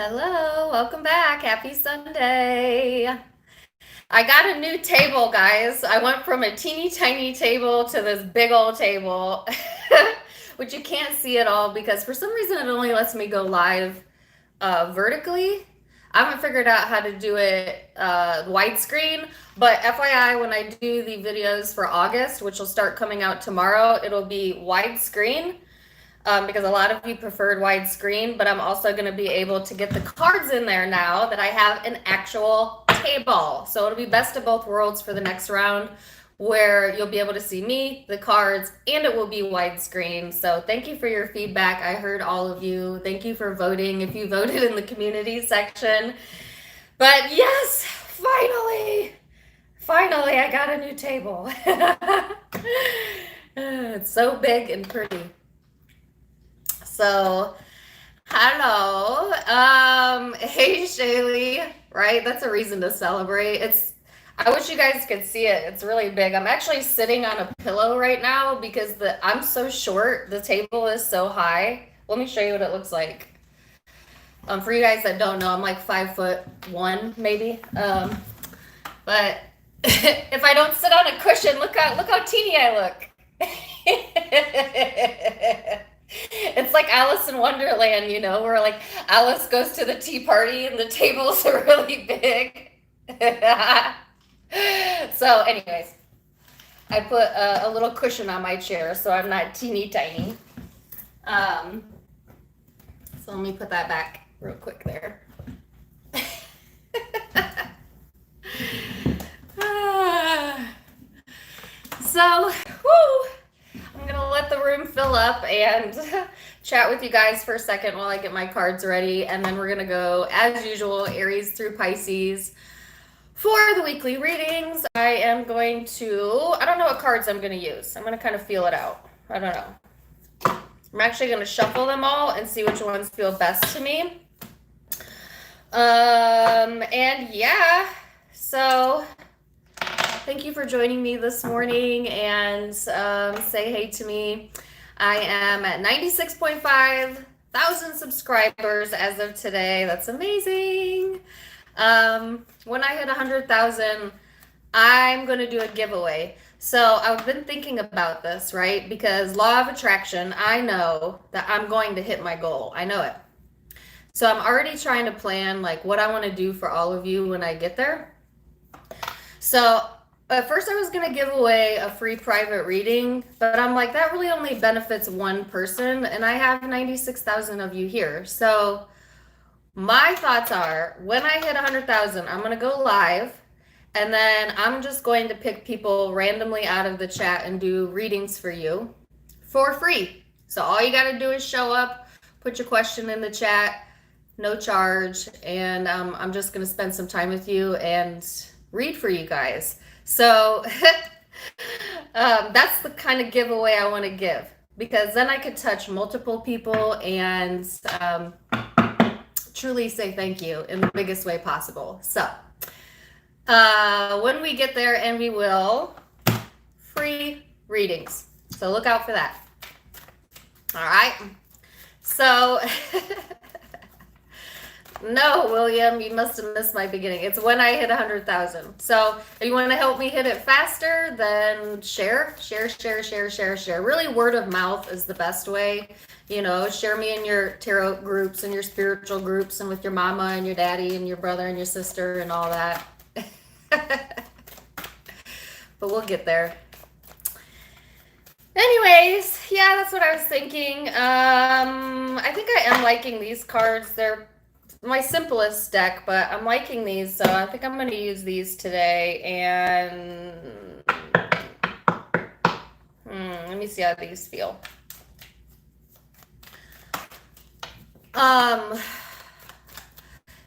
Hello, welcome back. Happy Sunday. I got a new table, guys. I went from a teeny tiny table to this big old table, which you can't see at all because for some reason it only lets me go live vertically. I haven't figured out how to do it widescreen, but FYI, when I do the videos for August, which will start coming out tomorrow, it'll be widescreen. Because a lot of you preferred widescreen, but I'm also going to be able to get the cards in there now that I have an actual table. So it'll be best of both worlds for the next round where you'll be able to see me, the cards, and it will be widescreen. So thank you for your feedback. I heard all of you. Thank you for voting if you voted in the community section. But yes, finally, I got a new table. It's so big and pretty. So, hello. Hey Shaylee, right? That's a reason to celebrate. I wish you guys could see it. It's really big. I'm actually sitting on a pillow right now because I'm so short. The table is so high. Let me show you what it looks like. For you guys that don't know, I'm like 5'1", maybe. But if I don't sit on a cushion, look how teeny I look. It's like Alice in Wonderland, where like Alice goes to the tea party and the tables are really big. So anyways, I put a little cushion on my chair so I'm not teeny tiny. So let me put that back real quick there. So, whoo! I'm going to let the room fill up and chat with you guys for a second while I get my cards ready. And then we're going to go, as usual, Aries through Pisces for the weekly readings. I don't know what cards I'm going to use. I'm going to kind of feel it out. I don't know. I'm actually going to shuffle them all and see which ones feel best to me. And yeah, so thank you for joining me this morning and say hey to me. I am at 96.5 thousand subscribers as of today. That's amazing. When I hit 100,000, I'm going to do a giveaway. So I've been thinking about this, right? Because law of attraction, I know that I'm going to hit my goal. I know it. So I'm already trying to plan like what I want to do for all of you when I get there. So at first I was going to give away a free private reading, but I'm like, that really only benefits one person, and I have 96,000 of you here. So my thoughts are, when I hit 100,000, I'm going to go live, and then I'm just going to pick people randomly out of the chat and do readings for you for free. So all you got to do is show up, put your question in the chat, no charge, and I'm just going to spend some time with you and read for you guys. So that's the kind of giveaway I want to give, because then I could touch multiple people and truly say thank you in the biggest way possible. So when we get there, and we will, free readings. So look out for that. All right. So no, William, you must have missed my beginning. It's when I hit 100,000. So if you want to help me hit it faster, then share. Really, word of mouth is the best way. Share me in your tarot groups and your spiritual groups and with your mama and your daddy and your brother and your sister and all that. But we'll get there. Anyways, yeah, that's what I was thinking. I think I am liking these cards. They're my simplest deck, but I'm liking these, so I think I'm going to use these today. And let me see how these feel. The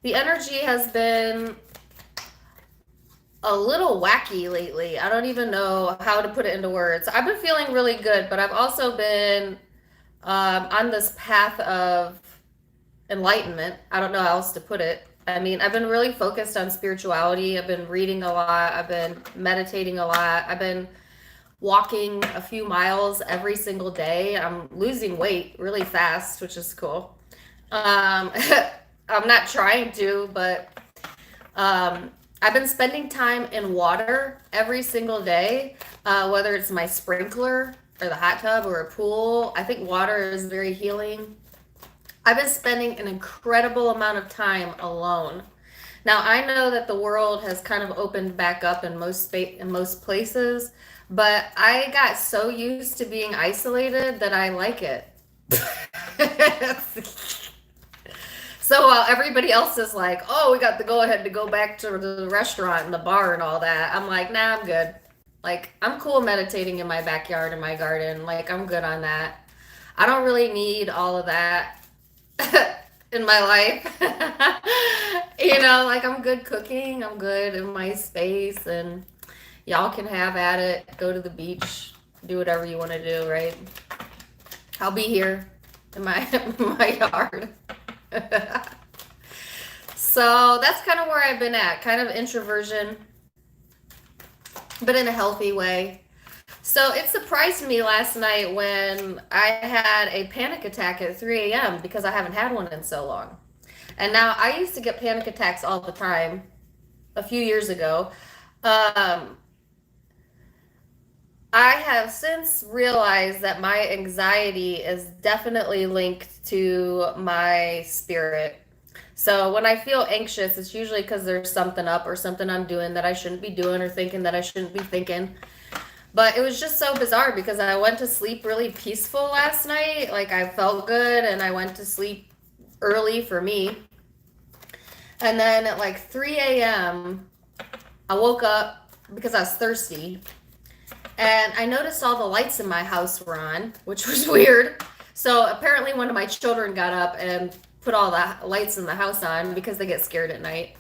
energy has been a little wacky lately. I don't even know how to put it into words. I've been feeling really good, but I've also been on this path of enlightenment. I don't know how else to put it. I mean, I've been really focused on spirituality. I've been reading a lot. I've been meditating a lot. I've been walking a few miles every single day. I'm losing weight really fast, which is cool. I'm not trying to, but I've been spending time in water every single day, whether it's my sprinkler or the hot tub or a pool. I think water is very healing. I've been spending an incredible amount of time alone. Now, I know that the world has kind of opened back up in most places, but I got so used to being isolated that I like it. So while everybody else is like, oh, we got the go ahead to go back to the restaurant and the bar and all that, I'm like, nah, I'm good. Like, I'm cool meditating in my backyard in my garden. Like, I'm good on that. I don't really need all of that in my life. You know, like, I'm good cooking. I'm good in my space, and y'all can have at it. Go to the beach, do whatever you want to do, right? I'll be here in my yard. So that's kind of where I've been at, kind of introversion, but in a healthy way. So it surprised me last night when I had a panic attack at 3 a.m. because I haven't had one in so long. And now I used to get panic attacks all the time a few years ago. I have since realized that my anxiety is definitely linked to my spirit. So when I feel anxious, it's usually because there's something up or something I'm doing that I shouldn't be doing or thinking that I shouldn't be thinking. But it was just so bizarre because I went to sleep really peaceful last night. Like, I felt good and I went to sleep early for me. And then at like 3 a.m., I woke up because I was thirsty. And I noticed all the lights in my house were on, which was weird. So apparently one of my children got up and put all the lights in the house on because they get scared at night.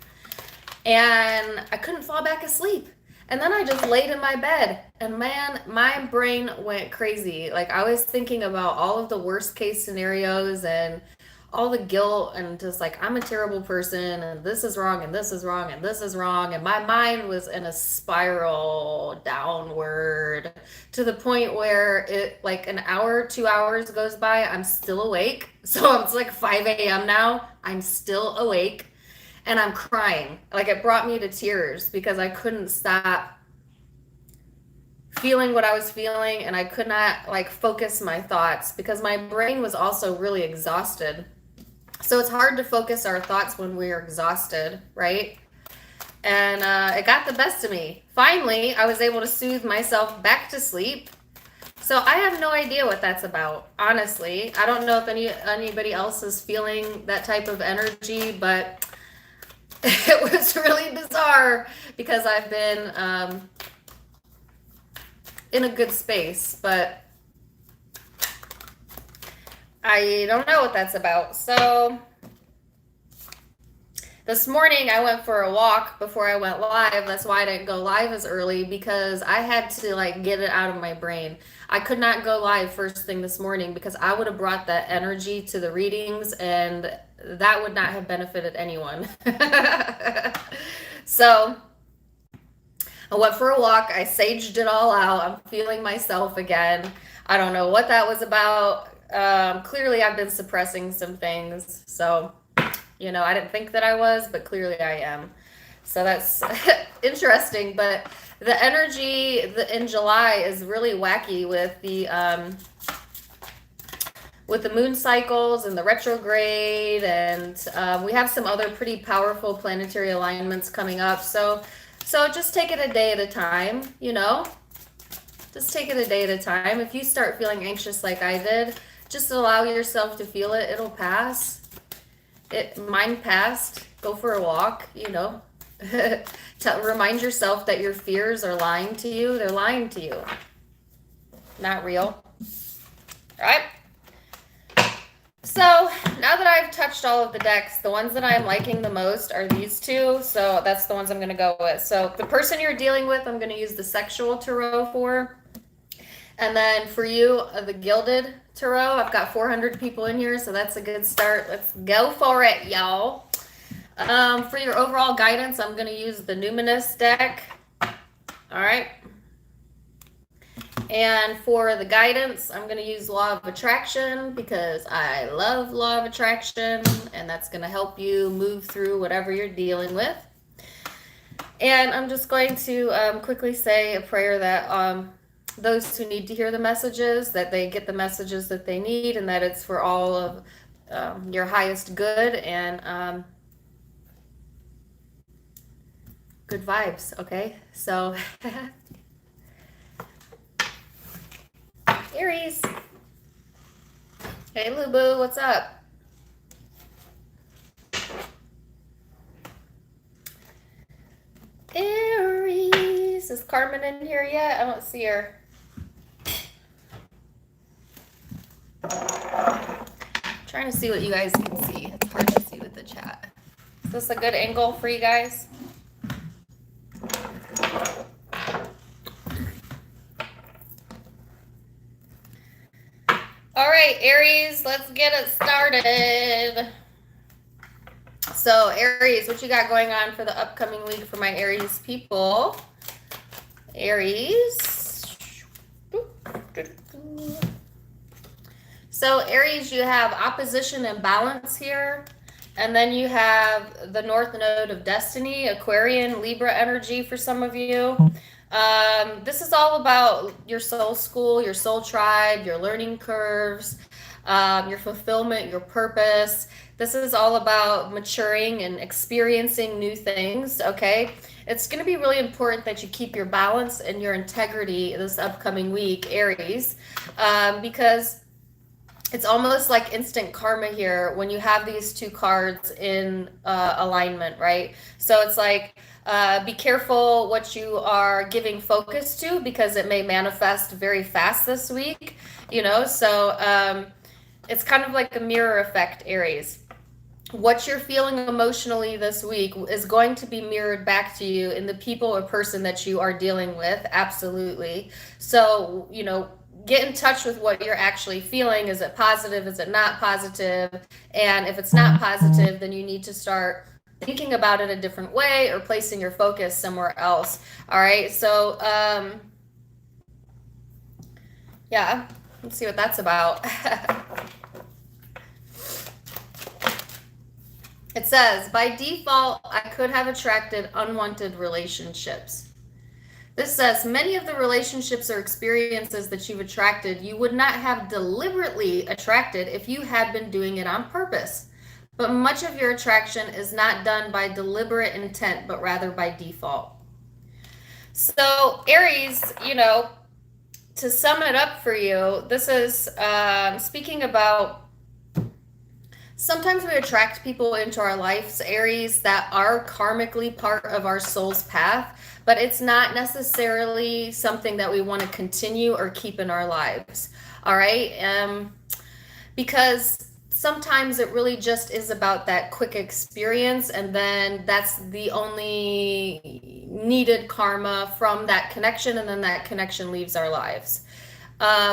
And I couldn't fall back asleep. And then I just laid in my bed. And man, my brain went crazy. Like, I was thinking about all of the worst case scenarios and all the guilt and just like, I'm a terrible person and this is wrong and this is wrong and this is wrong. And my mind was in a spiral downward to the point where it like an hour, 2 hours goes by, I'm still awake. So it's like 5 a.m. now. I'm still awake and I'm crying. Like, it brought me to tears because I couldn't stop feeling what I was feeling, and I could not like focus my thoughts because my brain was also really exhausted. So it's hard to focus our thoughts when we're exhausted, right? And it got the best of me. Finally, I was able to soothe myself back to sleep. So I have no idea what that's about, honestly. I don't know if anybody else is feeling that type of energy, but it was really bizarre because I've been in a good space, but I don't know what that's about. So this morning I went for a walk before I went live. That's why I didn't go live as early, because I had to like get it out of my brain. I could not go live first thing this morning because I would have brought that energy to the readings and that would not have benefited anyone. So I went for a walk. I saged it all out. I'm feeling myself again. I don't know what that was about. Clearly I've been suppressing some things. So, you know, I didn't think that I was, but clearly I am. So that's interesting. But the energy in July is really wacky with the moon cycles and the retrograde. And we have some other pretty powerful planetary alignments coming up. So just take it a day at a time, you know? Just take it a day at a time. If you start feeling anxious like I did, just allow yourself to feel it. It'll pass. Mine passed. Go for a walk, you know. Remind yourself that your fears are lying to you. They're lying to you. Not real. All right? So now that I've touched all of the decks, the ones that I'm liking the most are these two. So that's the ones I'm going to go with. So the person you're dealing with, I'm going to use the sexual tarot for. And then for you, the gilded tarot. I've got 400 people in here, so that's a good start. Let's go for it, y'all. For your overall guidance, I'm going to use the numinous deck. All right. And for the guidance, I'm going to use law of attraction because I love law of attraction, and that's going to help you move through whatever you're dealing with. And I'm just going to quickly say a prayer that those who need to hear the messages, that they get the messages that they need, and that it's for all of your highest good and good vibes, okay? So, Aries. Hey, Lubu, what's up? Aries. Is Carmen in here yet? I don't see her. Trying to see what you guys can see. It's hard to see with the chat. Is this a good angle for you guys? All right, Aries, let's get it started. So, Aries, what you got going on for the upcoming week for my Aries people? Aries. So, Aries, you have opposition and balance here. And then you have the North Node of Destiny, Aquarian, Libra energy for some of you. This is all about your soul school, your soul tribe, your learning curves, your fulfillment, your purpose. This is all about maturing and experiencing new things, okay? It's going to be really important that you keep your balance and your integrity this upcoming week, Aries, because it's almost like instant karma here when you have these two cards in alignment, right? So it's like, be careful what you are giving focus to because it may manifest very fast this week, you know? So it's kind of like a mirror effect, Aries. What you're feeling emotionally this week is going to be mirrored back to you in the people or person that you are dealing with, absolutely. So, you know, get in touch with what you're actually feeling. Is it positive? Is it not positive? And if it's not positive, then you need to start thinking about it a different way or placing your focus somewhere else. All right. So, yeah, let's see what that's about. It says, by default, I could have attracted unwanted relationships. This says, many of the relationships or experiences that you've attracted, you would not have deliberately attracted if you had been doing it on purpose. But much of your attraction is not done by deliberate intent, but rather by default. So, Aries, you know, to sum it up for you, this is speaking about sometimes we attract people into our lives, Aries, that are karmically part of our soul's path, but it's not necessarily something that we want to continue or keep in our lives. All right? Because sometimes it really just is about that quick experience, and then that's the only needed karma from that connection, and then that connection leaves our lives.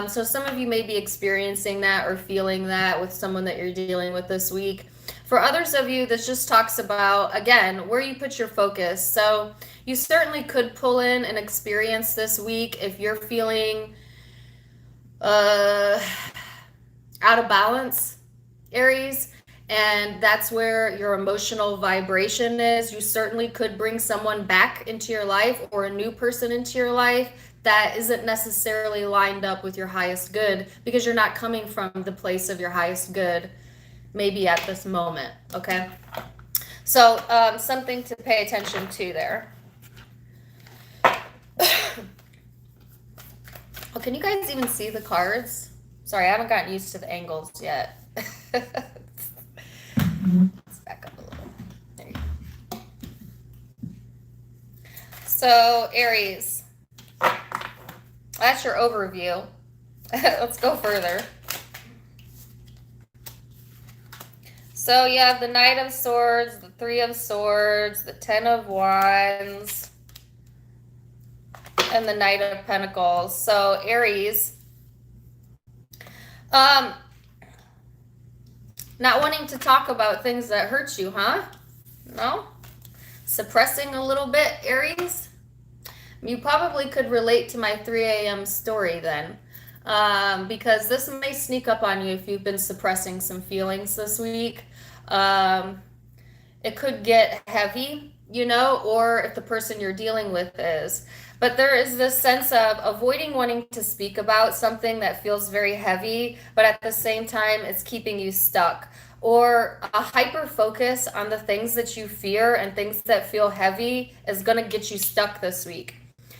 So some of you may be experiencing that or feeling that with someone that you're dealing with this week. For others of you, this just talks about, again, where you put your focus. So you certainly could pull in an experience this week if you're feeling out of balance, Aries, and that's where your emotional vibration is. You certainly could bring someone back into your life or a new person into your life that isn't necessarily lined up with your highest good because you're not coming from the place of your highest good maybe at this moment, okay? So something to pay attention to there. Oh, can you guys even see the cards? Sorry, I haven't gotten used to the angles yet. Let's back up a little. There you go. So, Aries, that's your overview. Let's go further. So you have the Knight of Swords, the Three of Swords, the Ten of Wands, and the Knight of Pentacles. So Aries, not wanting to talk about things that hurt you, huh? No? Suppressing a little bit, Aries? You probably could relate to my 3 a.m. story then. Because this may sneak up on you if you've been suppressing some feelings this week. Um, it could get heavy, you know, or if the person you're dealing with is. But there is this sense of avoiding wanting to speak about something that feels very heavy, but at the same time, it's keeping you stuck. Or a hyper focus on the things that you fear and things that feel heavy is going to get you stuck this week.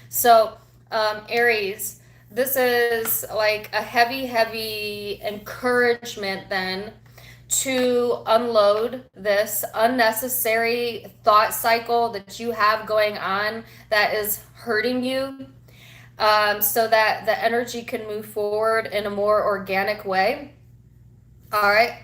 So, Aries, this is like a heavy, heavy encouragement then to unload this unnecessary thought cycle that you have going on that is hurting you, so that the energy can move forward in a more organic way. All right.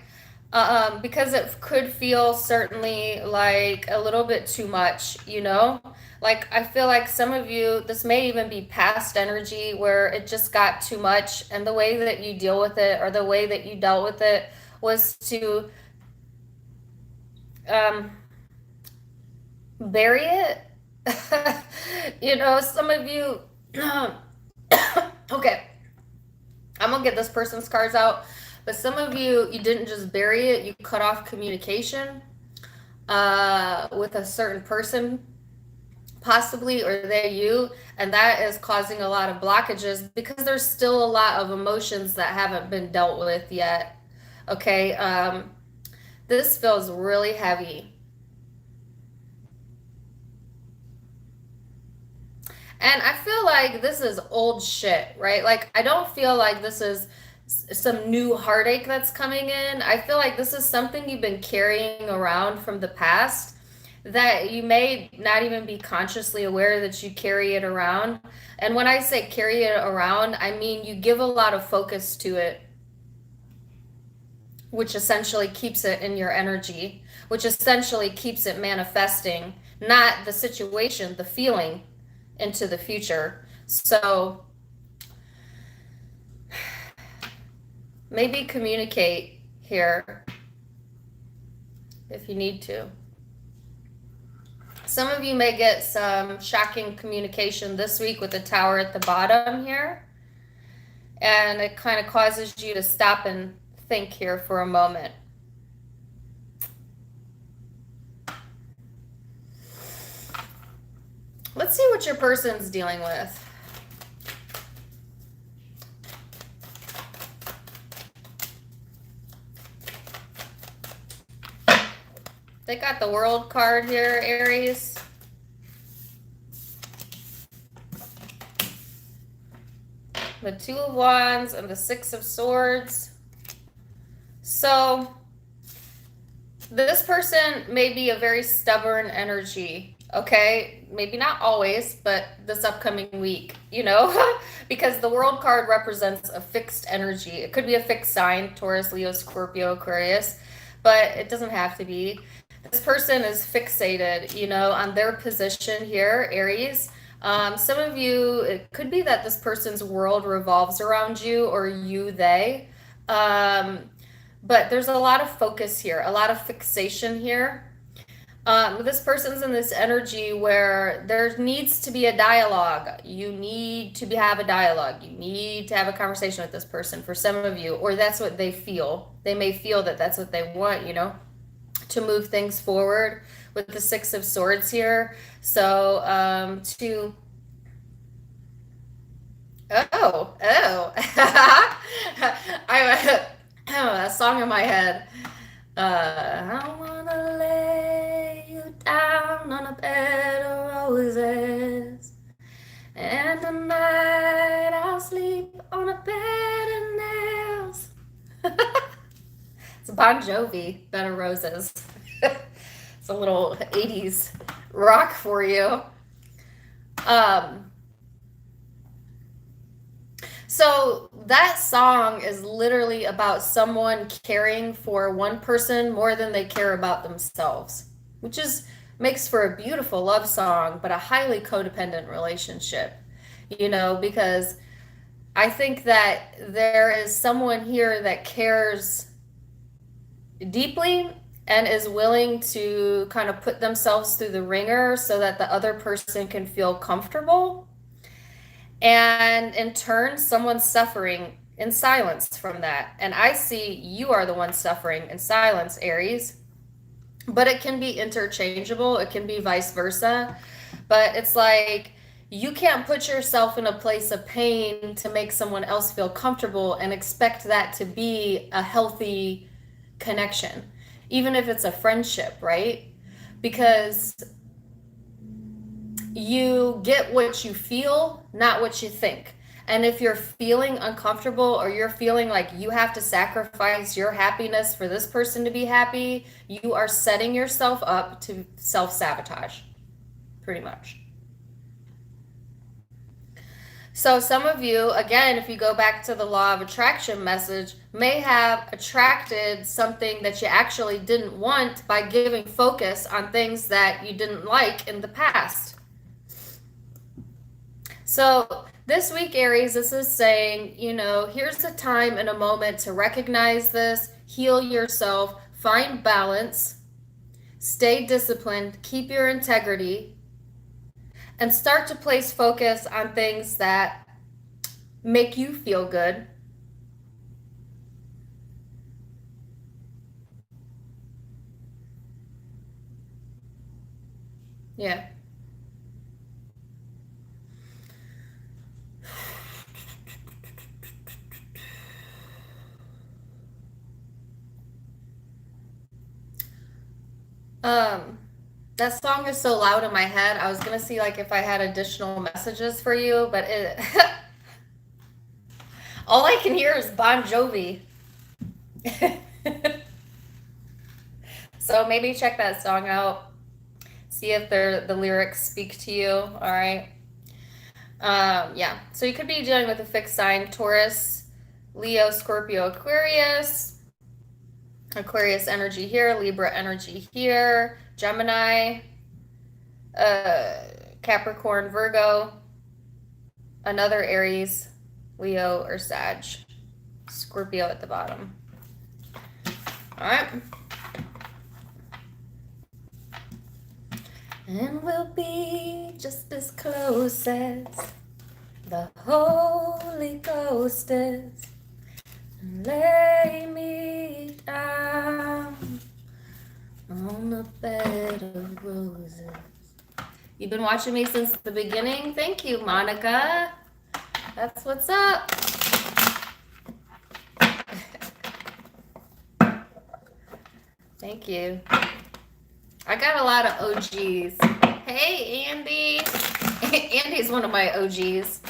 Because it could feel certainly like a little bit too much, you know? Like, I feel like some of you, this may even be past energy where it just got too much, and the way that you deal with it or the way that you dealt with it was to um, bury it. You know, some of you, okay, I'm gonna get this person's cards out, but some of you, you didn't just bury it, you cut off communication with a certain person, possibly, or you, and that is causing a lot of blockages because there's still a lot of emotions that haven't been dealt with yet. Okay, this feels really heavy. And I feel like this is old shit, right? Like, I don't feel like this is some new heartache that's coming in. I feel like this is something you've been carrying around from the past that you may not even be consciously aware that you carry it around. And when I say carry it around, I mean you give a lot of focus to it, which essentially keeps it in your energy, which essentially keeps it manifesting, not the situation, the feeling into the future. So maybe communicate here if you need to. Some of you may get some shocking communication this week with the Tower at the bottom here. And it kind of causes you to stop and think here for a moment. Let's see what your person's dealing with. They got the World card here, Aries. The Two of Wands and the Six of Swords. So this person may be a very stubborn energy, okay? Maybe not always, but this upcoming week, you know? Because the World card represents a fixed energy. It could be a fixed sign, Taurus, Leo, Scorpio, Aquarius, but it doesn't have to be. This person is fixated, you know, on their position here, Aries. Some of you, it could be that this person's world revolves around you, or you, they. But there's a lot of focus here, a lot of fixation here. This person's in this energy where there needs to be a dialogue. You need to have a dialogue. You need to have a conversation with this person for some of you, or that's what they feel. They may feel that that's what they want, you know, to move things forward with the Six of Swords here. So I a song in my head. I wanna lay you down on a bed of roses, and tonight I'll sleep on a bed of nails. It's Bon Jovi, Bed of Roses. It's a little 80s rock for you. So that song is literally about someone caring for one person more than they care about themselves, which makes for a beautiful love song, but a highly codependent relationship, you know, because I think that there is someone here that cares deeply, and is willing to kind of put themselves through the ringer so that the other person can feel comfortable. And in turn, someone's suffering in silence from that. And I see you are the one suffering in silence, Aries. But it can be interchangeable, it can be vice versa. But it's like you can't put yourself in a place of pain to make someone else feel comfortable and expect that to be a healthy connection, even if it's a friendship, right? Because you get what you feel, not what you think. And if you're feeling uncomfortable or you're feeling like you have to sacrifice your happiness for this person to be happy, you are setting yourself up to self-sabotage, pretty much. So some of you, again, if you go back to the law of attraction message, may have attracted something that you actually didn't want by giving focus on things that you didn't like in the past. So this week, Aries, this is saying, you know, here's a time and a moment to recognize this, heal yourself, find balance, stay disciplined, keep your integrity, and start to place focus on things that make you feel good. Yeah. That song is so loud in my head. I was gonna see like if I had additional messages for you, but it all I can hear is Bon Jovi. So maybe check that song out. See if the lyrics speak to you. All right. Yeah. So you could be dealing with a fixed sign: Taurus, Leo, Scorpio, Aquarius. Aquarius energy here, Libra energy here, Gemini, Capricorn, Virgo, another Aries, Leo, or Sag, Scorpio at the bottom. All right. And we'll be just as close as the Holy Ghost is. Lay me down on a bed of roses. You've been watching me since the beginning. Thank you, Monica. That's what's up. Thank you. I got a lot of OGs. Hey, Andy. Andy's one of my OGs.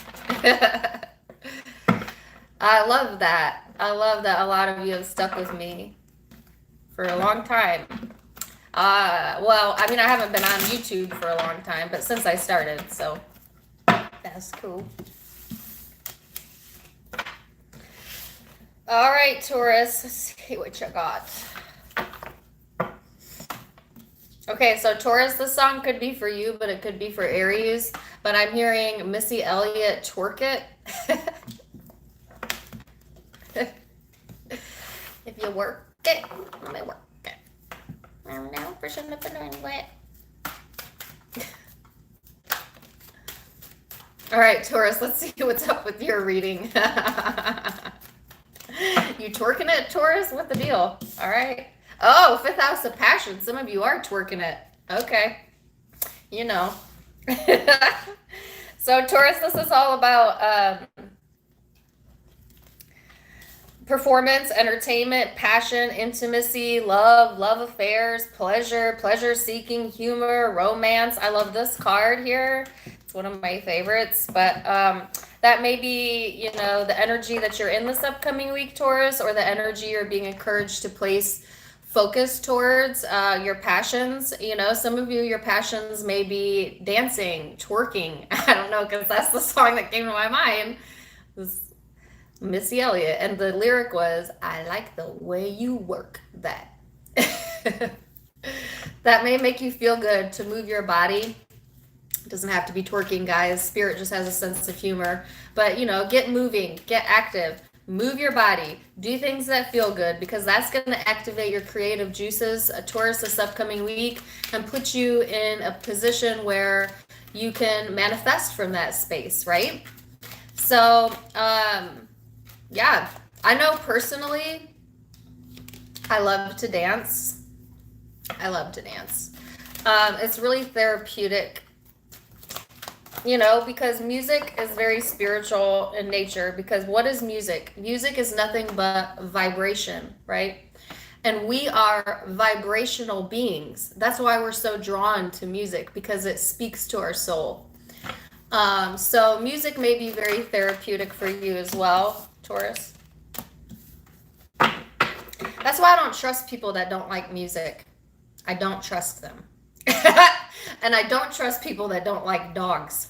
I love that. I love that a lot of you have stuck with me for a long time. Well, I mean, I haven't been on YouTube for a long time, but since I started, so that's cool. All right, Taurus, let's see what you got. Okay, so Taurus, this song could be for you, but it could be for Aries. But I'm hearing Missy Elliott, Twerk It. If you work it, let me work it. I'm now pushing up and wet. All right, Taurus, let's see what's up with your reading. You twerking it, Taurus? What the deal? All right. Oh, fifth house of passion. Some of you are twerking it. Okay. You know. So, Taurus, this is all about performance, entertainment, passion, intimacy, love affairs, pleasure seeking, humor, romance. I love this card here. It's one of my favorites, but that may be, you know, the energy that you're in this upcoming week, Taurus, or the energy you're being encouraged to place focus towards your passions. You know, some of you, your passions may be dancing, twerking. I don't know, because that's the song that came to my mind. This Missy Elliott, and the lyric was, I like the way you work that. That may make you feel good to move your body. It doesn't have to be twerking, guys. Spirit just has a sense of humor. But, you know, get moving, get active, Move your body. Do things that feel good, because that's going to activate your creative juices, Taurus, this upcoming week, and put you in a position where you can manifest from that space, right? So, yeah, I know personally, I love to dance. I love to dance. It's really therapeutic, you know, because music is very spiritual in nature. Because what is music? Music is nothing but vibration, right? And we are vibrational beings. That's why we're so drawn to music, because it speaks to our soul. So music may be very therapeutic for you as well, Taurus. That's why I don't trust people that don't like music. I don't trust them. And I don't trust people that don't like dogs.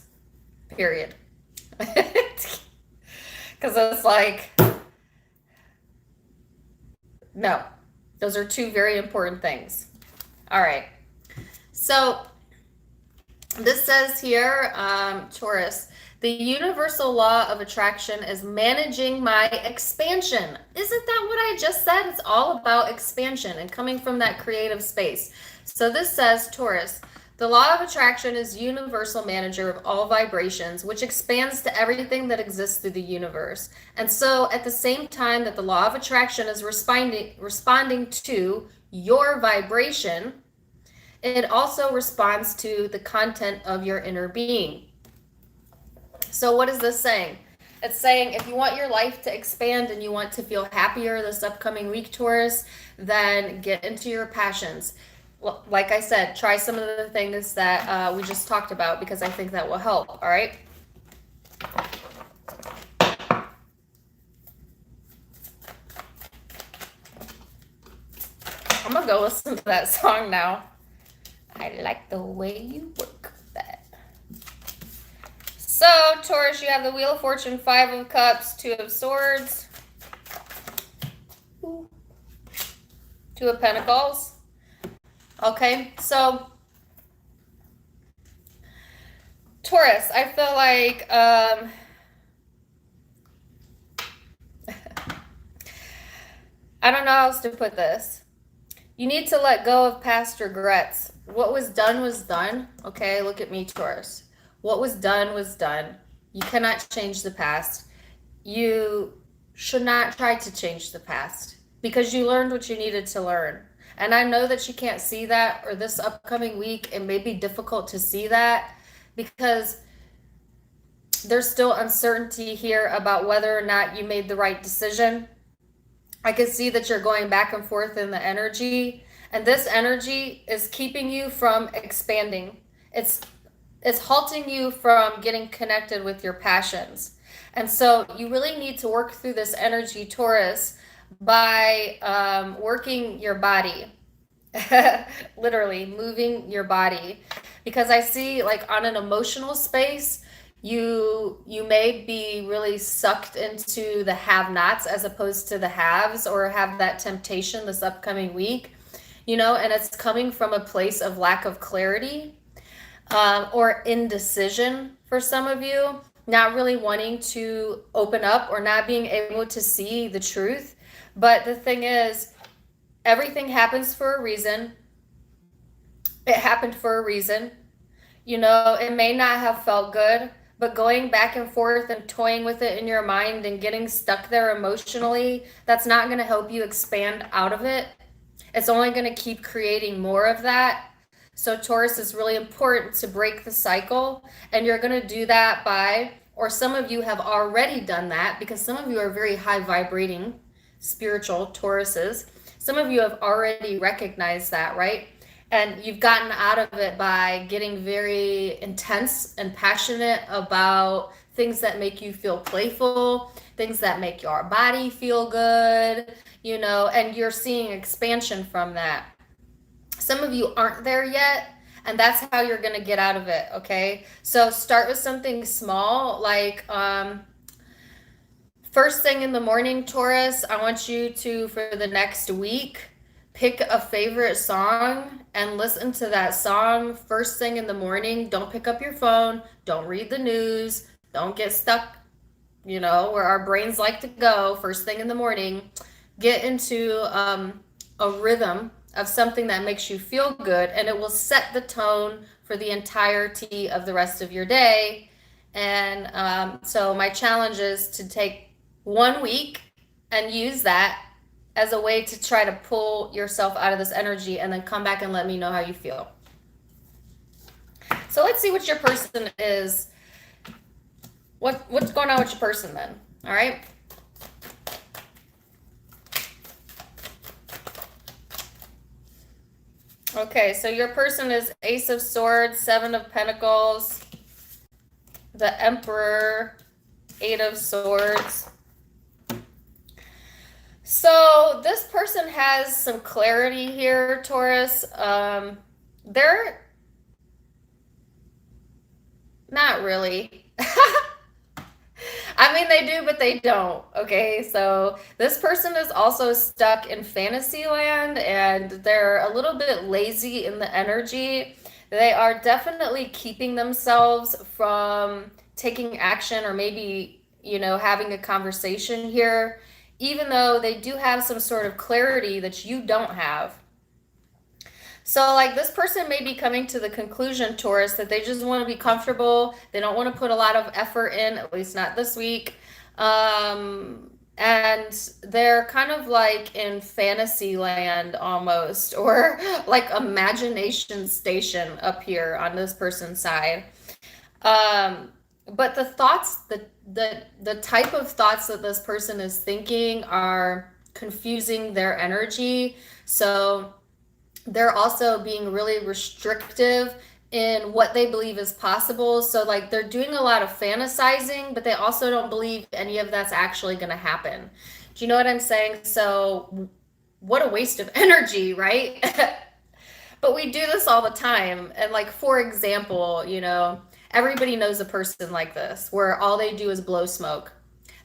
Period. Because it's like, no. Those are two very important things. All right. So this says here, Taurus, the universal law of attraction is managing my expansion. Isn't that what I just said? It's all about expansion and coming from that creative space. So this says, Taurus, the law of attraction is universal manager of all vibrations, which expands to everything that exists through the universe. And so at the same time that the law of attraction is responding to your vibration, it also responds to the content of your inner being. So what is this saying? It's saying if you want your life to expand and you want to feel happier this upcoming week, Taurus, then get into your passions. Well, like I said, try some of the things that we just talked about, because I think that will help, all right? I'm going to go listen to that song now. I like the way you work that. So, Taurus, you have the Wheel of Fortune, 5 of Cups, 2 of Swords, 2 of Pentacles. Okay, so Taurus, I feel like I don't know how else to put this. You need to let go of past regrets. What was done, okay? Look at me, Taurus. What was done was done. You cannot change the past. You should not try to change the past, because you learned what you needed to learn. And I know that you can't see that, or this upcoming week, it may be difficult to see that, because there's still uncertainty here about whether or not you made the right decision. I can see that you're going back and forth in the energy, and this energy is keeping you from expanding. It's halting you from getting connected with your passions. And so you really need to work through this energy, Taurus, by working your body. Literally moving your body, because I see, like, on an emotional space, you may be really sucked into the have-nots as opposed to the haves, or have that temptation this upcoming week, you know, and it's coming from a place of lack of clarity, or indecision for some of you, not really wanting to open up or not being able to see the truth. But the thing is, everything happens for a reason. It happened for a reason. You know, it may not have felt good, but going back and forth and toying with it in your mind and getting stuck there emotionally, that's not going to help you expand out of it. It's only going to keep creating more of that. So Taurus, is really important to break the cycle, and you're going to do that by, or some of you have already done that, because some of you are very high vibrating spiritual Tauruses. Some of you have already recognized that, right? And you've gotten out of it by getting very intense and passionate about things that make you feel playful, things that make your body feel good, you know, and you're seeing expansion from that. Some of you aren't there yet, and that's how you're going to get out of it, okay? So start with something small, like first thing in the morning, Taurus, I want you to, for the next week, pick a favorite song and listen to that song first thing in the morning. Don't pick up your phone. Don't read the news. Don't get stuck you know, where our brains like to go first thing in the morning, get into a rhythm of something that makes you feel good, and it will set the tone for the entirety of the rest of your day. And so my challenge is to take 1 week and use that as a way to try to pull yourself out of this energy, and then come back and let me know how you feel. So let's see what your person is. What's going on with your person then? All right. Okay, so your person is Ace of Swords, Seven of Pentacles, the Emperor, Eight of Swords. So this person has some clarity here, Taurus. They're not really. I mean, they do, but they don't. Okay, so this person is also stuck in fantasy land, and they're a little bit lazy in the energy. They are definitely keeping themselves from taking action, or maybe, you know, having a conversation here, even though they do have some sort of clarity that you don't have. So, like, this person may be coming to the conclusion, Taurus, that they just want to be comfortable. They don't want to put a lot of effort in, at least not this week. And they're kind of like in fantasy land almost, or like imagination station up here on this person's side. But the thoughts, the type of thoughts that this person is thinking are confusing their energy. So they're also being really restrictive in what they believe is possible. So like they're doing a lot of fantasizing, but they also don't believe any of that's actually going to happen. Do you know what I'm saying? So what a waste of energy, right? But we do this all the time. And like, for example, you know, everybody knows a person like this, where all they do is blow smoke.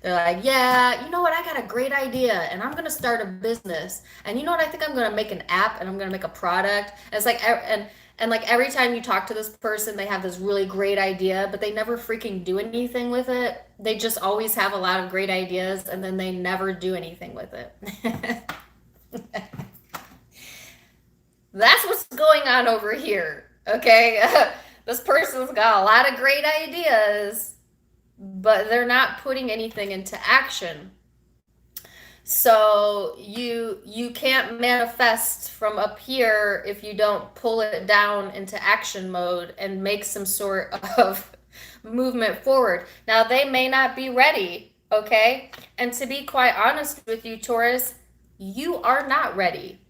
They're like, yeah, you know what? I got a great idea, and I'm going to start a business. And you know what? I think I'm going to make an app, and I'm going to make a product. And it's like, and like every time you talk to this person, they have this really great idea, but they never freaking do anything with it. They just always have a lot of great ideas, and then they never do anything with it. That's what's going on over here, okay? This person's got a lot of great ideas, but they're not putting anything into action. So you can't manifest from up here if you don't pull it down into action mode and make some sort of movement forward. Now, they may not be ready, okay? And to be quite honest with you, Taurus, you are not ready.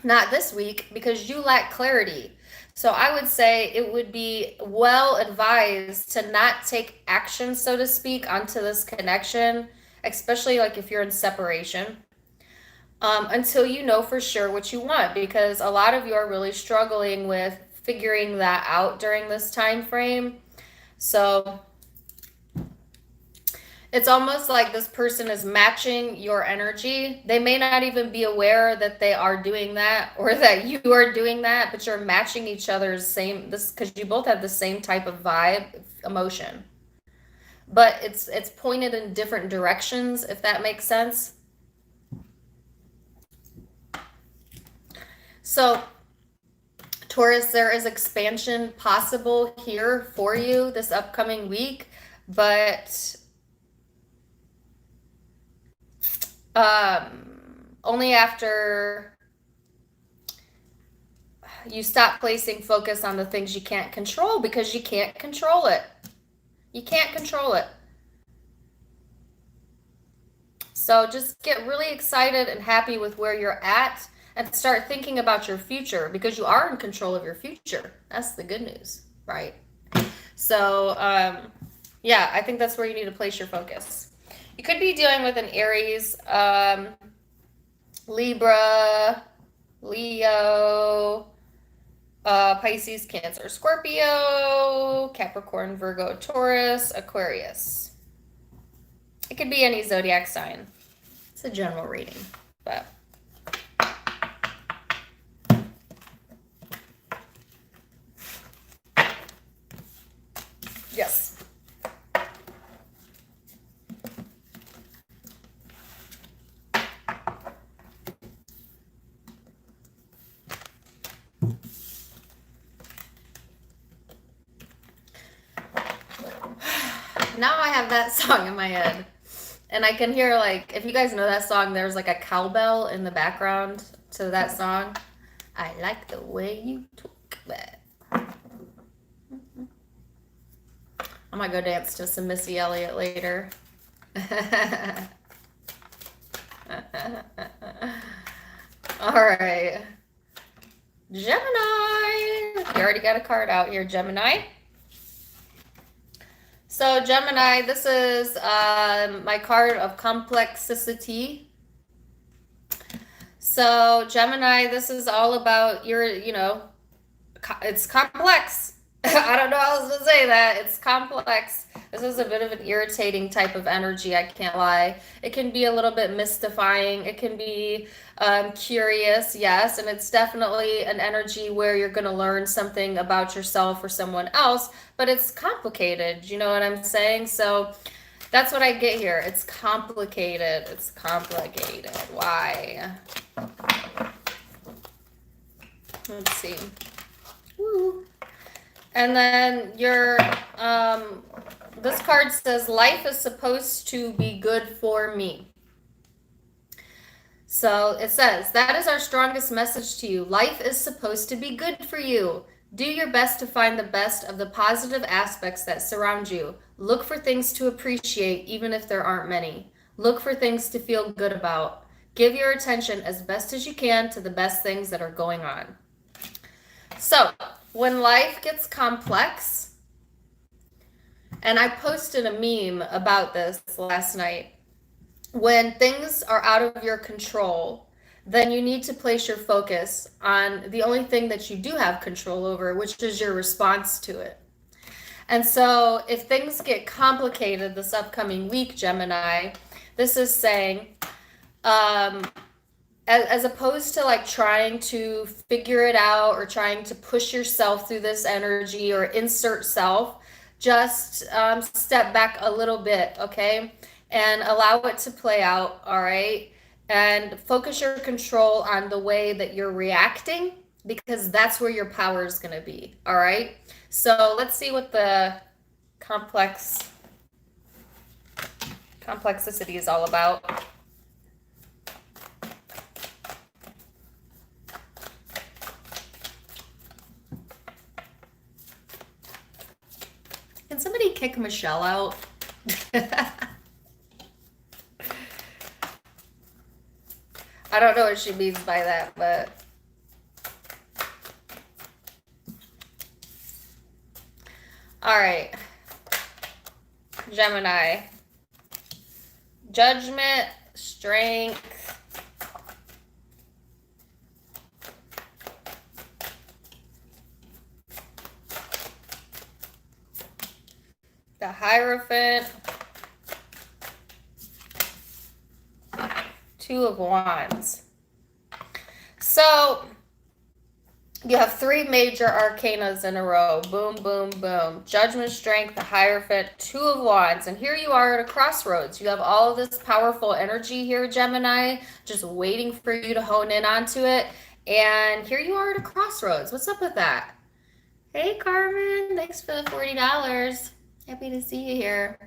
Not this week, because you lack clarity. So I would say it would be well advised to not take action, so to speak, onto this connection, especially like if you're in separation, until you know for sure what you want, because a lot of you are really struggling with figuring that out during this time frame. So it's almost like this person is matching your energy. They may not even be aware that they are doing that, or that you are doing that, but you're matching each other's because you both have the same type of vibe, emotion. But it's pointed in different directions, if that makes sense. So, Taurus, there is expansion possible here for you this upcoming week, but only after you stop placing focus on the things you can't control, because you can't control it. You can't control it. So just get really excited and happy with where you're at, and start thinking about your future, because you are in control of your future. That's the good news, right? So, yeah, I think that's where you need to place your focus. You could be dealing with an Aries, Libra, Leo, Pisces, Cancer, Scorpio, Capricorn, Virgo, Taurus, Aquarius. It could be any zodiac sign. It's a general reading, but yes. Now I have that song in my head. And I can hear, like, if you guys know that song, there's like a cowbell in the background to that song. I like the way you talk that. I'm gonna go dance to some Missy Elliott later. All right. Gemini. You already got a card out here, Gemini. So Gemini, this is my card of complexity. So Gemini, this is all about your, it's complex. I don't know how else to say that. It's complex. This is a bit of an irritating type of energy, I can't lie. It can be a little bit mystifying. It can be curious, yes, and it's definitely an energy where you're going to learn something about yourself or someone else, but it's complicated. You know what I'm saying? So that's what I get here. It's complicated. It's complicated. Why? Let's see. Woo. And then your this card says life is supposed to be good for me. So it says that is our strongest message to you. Life is supposed to be good for you. Do your best to find the best of the positive aspects that surround you. Look for things to appreciate even if there aren't many. Look for things to feel good about. Give your attention as best as you can to the best things that are going on. So when life gets complex, and I posted a meme about this last night, when things are out of your control, then you need to place your focus on the only thing that you do have control over, which is your response to it. And so if things get complicated this upcoming week, Gemini, this is saying, as opposed to like trying to figure it out or trying to push yourself through this energy or insert self, just step back a little bit, okay? And allow it to play out, all right? And focus your control on the way that you're reacting, because that's where your power is going to be, all right? So let's see what the complexity is all about. Can somebody kick Michelle out? I don't know what she means by that, but all right. Gemini. Judgment, strength. The Hierophant. Two of Wands. So you have three major arcanas in a row. Boom, boom, boom. Judgment, strength, the Hierophant, Two of Wands. And here you are at a crossroads. You have all of this powerful energy here, Gemini, just waiting for you to hone in onto it. And here you are at a crossroads. What's up with that? Hey, Carmen. Thanks for the $40. Happy to see you here.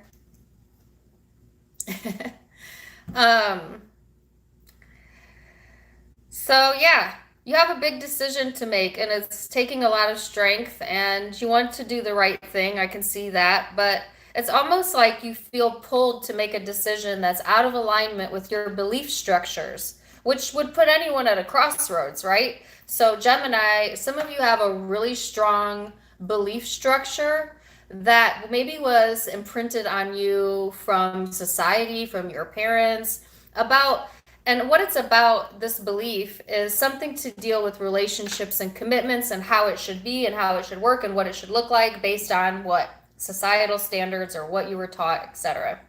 So yeah, you have a big decision to make, and it's taking a lot of strength, and you want to do the right thing. I can see that, but it's almost like you feel pulled to make a decision that's out of alignment with your belief structures, which would put anyone at a crossroads, right? So Gemini, some of you have a really strong belief structure that maybe was imprinted on you from society, from your parents, and what it's about, this belief, is something to deal with relationships and commitments and how it should be and how it should work and what it should look like based on what societal standards or what you were taught, etc.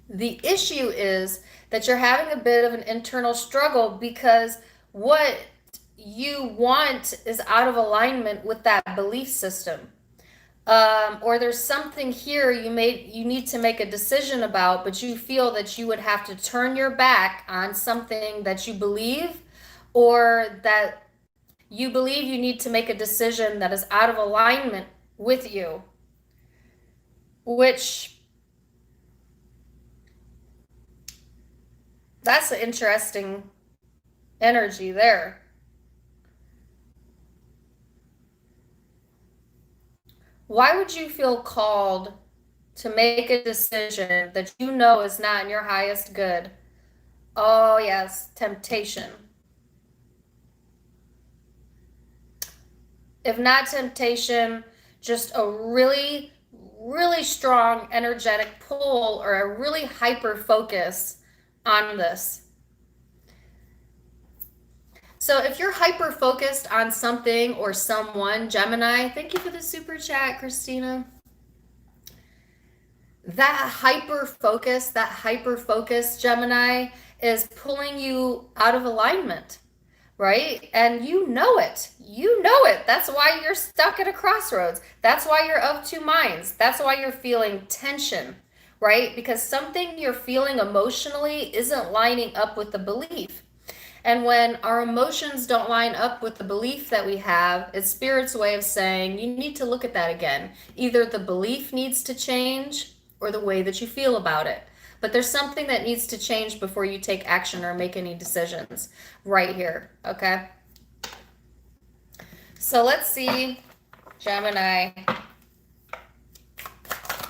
The issue is that you're having a bit of an internal struggle because what you want is out of alignment with that belief system. Or there's something here you need to make a decision about, but you feel that you would have to turn your back on something that you believe, or that you believe you need to make a decision that is out of alignment with you. which that's an interesting energy there. Why would you feel called to make a decision that you know is not in your highest good? Oh, yes, temptation. If not temptation, just a really, really strong energetic pull or a really hyper focus on this. So if you're hyper focused on something or someone, Gemini, thank you for the super chat, Christina. That hyper focus, Gemini, is pulling you out of alignment, right? And you know it. You know it. That's why you're stuck at a crossroads. That's why you're of two minds. That's why you're feeling tension, right? Because something you're feeling emotionally isn't lining up with the belief. And when our emotions don't line up with the belief that we have, it's Spirit's way of saying you need to look at that again. Either the belief needs to change or the way that you feel about it. But there's something that needs to change before you take action or make any decisions right here, okay? So let's see, Gemini.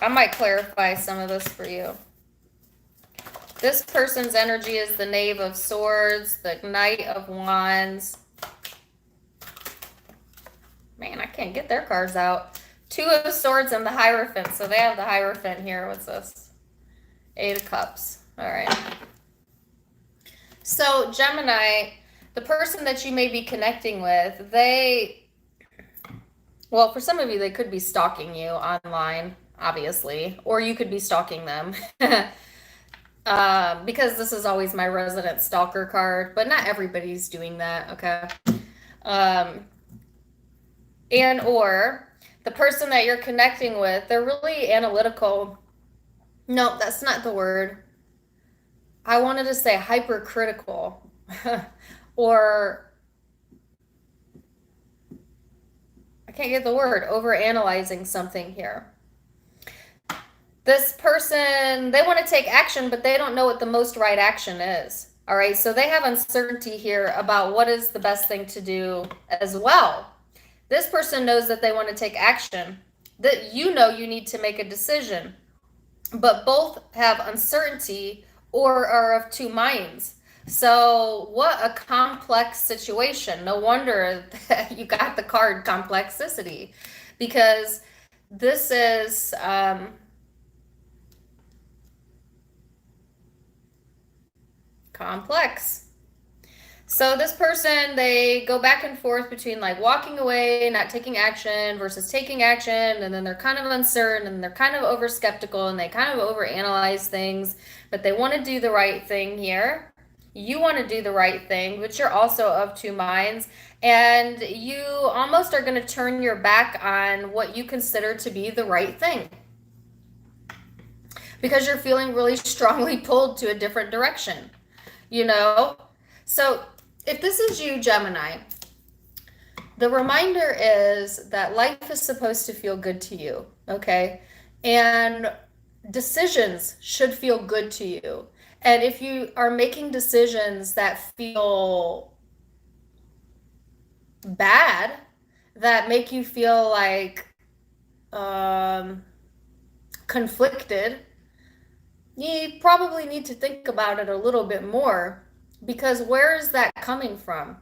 I might clarify some of this for you. This person's energy is the Knave of Swords, the Knight of Wands. Man, I can't get their cards out. Two of Swords and the Hierophant. So they have the Hierophant here. What's this? Eight of Cups. All right. So Gemini, the person that you may be connecting with, well, for some of you, they could be stalking you online, obviously, or you could be stalking them. Because this is always my resident stalker card, but not everybody's doing that, okay? And or the person that you're connecting with, they're really analytical. No, that's not the word. I wanted to say hypercritical or I can't get the word, overanalyzing something here. This person, they want to take action, but they don't know what the most right action is. All right, so they have uncertainty here about what is the best thing to do as well. This person knows that they want to take action, that you know you need to make a decision, but both have uncertainty or are of two minds. So what a complex situation. No wonder that you got the card complexity, because this is... complex. So this person, they go back and forth between like walking away, not taking action versus taking action, and then they're kind of uncertain and they're kind of over skeptical and they kind of overanalyze things, but they want to do the right thing here. You want to do the right thing, but you're also of two minds, and you almost are going to turn your back on what you consider to be the right thing because you're feeling really strongly pulled to a different direction. You know, so if this is you, Gemini, the reminder is that life is supposed to feel good to you, okay? And decisions should feel good to you. And if you are making decisions that feel bad, that make you feel like conflicted, you probably need to think about it a little bit more, because where is that coming from?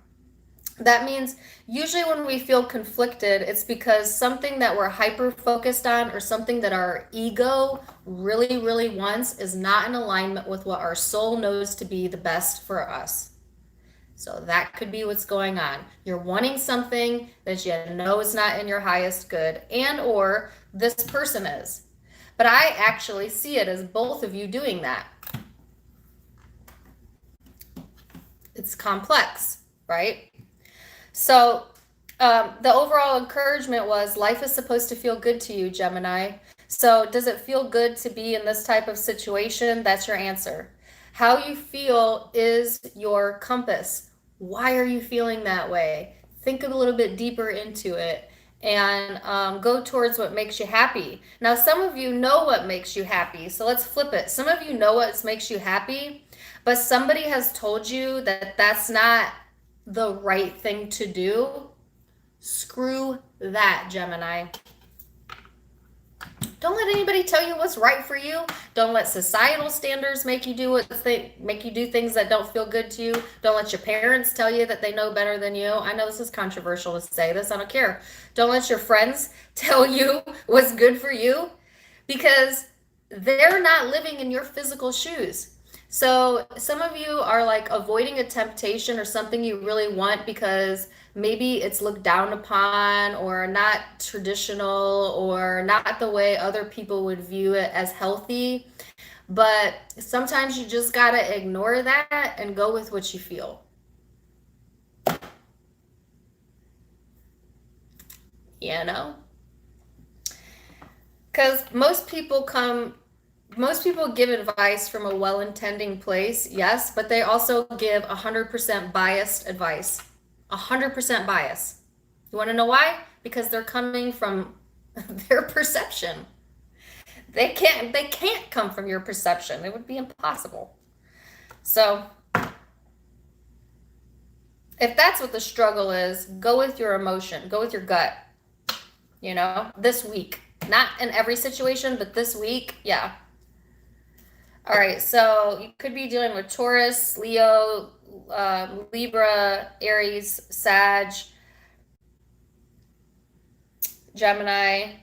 That means usually when we feel conflicted, it's because something that we're hyper focused on or something that our ego really, really wants is not in alignment with what our soul knows to be the best for us. So that could be what's going on. You're wanting something that you know is not in your highest good, and or this person is. But I actually see it as both of you doing that. It's complex, right? So the overall encouragement was life is supposed to feel good to you, Gemini. So does it feel good to be in this type of situation? That's your answer. How you feel is your compass. Why are you feeling that way? Think a little bit deeper into it and go towards what makes you happy. Now, some of you know what makes you happy, so let's flip it. Some of you know what makes you happy, but somebody has told you that that's not the right thing to do. Screw that, Gemini. Don't let anybody tell you what's right for you. Don't let societal standards make you do things that don't feel good to you. Don't let your parents tell you that they know better than you. I know this is controversial to say this. I don't care. Don't let your friends tell you what's good for you, because they're not living in your physical shoes. So some of you are like avoiding a temptation or something you really want because maybe it's looked down upon or not traditional or not the way other people would view it as healthy. But sometimes you just gotta ignore that and go with what you feel. You know? Because most people give advice from a well-intending place, yes, but they also give 100% biased advice. 100% bias. You want to know why? Because they're coming from their perception. They can't come from your perception. It would be impossible. So if that's what the struggle is, go with your emotion, go with your gut. You know, this week. Not in every situation, but this week, yeah. All right, so you could be dealing with Taurus, Leo, Libra, Aries, Sag, Gemini,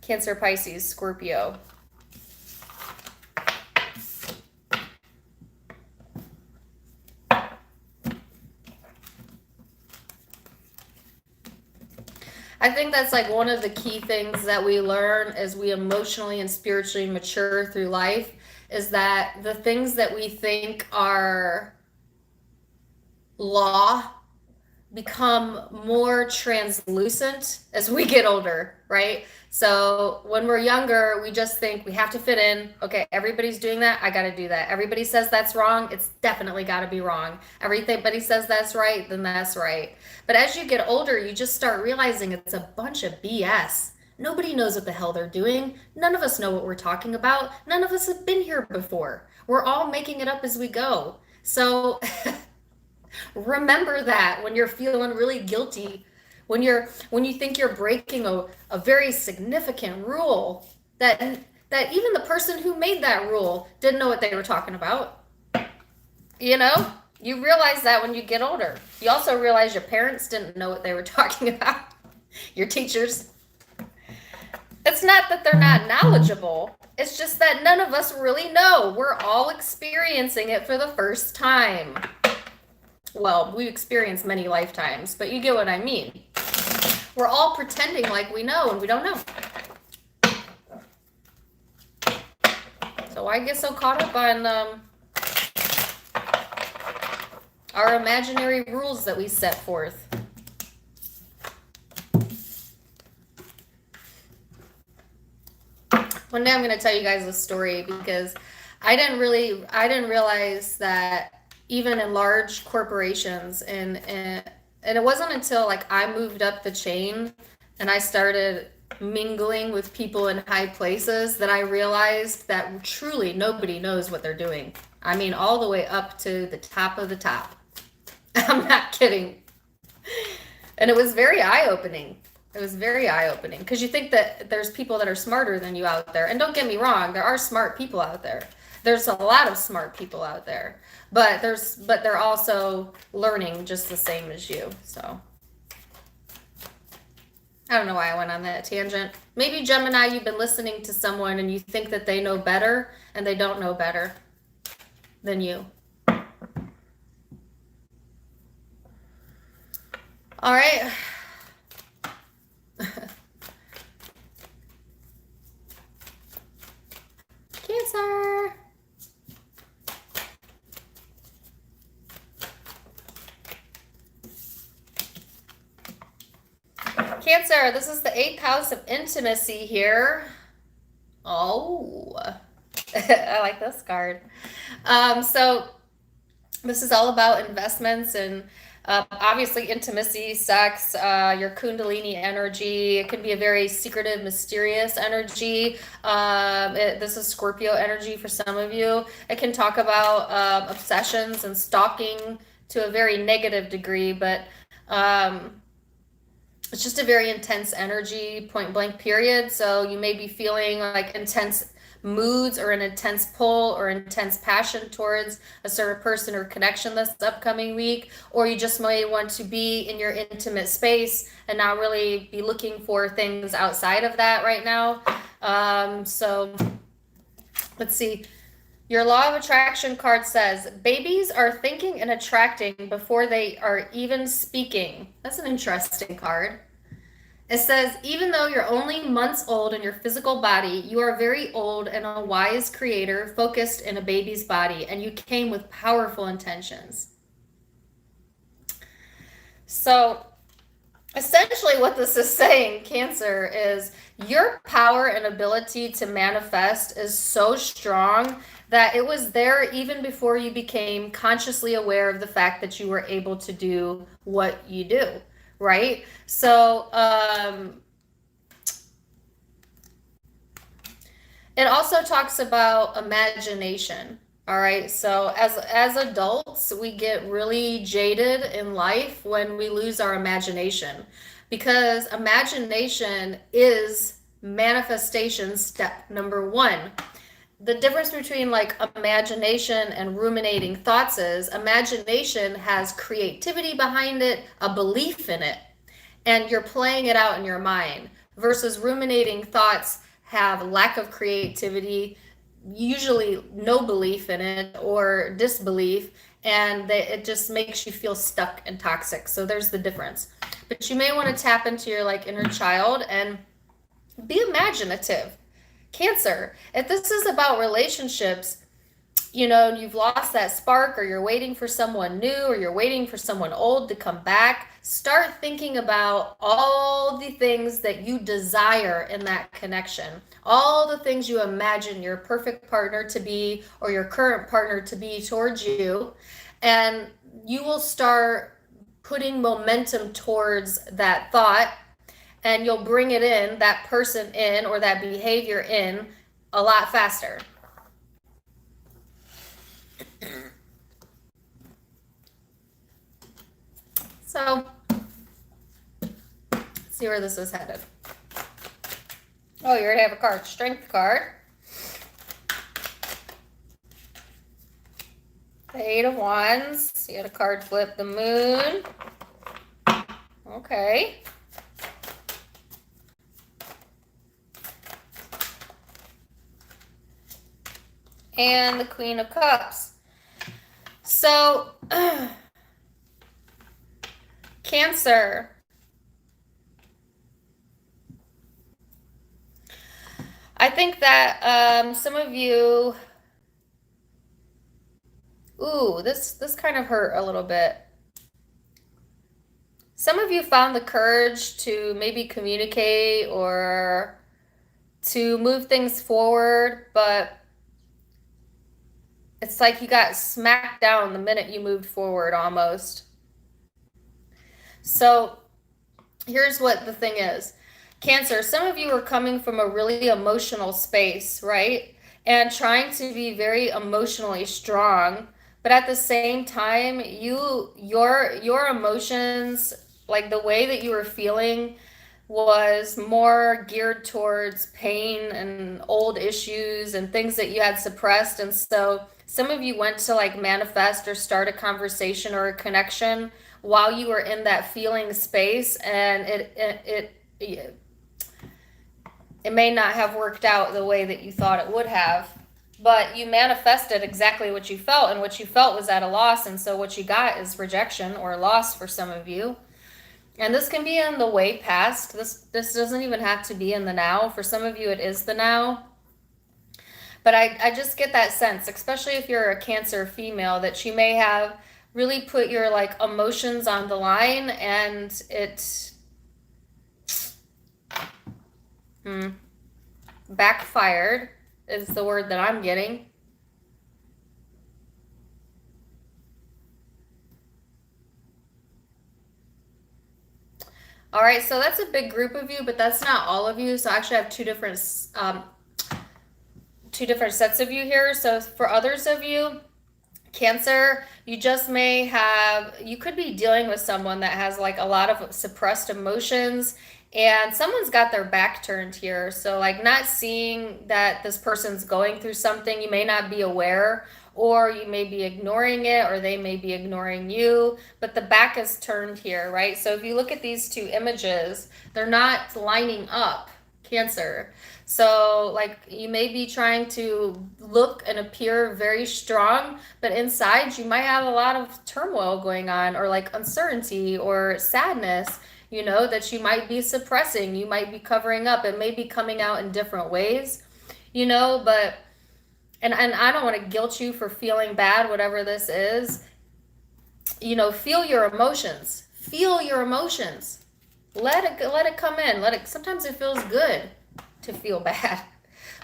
Cancer, Pisces, Scorpio. I think that's like one of the key things that we learn as we emotionally and spiritually mature through life, is that the things that we think are law become more translucent as we get older, right? So when we're younger, we just think we have to fit in. Okay, everybody's doing that, I got to do that. Everybody says that's wrong, it's definitely got to be wrong. Everybody says that's right, then that's right. But as you get older, you just start realizing it's a bunch of BS. Nobody knows what the hell they're doing. None of us know what we're talking about. None of us have been here before. We're all making it up as we go. So remember that when you're feeling really guilty, when you think you're breaking a very significant rule, that even the person who made that rule didn't know what they were talking about. You know, you realize that when you get older. You also realize your parents didn't know what they were talking about. Your teachers. It's not that they're not knowledgeable. It's just that none of us really know. We're all experiencing it for the first time. Well, we experience many lifetimes, but you get what I mean. We're all pretending like we know, and we don't know. So why get so caught up on our imaginary rules that we set forth? One day I'm going to tell you guys a story, because I didn't realize that even in large corporations, and it wasn't until like I moved up the chain and I started mingling with people in high places that I realized that truly nobody knows what they're doing. I mean, all the way up to the top of the top. I'm not kidding. And it was very eye-opening. It was very eye-opening, because you think that there's people that are smarter than you out there. And don't get me wrong, there are smart people out there. There's a lot of smart people out there. But they're also learning just the same as you. So I don't know why I went on that tangent. Maybe Gemini, you've been listening to someone and you think that they know better, and they don't know better than you. All right. Cancer. Cancer, this is the 8th house of intimacy here. Oh, I like this card. So this is all about investments and Obviously, intimacy, sex, your Kundalini energy. It can be a very secretive, mysterious energy. This is Scorpio energy for some of you. It can talk about obsessions and stalking to a very negative degree, but it's just a very intense energy, point blank, period. So you may be feeling like intense moods or an intense pull or intense passion towards a certain person or connection this upcoming week, or you just may want to be in your intimate space and not really be looking for things outside of that right now. So let's see. Your law of attraction card says babies are thinking and attracting before they are even speaking. That's an interesting card. It says, even though you're only months old in your physical body, you are very old and a wise creator focused in a baby's body, and you came with powerful intentions. So essentially what this is saying, Cancer, is your power and ability to manifest is so strong that it was there even before you became consciously aware of the fact that you were able to do what you do, right? So it also talks about imagination. All right, so as adults, we get really jaded in life when we lose our imagination, because imagination is manifestation step number one. The difference between like imagination and ruminating thoughts is imagination has creativity behind it, a belief in it, and you're playing it out in your mind, versus ruminating thoughts have lack of creativity, usually no belief in it or disbelief, and it just makes you feel stuck and toxic. So there's the difference. But you may want to tap into your like inner child and be imaginative. Cancer, if this is about relationships, you know, you've lost that spark, or you're waiting for someone new, or you're waiting for someone old to come back, start thinking about all the things that you desire in that connection, all the things you imagine your perfect partner to be, or your current partner to be towards you, and you will start putting momentum towards that thought, and you'll bring it in, that person in, or that behavior in, a lot faster. So, let's see where this is headed. Oh, you already have a card, Strength card. The Eight of Wands. You had a card flip, the Moon. Okay. And the Queen of Cups. So, Cancer. I think that some of you, this kind of hurt a little bit. Some of you found the courage to maybe communicate or to move things forward, but it's like you got smacked down the minute you moved forward almost. So here's what the thing is. Cancer, some of you are coming from a really emotional space, right? And trying to be very emotionally strong, but at the same time, your emotions, like the way that you were feeling, was more geared towards pain and old issues and things that you had suppressed. And so some of you went to like manifest or start a conversation or a connection while you were in that feeling space, and it may not have worked out the way that you thought it would have, but you manifested exactly what you felt, and what you felt was at a loss, and so what you got is rejection or loss for some of you. And this can be in the way past. This doesn't even have to be in the now. For some of you, it is the now. But I just get that sense, especially if you're a Cancer female, that you may have really put your like emotions on the line, and it backfired is the word that I'm getting. All right, so that's a big group of you, but that's not all of you. So I actually have two different sets of you here. So for others of you, Cancer, you just may have, you could be dealing with someone that has like a lot of suppressed emotions and someone's got their back turned here. So, like, not seeing that this person's going through something, you may not be aware, or you may be ignoring it, or they may be ignoring you, but the back is turned here, right? So, if you look at these two images, they're not lining up, Cancer. So, like, you may be trying to look and appear very strong, but inside you might have a lot of turmoil going on, or like uncertainty or sadness, that you might be suppressing, you might be covering up. It may be coming out in different ways, but, and I don't want to guilt you for feeling bad, whatever this is. Feel your emotions. Feel your emotions. Let it come in. Sometimes it feels good to feel bad,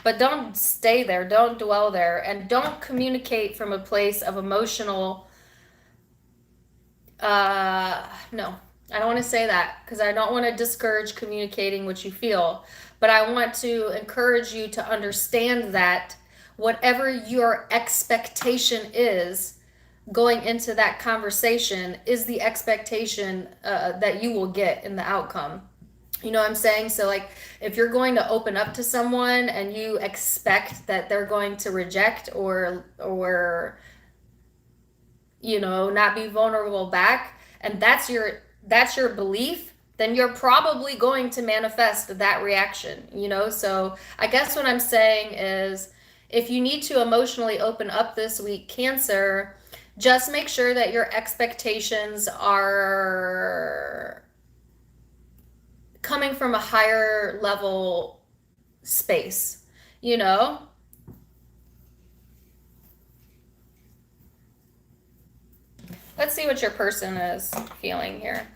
but don't stay there. Don't dwell there, and don't communicate from a place of emotional. No, I don't want to say that because I don't want to discourage communicating what you feel, but I want to encourage you to understand that whatever your expectation is going into that conversation is the expectation that you will get in the outcome. You know what I'm saying? So, like, if you're going to open up to someone and you expect that they're going to reject or not be vulnerable back, and that's your belief, then you're probably going to manifest that reaction, So, I guess what I'm saying is, if you need to emotionally open up this week, Cancer, just make sure that your expectations are coming from a higher level space, Let's see what your person is feeling here.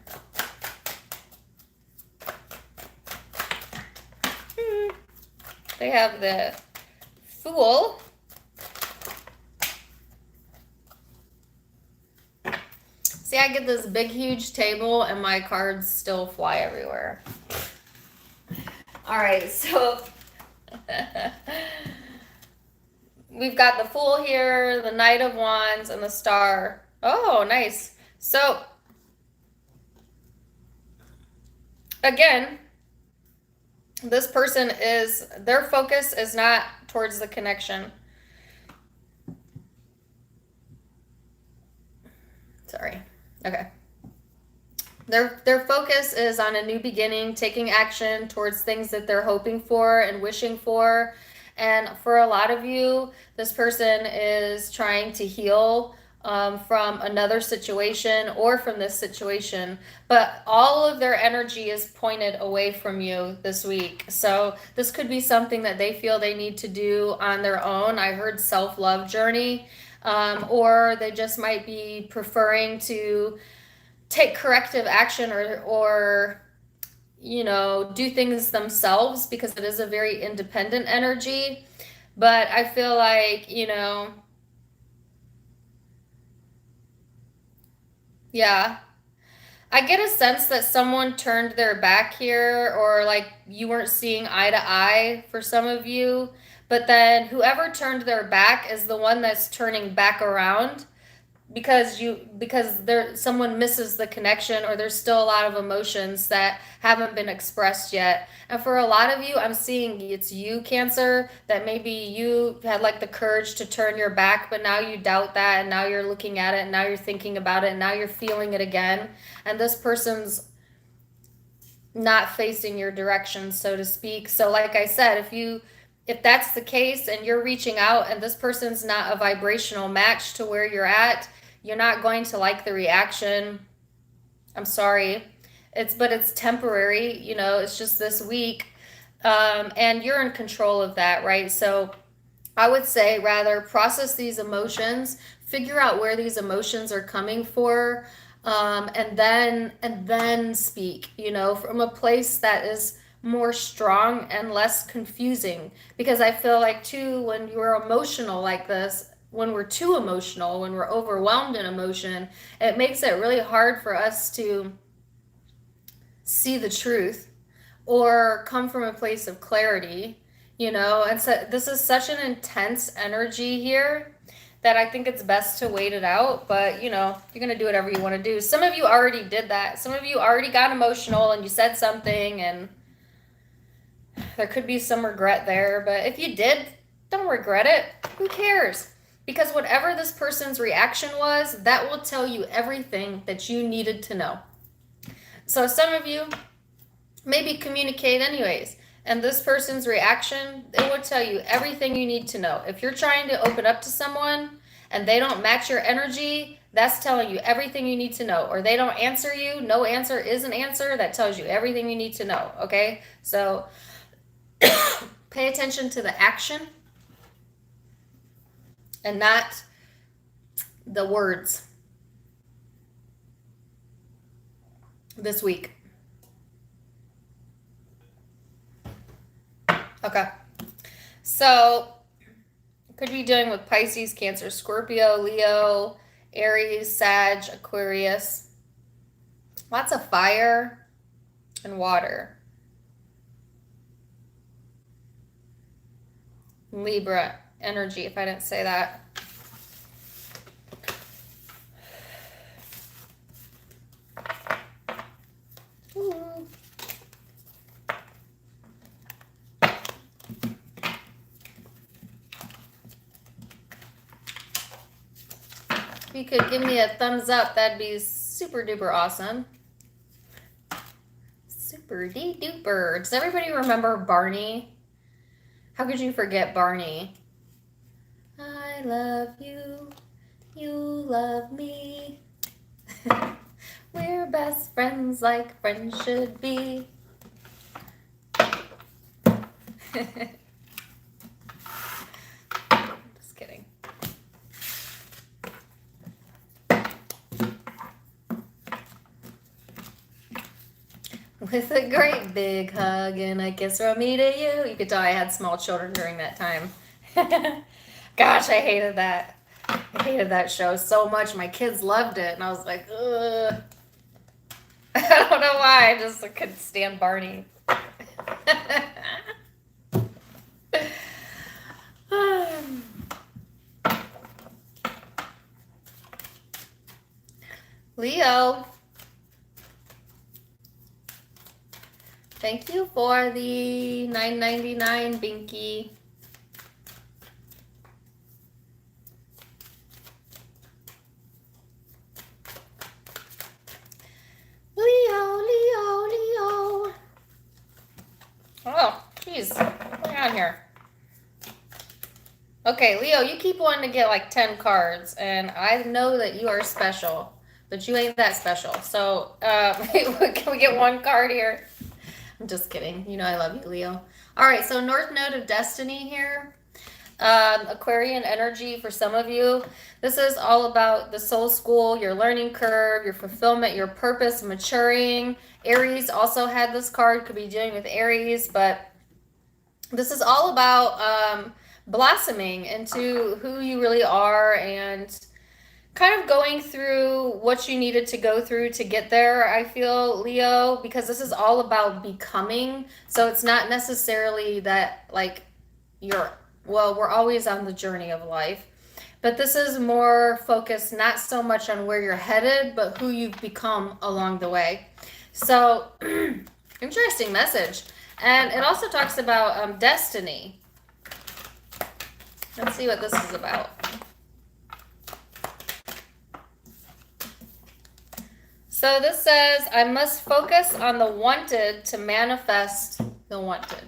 They have the Fool. See, I get this big, huge table and my cards still fly everywhere. All right, so we've got the Fool here, the Knight of Wands, and the Star. Oh, nice. So, again, this person their focus is not towards the connection. Sorry. Okay. Their focus is on a new beginning, taking action towards things that they're hoping for and wishing for. And for a lot of you, this person is trying to heal from another situation or from this situation, but all of their energy is pointed away from you this week. So this could be something that they feel they need to do on their own. I heard self-love journey, or they just might be preferring to take corrective action or do things themselves, because it is a very independent energy. But I feel like, yeah, I get a sense that someone turned their back here, or like you weren't seeing eye to eye for some of you, but then whoever turned their back is the one that's turning back around, because someone misses the connection, or there's still a lot of emotions that haven't been expressed yet. And for a lot of you, I'm seeing it's you, Cancer, that maybe you had like the courage to turn your back, but now you doubt that, and now you're looking at it, and now you're thinking about it, and now you're feeling it again, and this person's not facing your direction, so to speak. So like I said, if that's the case and you're reaching out and this person's not a vibrational match to where you're at, you're not going to like the reaction. I'm sorry. But it's temporary, it's just this week. And you're in control of that, right? So I would say rather process these emotions, figure out where these emotions are coming for, and then speak, from a place that is more strong and less confusing. Because I feel like too, when you're emotional like this, when we're too emotional, when we're overwhelmed in emotion, it makes it really hard for us to see the truth or come from a place of clarity, you know. And so this is such an intense energy here that I think it's best to wait it out. But, you know, you're going to do whatever you want to do. Some of you already did that. Some of you already got emotional and you said something, and there could be some regret there. But if you did, don't regret it. Who cares? Because whatever this person's reaction was, that will tell you everything that you needed to know. So some of you maybe communicate anyways, and this person's reaction, it will tell you everything you need to know. If you're trying to open up to someone and they don't match your energy, that's telling you everything you need to know. Or they don't answer you, no answer is an answer, that tells you everything you need to know, okay? So pay attention to the action and not the words this week. Okay. So, could be dealing with Pisces, Cancer, Scorpio, Leo, Aries, Sag, Aquarius. Lots of fire and water. Libra energy, if I didn't say that. Ooh. If you could give me a thumbs up, that'd be super duper awesome. Super duper. Does everybody remember Barney? How could you forget Barney? I love you, you love me. We're best friends like friends should be. Just kidding. With a great big hug and a kiss from me to you. You could tell I had small children during that time. Gosh, I hated that. I hated that show so much. My kids loved it, and I was like, ugh. I don't know why. I just couldn't stand Barney. Leo. Thank you for the $9.99 Binky. Leo. Oh, jeez. What's going on here? Okay, Leo, you keep wanting to get like 10 cards, and I know that you are special, but you ain't that special. So, can we get one card here? I'm just kidding. You know I love you, Leo. All right, so North Node of Destiny here. Aquarian energy for some of you. This is all about the soul school, your learning curve, your fulfillment, your purpose, maturing. Aries also had this card. Could be dealing with Aries, but this is all about blossoming into who you really are and kind of going through what you needed to go through to get there, I feel, Leo, because this is all about becoming. So it's not necessarily that like we're always on the journey of life, but this is more focused not so much on where you're headed, but who you've become along the way. So interesting message. And it also talks about destiny. Let's see what this is about. So this says, I must focus on the wanted to manifest the wanted.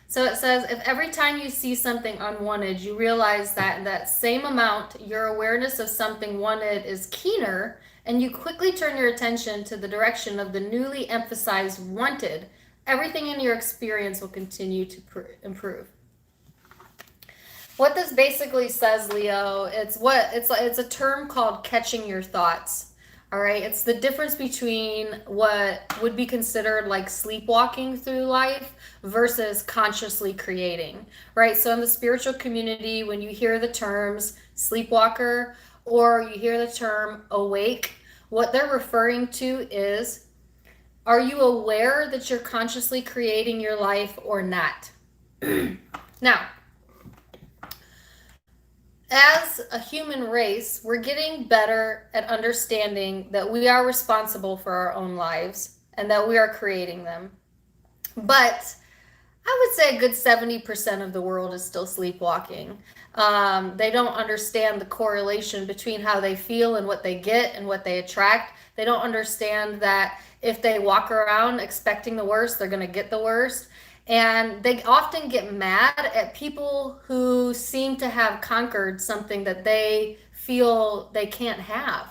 So it says, if every time you see something unwanted, you realize that in that same amount, your awareness of something wanted is keener, and you quickly turn your attention to the direction of the newly emphasized wanted, everything in your experience will continue to improve. What this basically says, Leo, it's a term called catching your thoughts. All right, it's the difference between what would be considered like sleepwalking through life versus consciously creating, right? So in the spiritual community, when you hear the terms sleepwalker or you hear the term awake, what they're referring to is, Are you aware that you're consciously creating your life or not? Now, as a human race, we're getting better at understanding that we are responsible for our own lives and that we are creating them. But I would say a good 70% of the world is still sleepwalking. They don't understand the correlation between how they feel and what they get and what they attract. They don't understand that if they walk around expecting the worst, they're going to get the worst. And they often get mad at people who seem to have conquered something that they feel they can't have,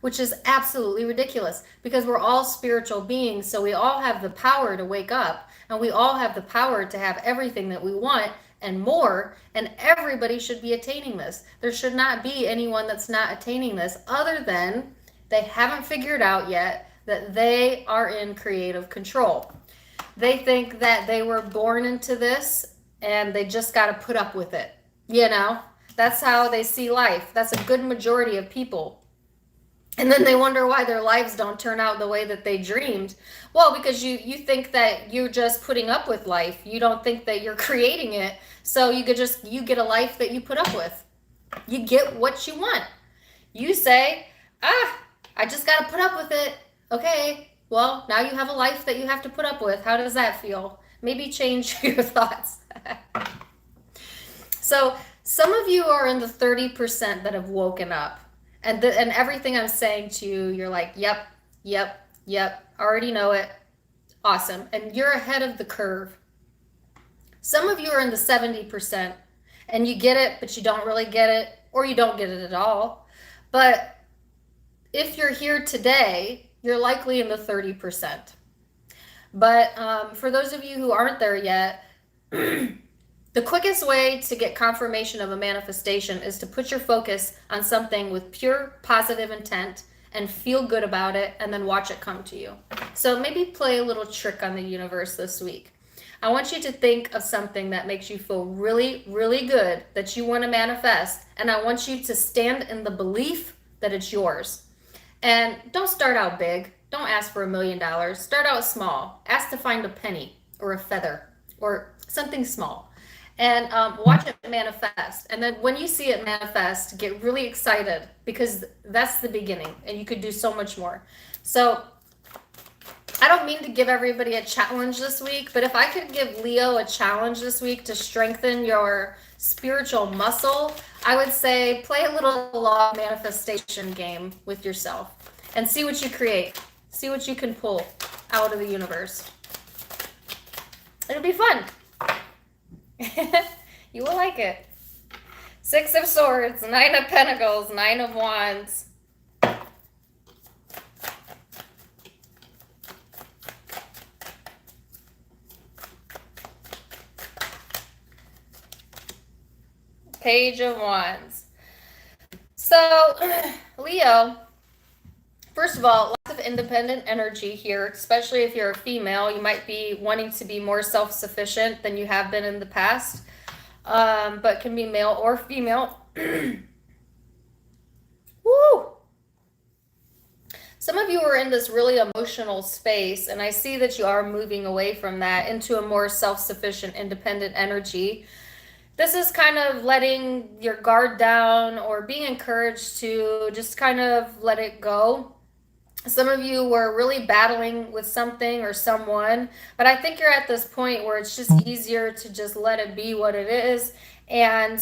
which is absolutely ridiculous because we're all spiritual beings. So we all have the power to wake up and we all have the power to have everything that we want and more. And everybody should be attaining this. There should not be anyone that's not attaining this other than they haven't figured out yet that they are in creative control. They think that they were born into this and they just got to put up with it. You know, that's how they see life. That's a good majority of people. And then they wonder why their lives don't turn out the way that they dreamed. Well, because you think that you're just putting up with life. You don't think that you're creating it. So you get a life that you put up with. You get what you want. You say, I just got to put up with it. Okay. Well, now you have a life that you have to put up with. How does that feel? Maybe change your thoughts. So some of you are in the 30% that have woken up. And everything I'm saying to you, you're like, yep, already know it. Awesome. And you're ahead of the curve. Some of you are in the 70% and you get it, but you don't really get it, or you don't get it at all. But if you're here today, you're likely in the 30%. But for those of you who aren't there yet, the quickest way to get confirmation of a manifestation is to put your focus on something with pure positive intent and feel good about it and then watch it come to you. So maybe play a little trick on the universe this week. I want you to think of something that makes you feel really, really good that you want to manifest. And I want you to stand in the belief that it's yours. And don't start out big. Don't ask for $1 million. Start out small. Ask to find a penny or a feather or something small. And watch it manifest. And then when you see it manifest, get really excited because that's the beginning and you could do so much more. So I don't mean to give everybody a challenge this week, but if I could give Leo a challenge this week to strengthen your spiritual muscle, I would say play a little law manifestation game with yourself and see what you create. See what you can pull out of the universe. It'll be fun. You will like it. 6 of Swords, 9 of Pentacles, 9 of Wands. Page of Wands. So, Leo, first of all, lots of independent energy here, especially if you're a female. You might be wanting to be more self-sufficient than you have been in the past, but can be male or female. Woo! Some of you are in this really emotional space, and I see that you are moving away from that into a more self-sufficient, independent energy. This is kind of letting your guard down or being encouraged to just kind of let it go. Some of you were really battling with something or someone, but I think you're at this point where it's just easier to just let it be what it is. And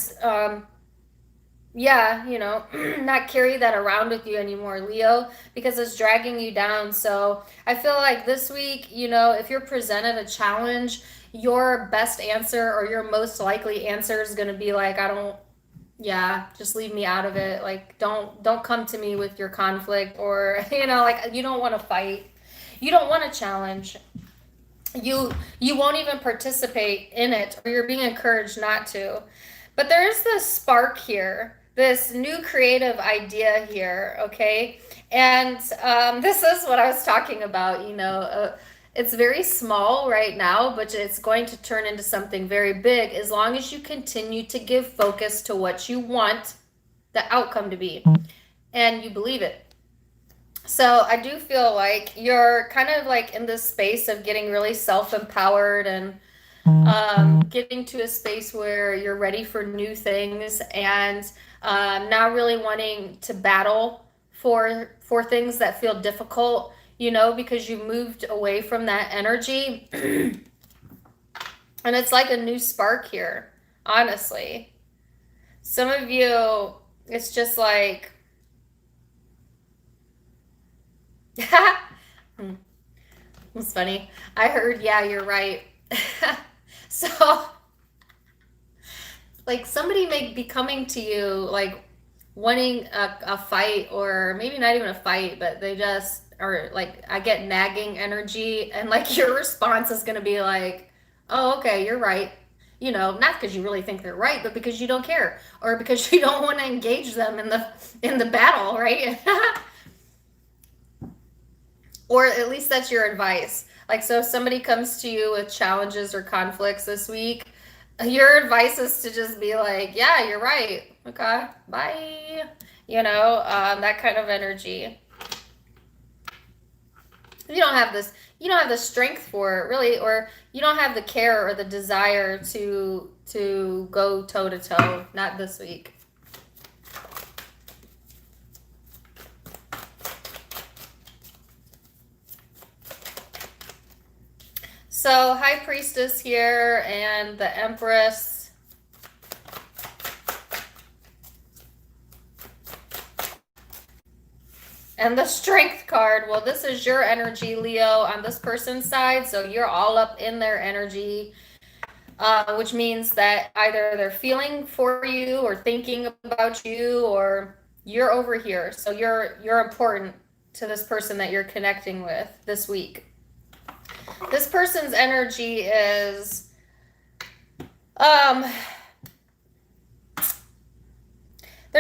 yeah, you know, not carry that around with you anymore, Leo, because it's dragging you down. So I feel like this week, you know, if you're presented a challenge, your best answer or your most likely answer is going to be like, just leave me out of it. Like, don't come to me with your conflict, or, you know, like, you don't want to fight. You don't want to challenge. You won't even participate in it, or you're being encouraged not to. But there is this spark here, this new creative idea here, okay? And this is what I was talking about, you know, it's very small right now, but it's going to turn into something very big as long as you continue to give focus to what you want the outcome to be and you believe it. So I do feel like you're kind of like in this space of getting really self-empowered and getting to a space where you're ready for new things and not really wanting to battle for things that feel difficult, because you moved away from that energy. And it's like a new spark here, honestly. Some of you, it's just like, it's funny. I heard, yeah, you're right. So, like, somebody may be coming to you, like, wanting a fight, or maybe not even a fight, but they just are like, I get nagging energy, and like, your response is going to be like, oh, okay, you're right. Not because you really think they're right, but because you don't care, or because you don't want to engage them in the battle, right? Or at least that's your advice. Like, so if somebody comes to you with challenges or conflicts this week, your advice is to just be like, yeah, you're right. Okay, bye. That kind of energy. You don't have the strength for it, really, or you don't have the care or the desire to go toe to toe. Not this week. So, High Priestess here and the Empress. And the Strength card. Well, this is your energy, Leo, on this person's side. So you're all up in their energy, which means that either they're feeling for you or thinking about you, or you're over here. So you're important to this person that you're connecting with this week. This person's energy is they're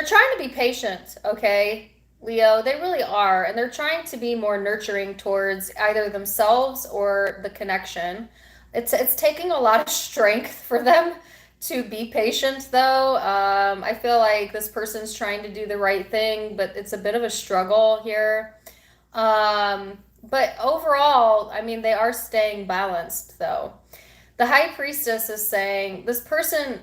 trying to be patient, okay, Leo? They really are, and they're trying to be more nurturing towards either themselves or the connection. It's taking a lot of strength for them to be patient, though. I feel like this person's trying to do the right thing, but it's a bit of a struggle here. But overall, I mean, they are staying balanced, though. The High Priestess is saying this person,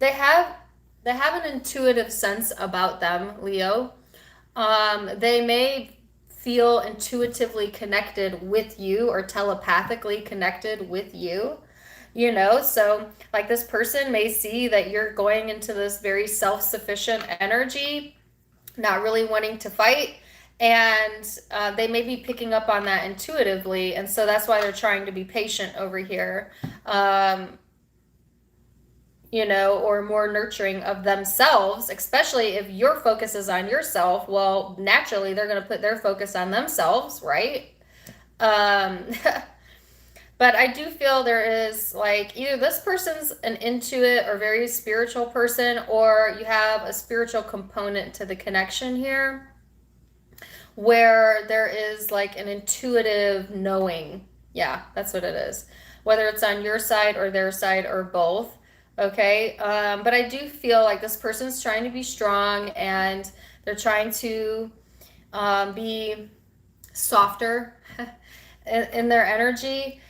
they have they have an intuitive sense about them, Leo. They may feel intuitively connected with you or telepathically connected with you. So like, this person may see that you're going into this very self-sufficient energy, not really wanting to fight, and they may be picking up on that intuitively, and so that's why they're trying to be patient over here. Or more nurturing of themselves, especially if your focus is on yourself. Well, naturally, they're going to put their focus on themselves, right? Um, but I do feel there is, like, either this person's an intuit or very spiritual person, or you have a spiritual component to the connection here, where there is like an intuitive knowing. Yeah, that's what it is. Whether it's on your side or their side or both. Okay. But I do feel like this person's trying to be strong, and they're trying to be softer in their energy.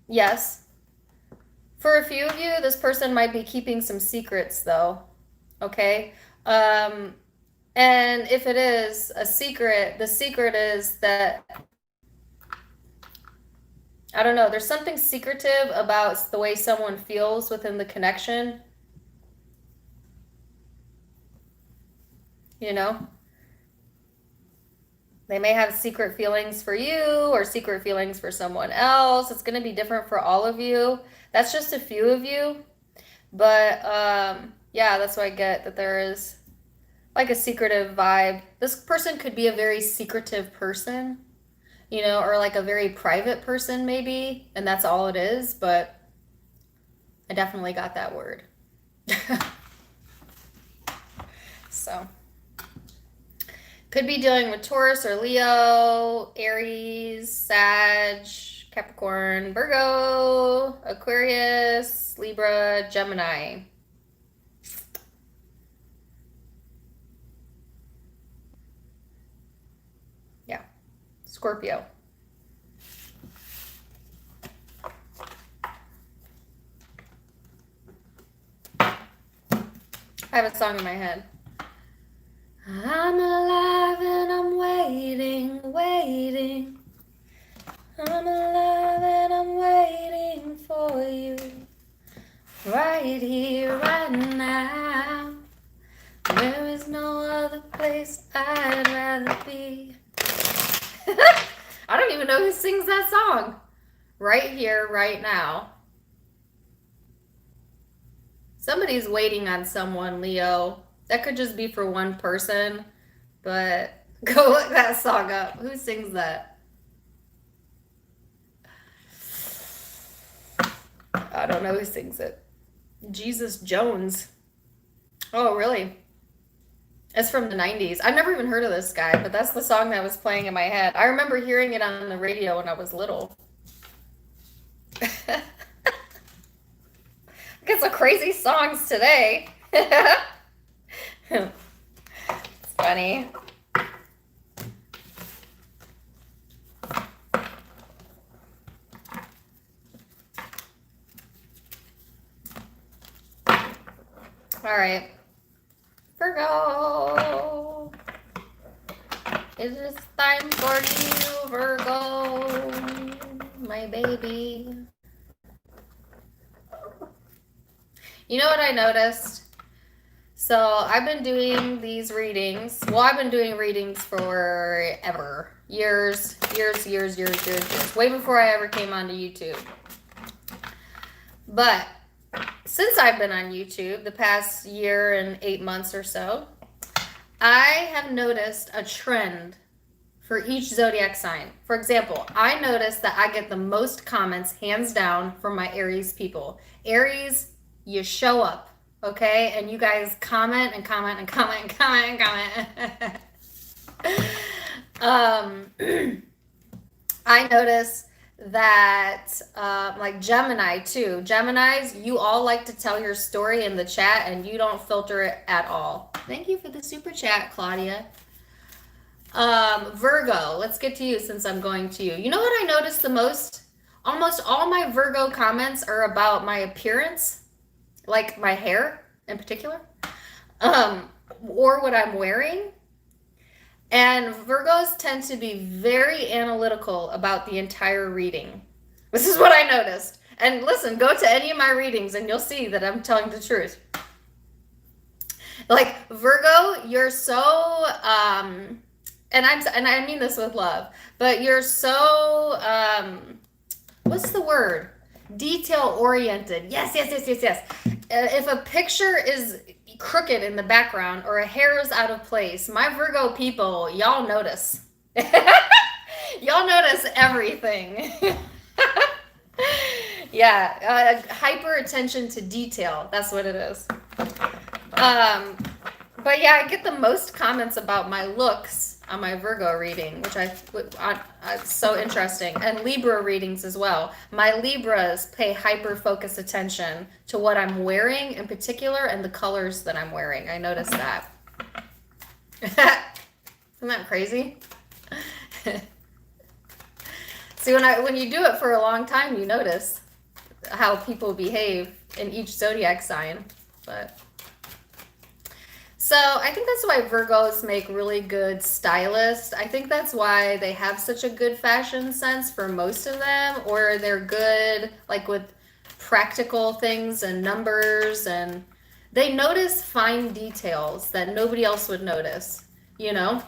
Yes. For a few of you, this person might be keeping some secrets, though. Okay. Um, and if it is a secret, the secret is that, I don't know, there's something secretive about the way someone feels within the connection. You know? They may have secret feelings for you or secret feelings for someone else. It's going to be different for all of you. That's just a few of you. But yeah, that's what I get, that there is like a secretive vibe. This person could be a very secretive person, or like a very private person, maybe, and that's all it is, but I definitely got that word. So, could be dealing with Taurus or Leo, Aries, Sag, Capricorn, Virgo, Aquarius, Libra, Gemini. Scorpio. I have a song in my head. I'm alive and I'm waiting, waiting. I'm alive and I'm waiting for you. Right here, right now. There is no other place I'd rather be. I don't even know who sings that song. Right here, right now. Somebody's waiting on someone, Leo. That could just be for one person, but go look that song up. Who sings that? I don't know who sings it. Jesus Jones. Oh, really? It's from the 90s. I've never even heard of this guy, but that's the song that was playing in my head. I remember hearing it on the radio when I was little. Get some crazy songs today. It's funny. All right. Virgo. It is time for you, Virgo, my baby. You know what I noticed? So I've been doing these readings. Well, I've been doing readings forever. Years. Way before I ever came onto YouTube. But since I've been on YouTube, the past year and 8 months or so, I have noticed a trend for each zodiac sign. For example, I noticed that I get the most comments, hands down, from my Aries people. Aries, you show up, okay? And you guys comment and comment and comment and comment and comment. I notice that like Gemini too. Geminis, you all like to tell your story in the chat and you don't filter it at all. Thank you for the super chat, Claudia. Virgo, let's get to you since I'm going to you. You know what I noticed the most? Almost all my Virgo comments are about my appearance, like my hair in particular, or what I'm wearing. And Virgos tend to be very analytical about the entire reading. This is what I noticed. And listen, go to any of my readings and you'll see that I'm telling the truth. Like Virgo, you're so, and I mean this with love, but you're so, what's the word? Detail oriented. Yes. If a picture is crooked in the background or a hair is out of place, my Virgo people, y'all notice. Y'all notice everything. Yeah, hyper attention to detail. That's what it is. But yeah, I get the most comments about my looks on my Virgo reading, which it's so interesting. And Libra readings as well. My Libras pay hyper focused attention to what I'm wearing in particular and the colors that I'm wearing. I noticed that. Isn't that crazy? See, when you do it for a long time, you notice how people behave in each zodiac sign. But so I think that's why Virgos make really good stylists. I think that's why they have such a good fashion sense for most of them, or they're good like with practical things and numbers, and they notice fine details that nobody else would notice, you know?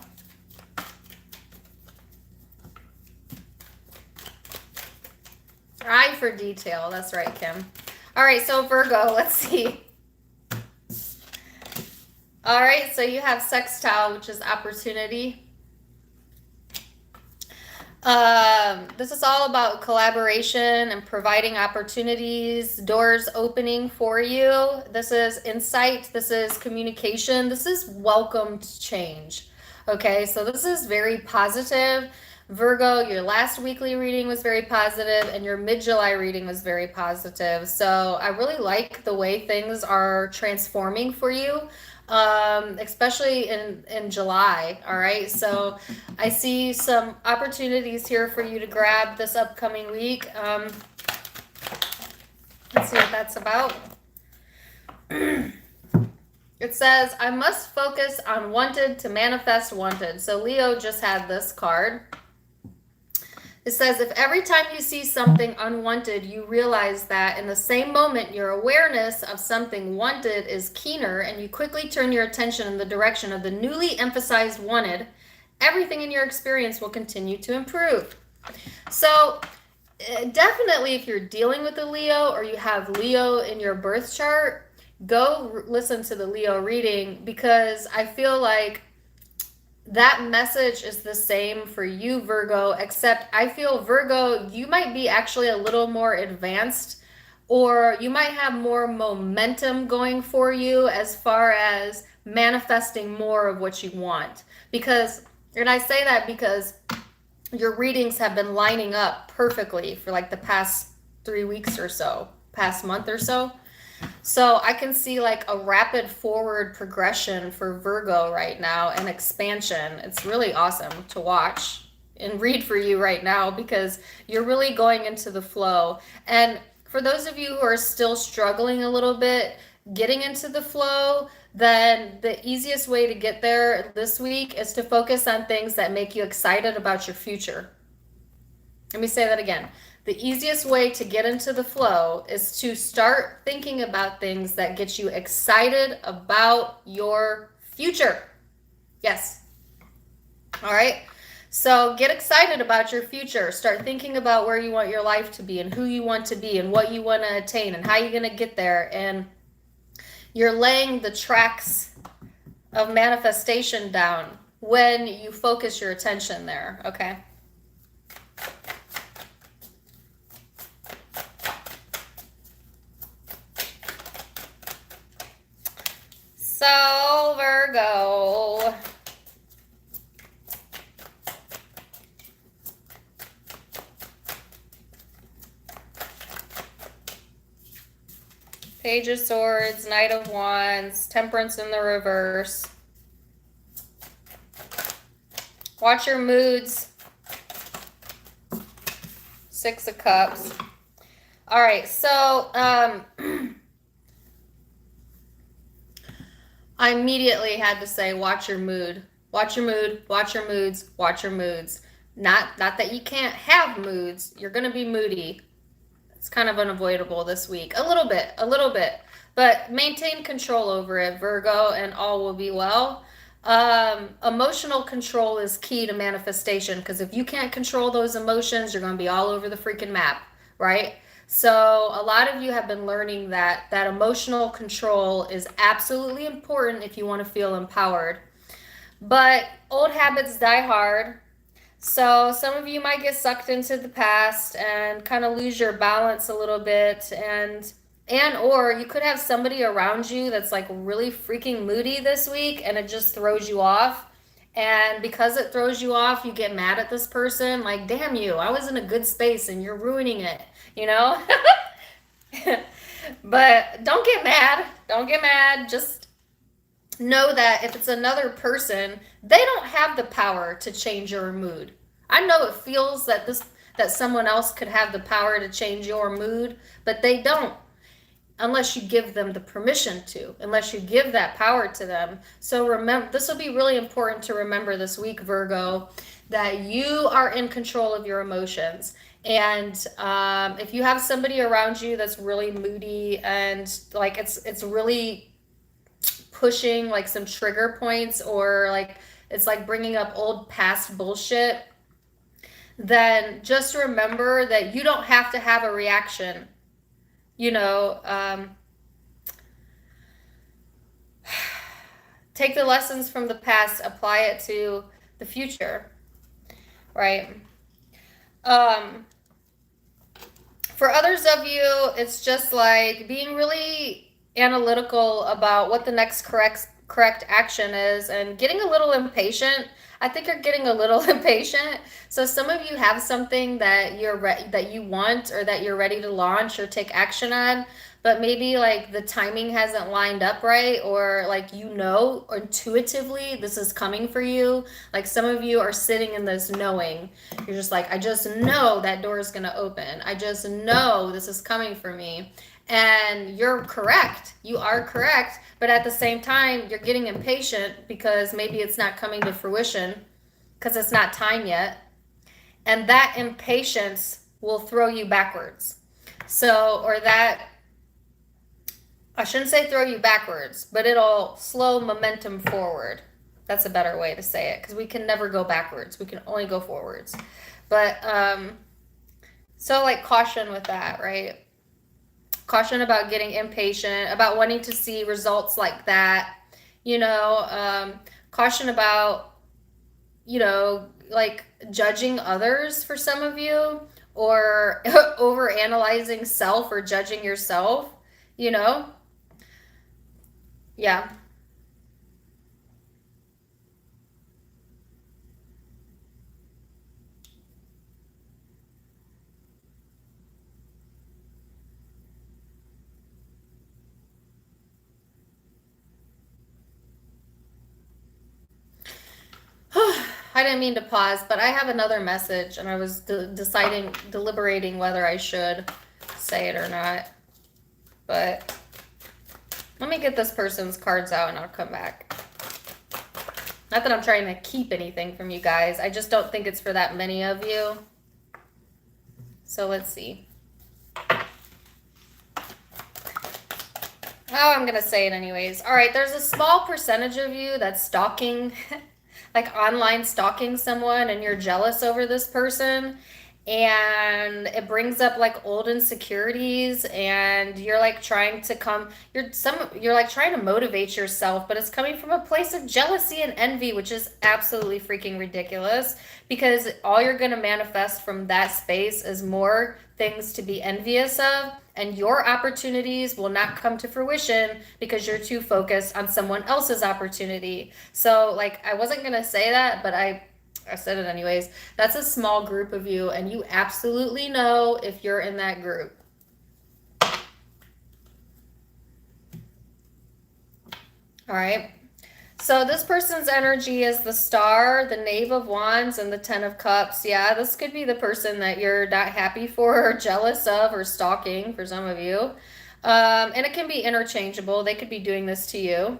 Eye for detail. That's right, Kim. All right, so Virgo, let's see. All right, so you have sextile, which is opportunity. This is all about collaboration and providing opportunities, doors opening for you. This is insight. This is communication. This is welcomed change. Okay, so this is very positive. Virgo, your last weekly reading was very positive and your mid-July reading was very positive. So I really like the way things are transforming for you. especially in July. All right. So I see some opportunities here for you to grab this upcoming week. Let's see what that's about. It says, I must focus on wanted to manifest wanted. So Leo just had this card. It says, if every time you see something unwanted, you realize that in the same moment, your awareness of something wanted is keener and you quickly turn your attention in the direction of the newly emphasized wanted, everything in your experience will continue to improve. So definitely if you're dealing with a Leo or you have Leo in your birth chart, go listen to the Leo reading, because I feel like that message is the same for you, Virgo, except I feel, Virgo, you might be actually a little more advanced, or you might have more momentum going for you as far as manifesting more of what you want. Because, and I say that because your readings have been lining up perfectly for like the past 3 weeks or so, past month or so. So I can see like a rapid forward progression for Virgo right now and expansion. It's really awesome to watch and read for you right now, because you're really going into the flow. And for those of you who are still struggling a little bit getting into the flow, then the easiest way to get there this week is to focus on things that make you excited about your future. Let me say that again. The easiest way to get into the flow is to start thinking about things that get you excited about your future. Yes. All right. So get excited about your future. Start thinking about where you want your life to be and who you want to be and what you want to attain and how you're going to get there. And you're laying the tracks of manifestation down when you focus your attention there. Okay. So, Virgo. Page of Swords, Knight of Wands, Temperance in the reverse. Watch your moods. Six of Cups. All right, so I immediately had to say, watch your mood. Watch your mood, watch your moods, watch your moods. Not that you can't have moods. You're going to be moody. It's kind of unavoidable this week. A little bit. But maintain control over it, Virgo, and all will be well. Emotional control is key to manifestation, because if you can't control those emotions, you're going to be all over the freaking map, right? So a lot of you have been learning that emotional control is absolutely important if you want to feel empowered. But old habits die hard. So some of you might get sucked into the past and kind of lose your balance a little bit, and or you could have somebody around you that's like really freaking moody this week and it just throws you off. And because it throws you off, you get mad at this person, like, damn you, I was in a good space and you're ruining it, you know? But don't get mad. Don't get mad. Just know that if it's another person, they don't have the power to change your mood. I know it feels that someone else could have the power to change your mood, but they don't, unless you give them the permission to, unless you give that power to them. So remember, this will be really important to remember this week, Virgo, that you are in control of your emotions. And if you have somebody around you that's really moody and like it's really pushing like some trigger points, or like it's like bringing up old past bullshit, then just remember that you don't have to have a reaction. You know, take the lessons from the past, apply it to the future, right? For others of you, it's just like being really analytical about what the next correct action is and getting a little impatient. I think you're getting a little impatient. So some of you have something that that you want or that you're ready to launch or take action on, but maybe like the timing hasn't lined up right, or like, or intuitively this is coming for you. Like some of you are sitting in this knowing. You're just like, I just know that door is going to open. I just know this is coming for me. And you're correct. You are correct. But at the same time, you're getting impatient because maybe it's not coming to fruition because it's not time yet. And that impatience will throw you backwards. So, or that, I shouldn't say throw you backwards, but it'll slow momentum forward. That's a better way to say it, because we can never go backwards. We can only go forwards. But, so like caution with that, right? Caution about getting impatient, about wanting to see results like that, caution about, like judging others for some of you, or over analyzing self or judging yourself, yeah. I didn't mean to pause, but I have another message, and I was deliberating whether I should say it or not. But let me get this person's cards out and I'll come back. Not that I'm trying to keep anything from you guys. I just don't think it's for that many of you. So let's see. Oh, I'm going to say it anyways. All right, there's a small percentage of you that's stalking, like online stalking someone, and you're jealous over this person. And it brings up like old insecurities, and you're like trying to you're like trying to motivate yourself, but it's coming from a place of jealousy and envy, which is absolutely freaking ridiculous, because all you're going to manifest from that space is more things to be envious of, and your opportunities will not come to fruition because you're too focused on someone else's opportunity. So like, I wasn't going to say that, but I said it anyways. That's a small group of you, and you absolutely know if you're in that group. All right. So this person's energy is the Star, the Knave of Wands, and the Ten of Cups. Yeah, this could be the person that you're not happy for, or jealous of, or stalking for some of you. And it can be interchangeable. They could be doing this to you.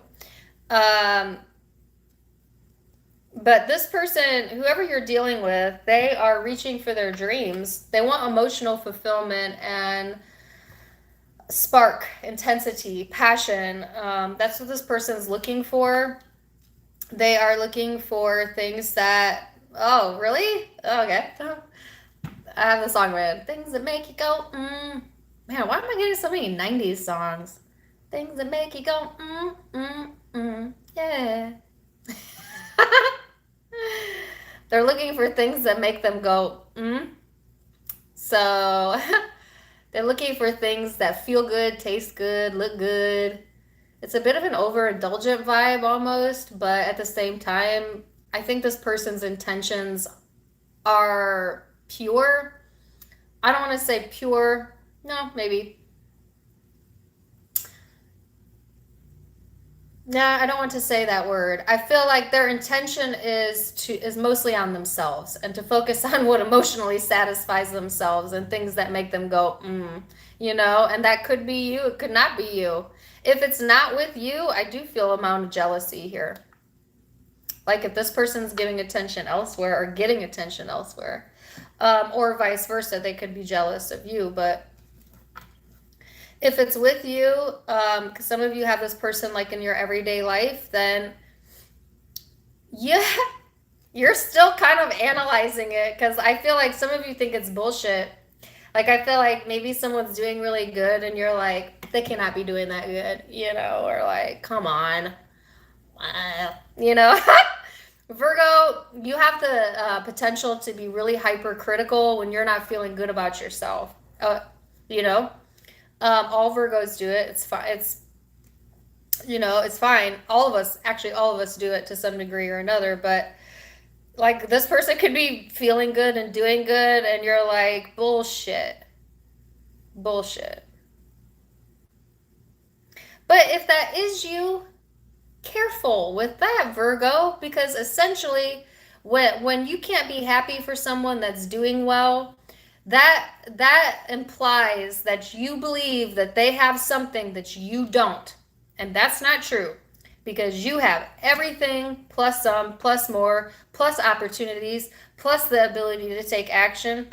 But this person, whoever you're dealing with, they are reaching for their dreams. They want emotional fulfillment and spark, intensity, passion. That's what this person's looking for. They are looking for things that, oh, really? Oh, okay. I have the song read. Things that make you go, Man, why am I getting so many 90s songs? Things that make you go, yeah. They're looking for things that make them go, So they're looking for things that feel good, taste good, look good. It's a bit of an overindulgent vibe almost, but at the same time, I think this person's intentions are pure. I don't want to say pure. No, maybe. Nah, I don't want to say that word. I feel like their intention is mostly on themselves, and to focus on what emotionally satisfies themselves and things that make them go, and that could be you, it could not be you. If it's not with you, I do feel an amount of jealousy here. Like if this person's giving attention elsewhere or getting attention elsewhere, or vice versa, they could be jealous of you. But if it's with you, because some of you have this person like in your everyday life, then yeah, you're still kind of analyzing it, because I feel like some of you think it's bullshit. Like I feel like maybe someone's doing really good and you're like, they cannot be doing that good, or like, come on, Virgo, you have the potential to be really hypercritical when you're not feeling good about yourself. All Virgos do it. It's fine. It's fine. All of us do it to some degree or another, but like this person could be feeling good and doing good, and you're like, bullshit. But if that is you, careful with that, Virgo, because essentially when you can't be happy for someone that's doing well, that implies that you believe that they have something that you don't. And that's not true, because you have everything plus some, plus more, plus opportunities, plus the ability to take action,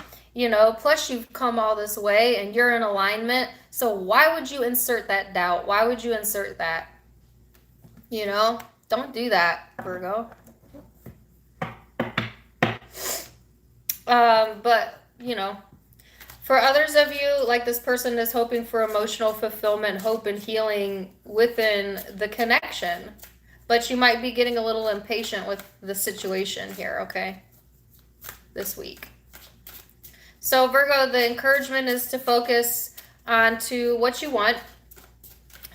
plus you've come all this way and you're in alignment. So why would you insert that doubt? Why would you insert that? Don't do that, Virgo. But, for others of you, like this person is hoping for emotional fulfillment, hope, and healing within the connection. But you might be getting a little impatient with the situation here, okay? This week. So, Virgo, the encouragement is to focus on to what you want,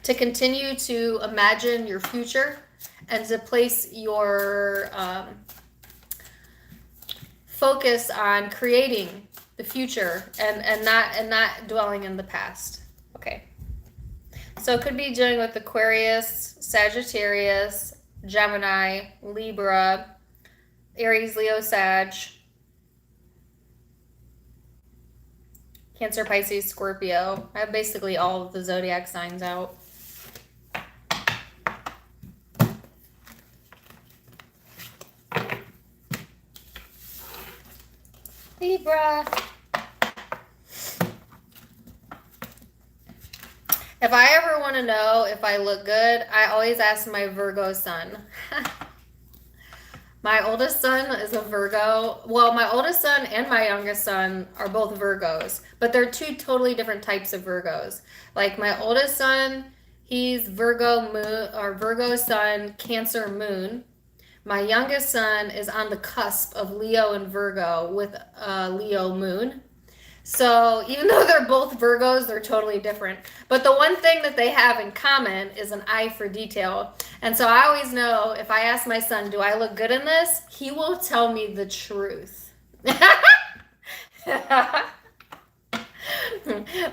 to continue to imagine your future, and to place your focus on creating the future and not dwelling in the past. Okay. So it could be dealing with Aquarius, Sagittarius, Gemini, Libra, Aries, Leo, Sag, Cancer, Pisces, Scorpio. I have basically all of the zodiac signs out. Libra. If I ever want to know if I look good, I always ask my Virgo sun. My oldest son is a Virgo. Well, my oldest son and my youngest son are both Virgos, but they're two totally different types of Virgos. Like my oldest son, he's Virgo moon or Virgo sun, Cancer moon. My youngest son is on the cusp of Leo and Virgo with Leo moon. So even though they're both Virgos, they're totally different. But the one thing that they have in common is an eye for detail. And so I always know if I ask my son, do I look good in this? He will tell me the truth.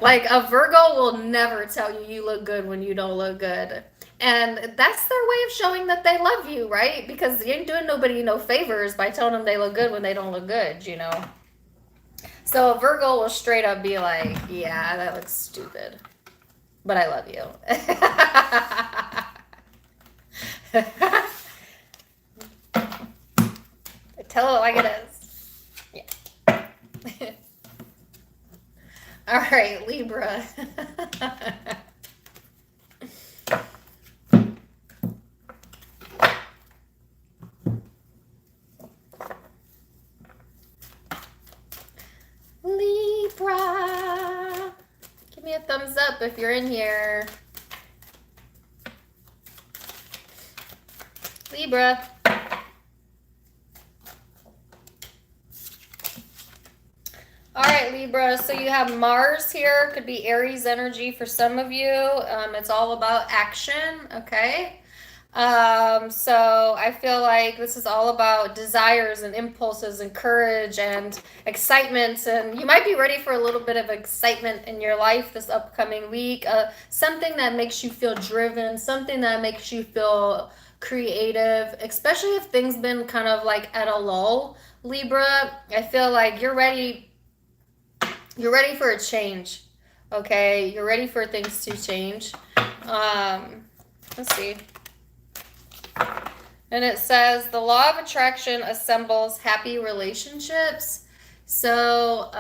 Like a Virgo will never tell you look good when you don't look good. And that's their way of showing that they love you, right? Because you ain't doing nobody no favors by telling them they look good when they don't look good, So a Virgo will straight up be like, yeah, that looks stupid, but I love you. Tell it like it is. Yeah. All right, Libra. Libra. Give me a thumbs up if you're in here. Libra. All right, Libra. So you have Mars here. Could be Aries energy for some of you. It's all about action, okay? So I feel like this is all about desires and impulses and courage and excitement, and you might be ready for a little bit of excitement in your life this upcoming week. Something that makes you feel driven, something that makes you feel creative, especially if things been kind of like at a lull. Libra, I feel like you're ready for a change. Okay, you're ready for things to change. Let's see. And it says the law of attraction assembles happy relationships. So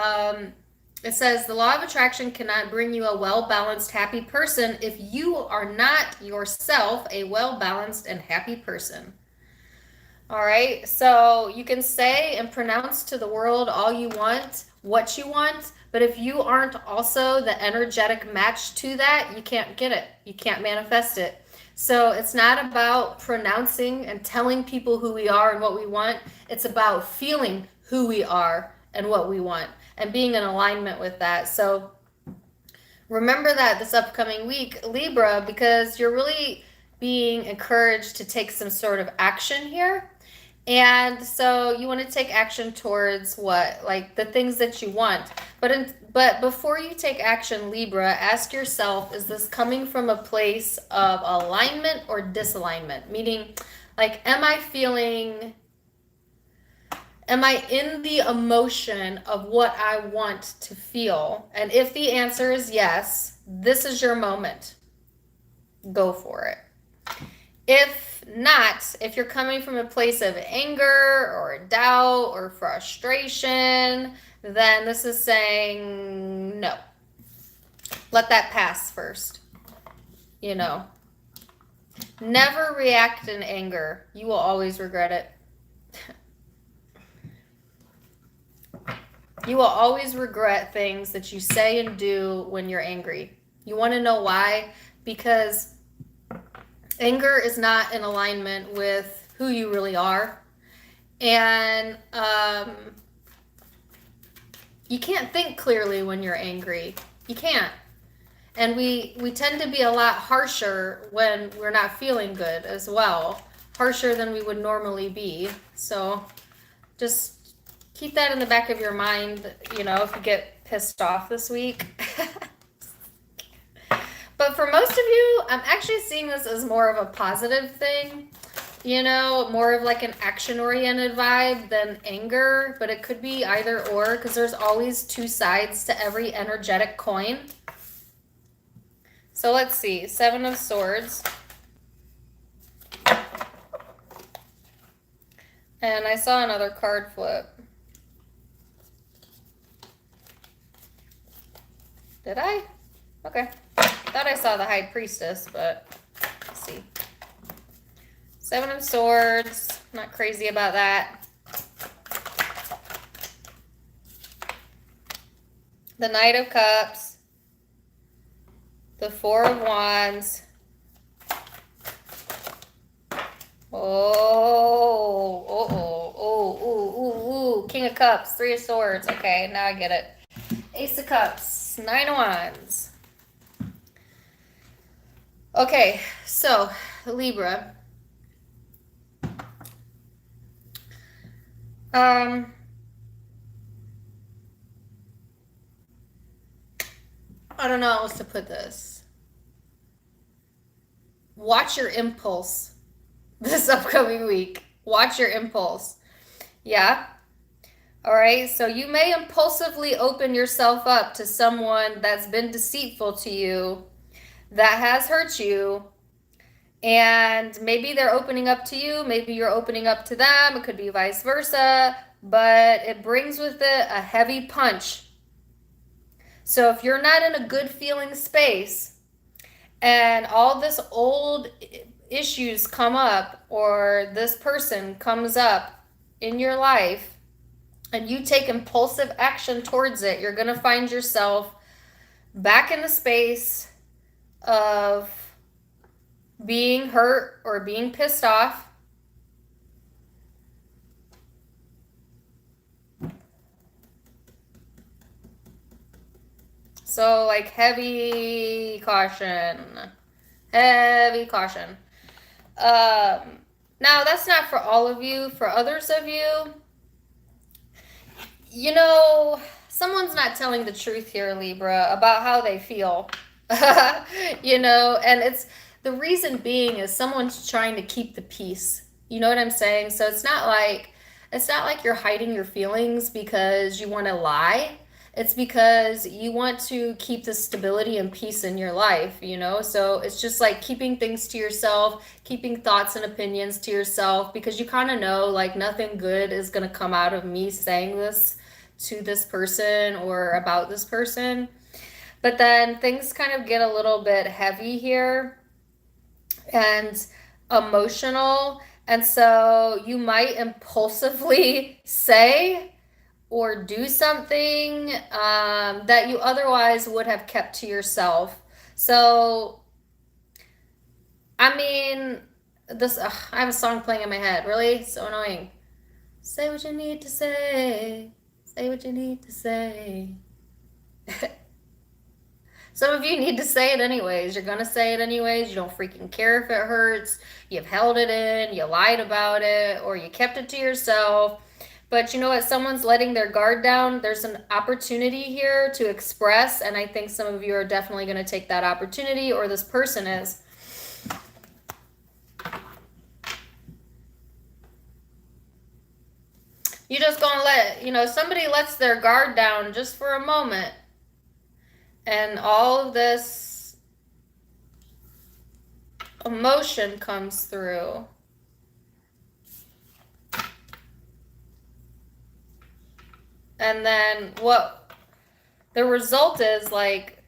it says the law of attraction cannot bring you a well-balanced, happy person if you are not yourself a well-balanced and happy person. All right. So you can say and pronounce to the world all you want, what you want. But if you aren't also the energetic match to that, you can't get it. You can't manifest it. So it's not about pronouncing and telling people who we are and what we want. It's about feeling who we are and what we want and being in alignment with that. So remember that this upcoming week, Libra, because you're really being encouraged to take some sort of action here. And so you want to take action towards what? Like the things that you want. But But before you take action, Libra, ask yourself, is this coming from a place of alignment or disalignment? Meaning, like, am I in the emotion of what I want to feel? And if the answer is yes, this is your moment. Go for it. If not, if you're coming from a place of anger or doubt or frustration, then this is saying no. Let that pass first. You know, never react in anger. You will always regret it. You will always regret things that you say and do when you're angry. You want to know why? Because anger is not in alignment with who you really are. And you can't think clearly when you're angry. You can't. And we tend to be a lot harsher when we're not feeling good as well. Harsher than we would normally be. So just keep that in the back of your mind, you know, if you get pissed off this week. But for most of you, I'm actually seeing this as more of a positive thing, you know, more of like an action-oriented vibe than anger, but it could be either or, because there's always two sides to every energetic coin. So let's see, Seven of Swords. And I saw another card flip. Did I? Okay. Thought I saw the High Priestess, but let's see. Seven of Swords. Not crazy about that. The Knight of Cups. The Four of Wands. Oh, King of Cups, Three of Swords. Okay, now I get it. Ace of Cups, Nine of Wands. Okay, so Libra. I don't know how else to put this. Watch your impulse this upcoming week. Watch your impulse. Yeah. All right. So you may impulsively open yourself up to someone that's been deceitful to you, that has hurt you. And maybe they're opening up to you. Maybe you're opening up to them. It could be vice versa. But it brings with it a heavy punch. So if you're not in a good feeling space and all this old issues come up, or this person comes up in your life and you take impulsive action towards it, you're going to find yourself back in the space of being hurt or being pissed off. So like heavy caution. Heavy caution. Now that's not for all of you. For others of you, you know, someone's not telling the truth here, Libra, about how they feel. You know, and it's the reason being is someone's trying to keep the peace. You know what I'm saying? So it's not like you're hiding your feelings because you want to lie. It's because you want to keep the stability and peace in your life, you know? So it's just like keeping things to yourself, keeping thoughts and opinions to yourself, because you kind of know like nothing good is going to come out of me saying this to this person or about this person. But then things kind of get a little bit heavy here and emotional. And so you might impulsively say or do something that you otherwise would have kept to yourself. So, I mean, I have a song playing in my head. Really? So annoying. Say what you need to say. Say what you need to say. Some of you need to say it anyways. You're going to say it anyways. You don't freaking care if it hurts. You've held it in. You lied about it. Or you kept it to yourself. But you know what? Someone's letting their guard down. There's an opportunity here to express, and I think some of you are definitely going to take that opportunity, or this person is. You just gonna let, you know, somebody lets their guard down just for a moment. And all of this emotion comes through. And then what the result is like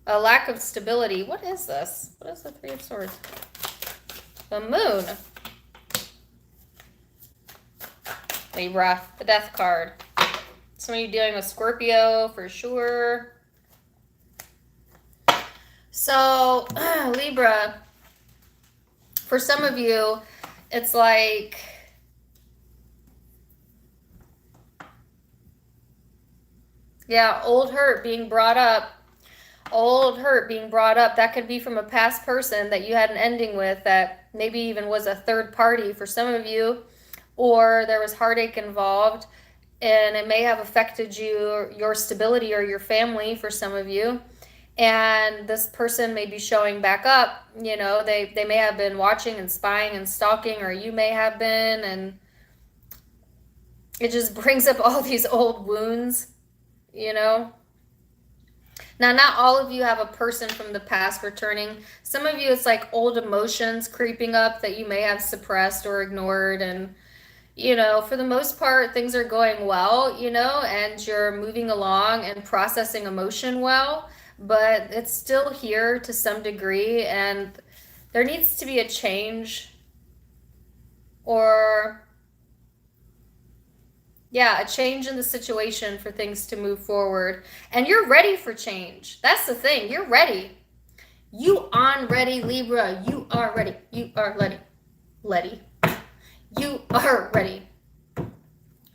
a lack of stability. What is this? What is the Three of Swords? The Moon. Libra, the Death card. Some of you dealing with Scorpio for sure. So, Libra, for some of you, it's like, yeah, old hurt being brought up. Old hurt being brought up. That could be from a past person that you had an ending with that maybe even was a third party for some of you, or there was heartache involved, and it may have affected you, your stability, or your family for some of you. And this person may be showing back up. You know, they may have been watching and spying and stalking, or you may have been, and it just brings up all these old wounds, you know. Now, not all of you have a person from the past returning. Some of you, it's like old emotions creeping up that you may have suppressed or ignored. And, you know, for the most part, things are going well, you know, and you're moving along and processing emotion well. But it's still here to some degree, and there needs to be a change, or yeah, a change in the situation for things to move forward. And you're ready for change. That's the thing. You're ready. You on ready, Libra. You are ready. You are ready. Letty. You are ready.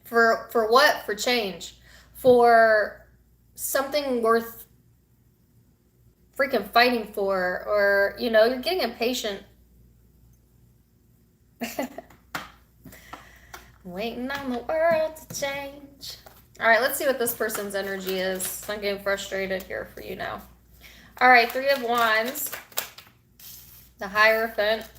For what? For change. For something worth freaking fighting for, or, you know, you're getting impatient. Waiting on the world to change. All right, let's see what this person's energy is. I'm getting frustrated here for you now. All right, Three of Wands, the Hierophant,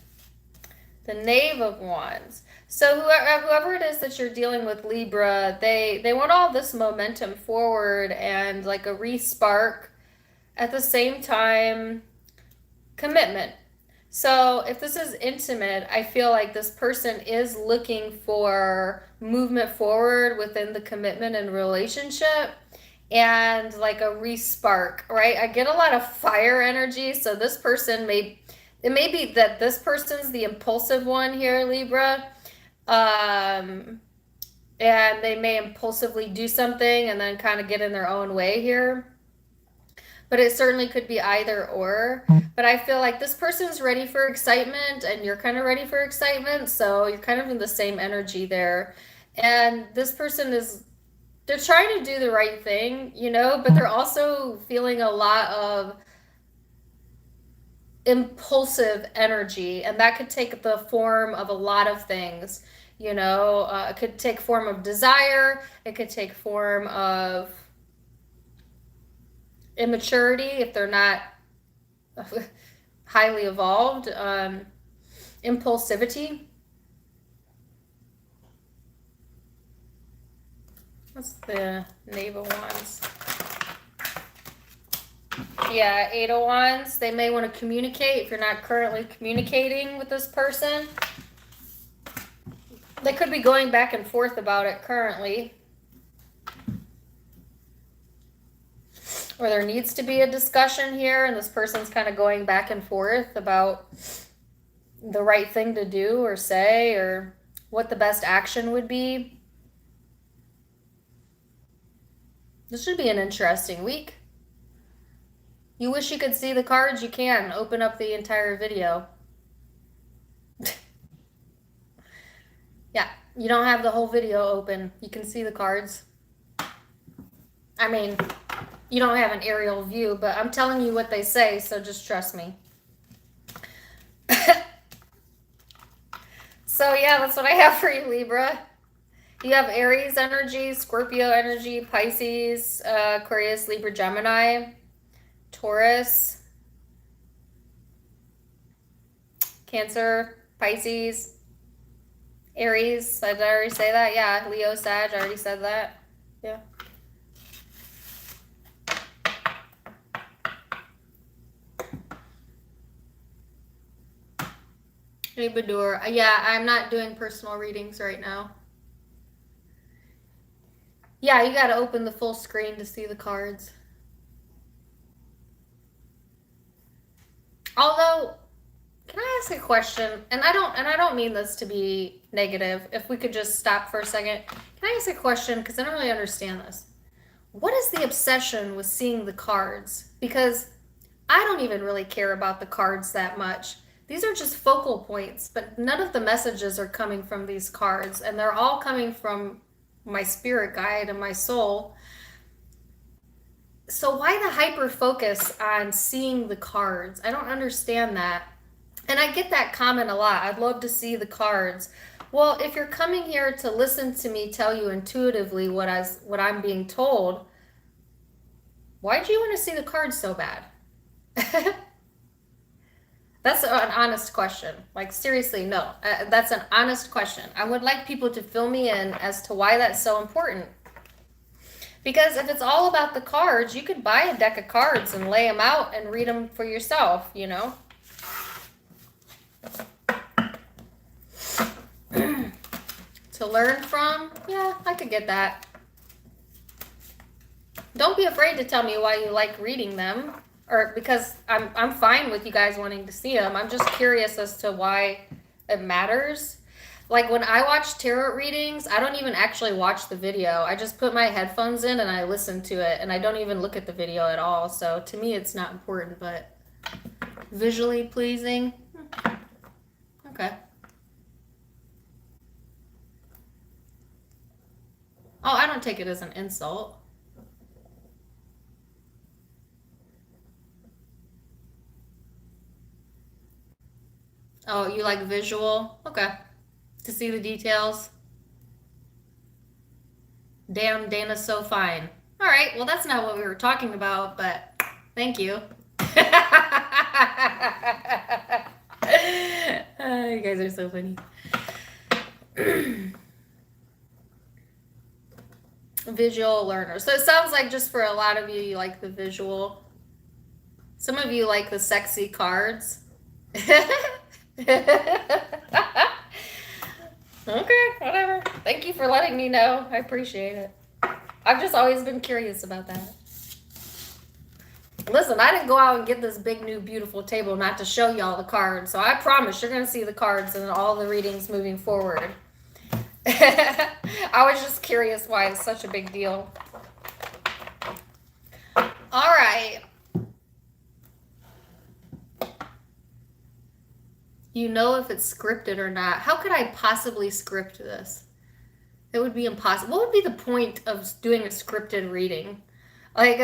the Knave of Wands. So whoever it is that you're dealing with, Libra, they want all this momentum forward and like a re-spark. At the same time, commitment. So if this is intimate, I feel like this person is looking for movement forward within the commitment and relationship, and like a re-spark, right? I get a lot of fire energy. So this person it may be that this person's the impulsive one here, Libra. And they may impulsively do something and then kind of get in their own way here. But it certainly could be either or. But I feel like this person's ready for excitement, and you're kind of ready for excitement. So you're kind of in the same energy there. And this person they're trying to do the right thing, you know, but they're also feeling a lot of impulsive energy. And that could take the form of a lot of things, you know. It could take form of desire. It could take form of immaturity if they're not highly evolved, impulsivity. What's the Knave of Wands? Yeah, Eight of Wands. They may want to communicate if you're not currently communicating with this person. They could be going back and forth about it currently. Or there needs to be a discussion here, and this person's kind of going back and forth about the right thing to do or say, or what the best action would be. This should be an interesting week. You wish you could see the cards? You can. Open up the entire video. Yeah, you don't have the whole video open. You can see the cards. I mean, you don't have an aerial view, but I'm telling you what they say, so just trust me. So yeah, that's what I have for you, Libra. You have Aries energy, Scorpio energy, Pisces, Aquarius, Libra, Gemini, Taurus, Cancer, Pisces, Aries. Did I already say that? Yeah, Leo, Sag. I already said that. Yeah. Hey, Badur. Yeah, I'm not doing personal readings right now. Yeah, you got to open the full screen to see the cards. Although, can I ask a question? And I don't mean this to be negative. If we could just stop for a second. Can I ask a question? Because I don't really understand this. What is the obsession with seeing the cards? Because I don't even really care about the cards that much. These are just focal points, but none of the messages are coming from these cards, and they're all coming from my spirit guide and my soul. So why the hyper focus on seeing the cards? I don't understand that. And I get that comment a lot. I'd love to see the cards. Well, if you're coming here to listen to me tell you intuitively what I'm being told, why do you want to see the cards so bad? That's an honest question. Like, seriously, no. That's an honest question. I would like people to fill me in as to why that's so important. Because if it's all about the cards, you could buy a deck of cards and lay them out and read them for yourself, you know? To learn from, yeah, I could get that. Don't be afraid to tell me why you like reading them. Or because I'm fine with you guys wanting to see them. I'm just curious as to why it matters. Like when I watch tarot readings, I don't even actually watch the video. I just put my headphones in and I listen to it, and I don't even look at the video at all. So to me, it's not important, but visually pleasing. Okay. Oh, I don't take it as an insult. Oh, you like visual? Okay. To see the details. Damn, Dana's so fine. All right, well, that's not what we were talking about, but thank you. You guys are so funny. Visual learner. So it sounds like just for a lot of you, you like the visual. Some of you like the sexy cards. Okay, whatever. Thank you for letting me know. I appreciate it. I've just always been curious about that. Listen, I didn't go out and get this big new beautiful table not to show y'all the cards. So I promise you're going to see the cards in all the readings moving forward. I was just curious why it's such a big deal. All right. You know if it's scripted or not. How could I possibly script this? It would be impossible. What would be the point of doing a scripted reading? Like,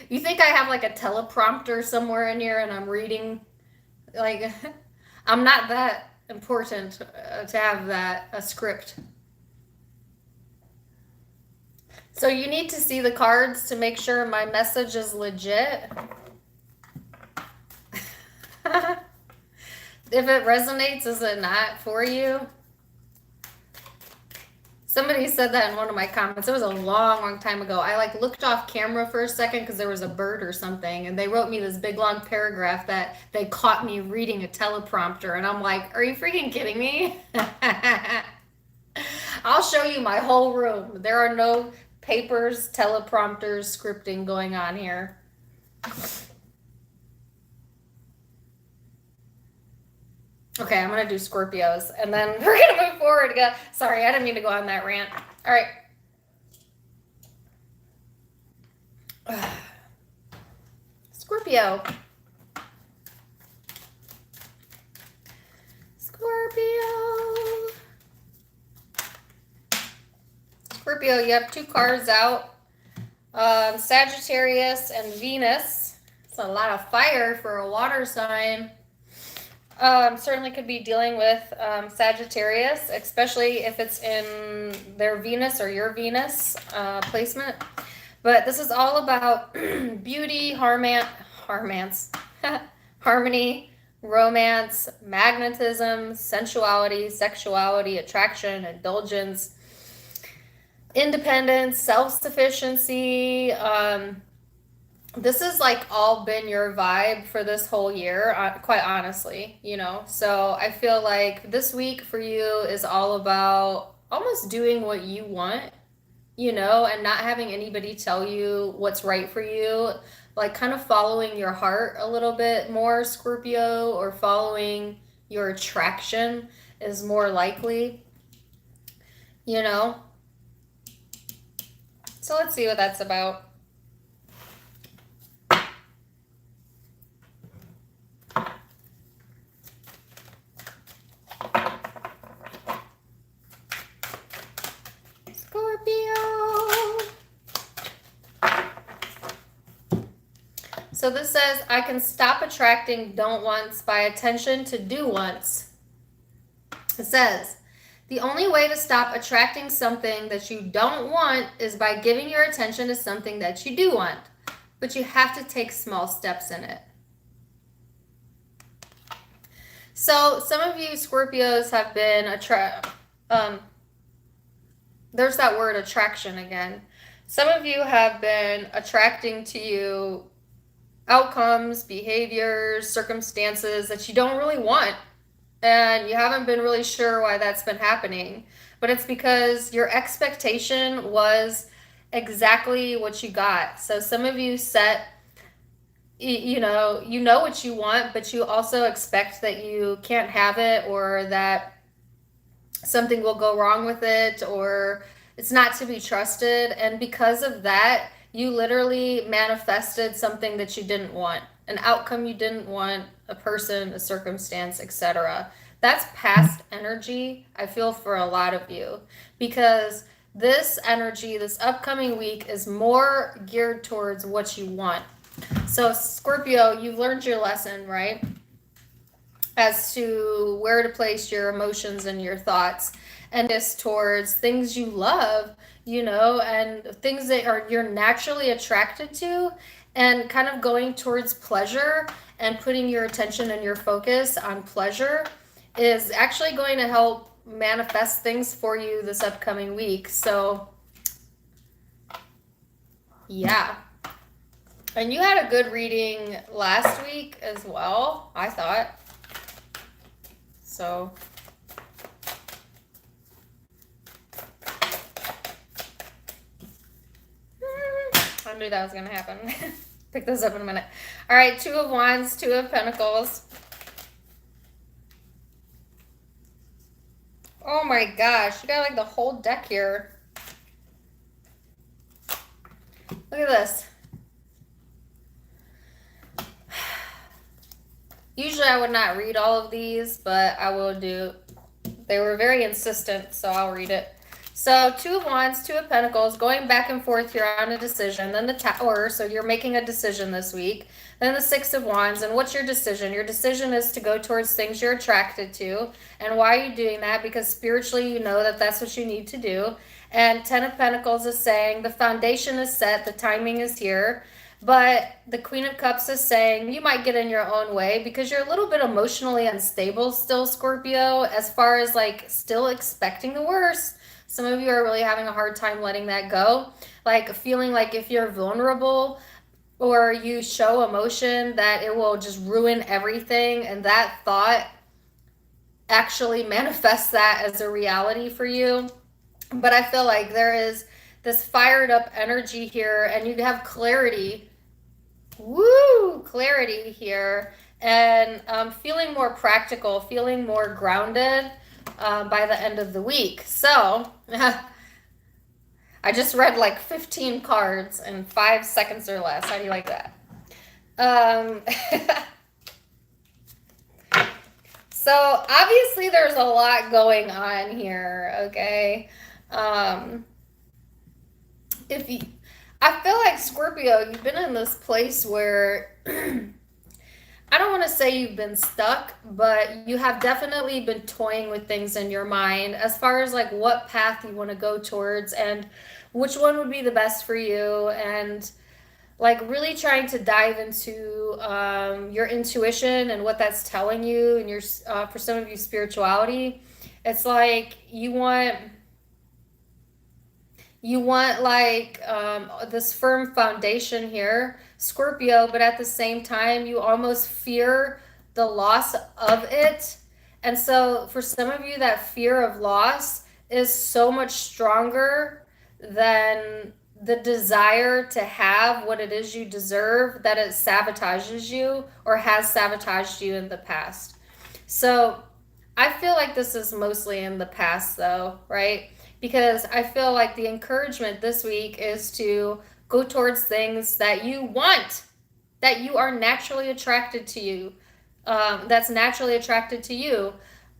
you think I have like a teleprompter somewhere in here and I'm reading? Like, I'm not that important to have a script. So you need to see the cards to make sure my message is legit. If it resonates, is it not for you? Somebody said that in one of my comments. It was a long, long time ago. I like looked off camera for a second because there was a bird or something, and they wrote me this big long paragraph that they caught me reading a teleprompter, and I'm like, are you freaking kidding me? I'll show you my whole room. There are no papers, teleprompters, scripting going on here. Okay, I'm going to do Scorpios, and then we're going to move forward. Sorry, I didn't mean to go on that rant. All right. Scorpio. Scorpio, you have two cards out. Sagittarius and Venus. It's a lot of fire for a water sign. certainly could be dealing with Sagittarius, especially if it's in their Venus or your Venus placement. But this is all about beauty, harmony, romance, magnetism, sensuality, sexuality, attraction, indulgence, independence, self-sufficiency. This has like all been your vibe for this whole year, quite honestly, you know. So I feel like this week for you is all about almost doing what you want, you know, and not having anybody tell you what's right for you, like kind of following your heart a little bit more, Scorpio, or following your attraction is more likely, you know. So let's see what that's about. So this says, I can stop attracting don't wants by attention to do wants. It says, the only way to stop attracting something that you don't want is by giving your attention to something that you do want. But you have to take small steps in it. So some of you Scorpios have been there's that word attraction again. Some of you have been attracting to you outcomes, behaviors, circumstances that you don't really want. And you haven't been really sure why that's been happening. But it's because your expectation was exactly what you got. So some of you set, you know what you want, but you also expect that you can't have it, or that something will go wrong with it, or it's not to be trusted. And because of that, you literally manifested something that you didn't want, an outcome you didn't want, a person, a circumstance, etc. That's past energy, I feel, for a lot of you, because this energy, this upcoming week, is more geared towards what you want. So Scorpio, you've learned your lesson, right? As to where to place your emotions and your thoughts, and this towards things you love, you know, and things that you're naturally attracted to, and kind of going towards pleasure and putting your attention and your focus on pleasure is actually going to help manifest things for you this upcoming week. So yeah. And you had a good reading last week as well, I thought. So I knew that was going to happen. Pick those up in a minute. All right, Two of Wands, Two of Pentacles. Oh my gosh, you got like the whole deck here. Look at this. Usually I would not read all of these, but I will do. They were very insistent, so I'll read it. So Two of Wands, Two of Pentacles, going back and forth here on a decision. Then the Tower, so you're making a decision this week. Then the Six of Wands, and what's your decision? Your decision is to go towards things you're attracted to. And why are you doing that? Because spiritually you know that that's what you need to do. And Ten of Pentacles is saying the foundation is set, the timing is here. But the Queen of Cups is saying you might get in your own way because you're a little bit emotionally unstable still, Scorpio, as far as like still expecting the worst. Some of you are really having a hard time letting that go. Like feeling like if you're vulnerable or you show emotion that it will just ruin everything. And that thought actually manifests that as a reality for you. But I feel like there is this fired up energy here and you have clarity. Woo! Clarity here. And feeling more practical, feeling more grounded by the end of the week. So I just read like 15 cards in 5 seconds or less. How do you like that? So obviously there's a lot going on here, okay? I feel like Scorpio, you've been in this place where I don't want to say you've been stuck, but you have definitely been toying with things in your mind as far as like what path you want to go towards and which one would be the best for you, and like really trying to dive into your intuition and what that's telling you, and your for some of you spirituality. It's like you want like this firm foundation here, Scorpio, but at the same time, you almost fear the loss of it. And so for some of you, that fear of loss is so much stronger than the desire to have what it is you deserve, that it sabotages you or has sabotaged you in the past. So I feel like this is mostly in the past though, right? Because I feel like the encouragement this week is to go towards things that you want, that you are naturally attracted to you, that's naturally attracted to you,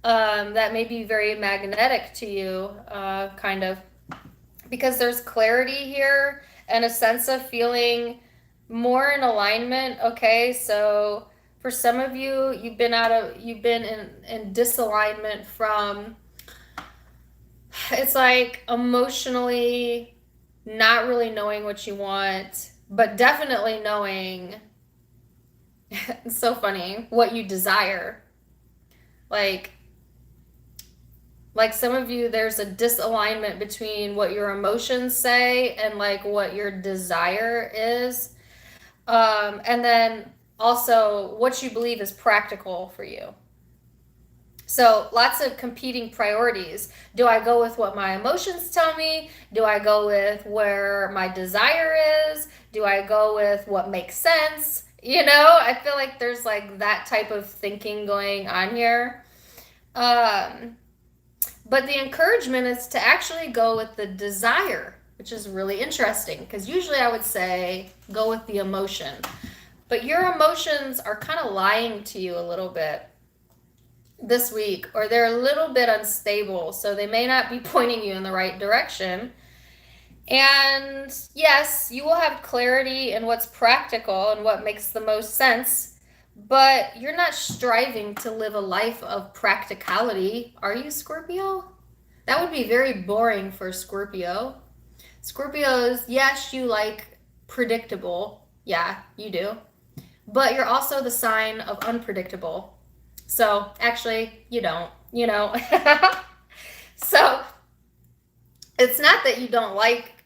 that may be very magnetic to you, kind of. Because there's clarity here and a sense of feeling more in alignment. Okay, so for some of you, you've been in disalignment from, it's like emotionally not really knowing what you want, but definitely knowing, it's so funny, what you desire. Like some of you, there's a disalignment between what your emotions say and like what your desire is. And then also what you believe is practical for you. So lots of competing priorities. Do I go with what my emotions tell me? Do I go with where my desire is? Do I go with what makes sense? You know, I feel like there's like that type of thinking going on here. But the encouragement is to actually go with the desire, which is really interesting because usually I would say go with the emotion. But your emotions are kind of lying to you a little bit this week, or they're a little bit unstable, so they may not be pointing you in the right direction. And yes, you will have clarity in what's practical and what makes the most sense, but you're not striving to live a life of practicality, are you, Scorpio? That would be very boring for Scorpio. Scorpios, yes, you like predictable. Yeah, you do. But you're also the sign of unpredictable. So actually, you don't, you know. So it's not that you don't like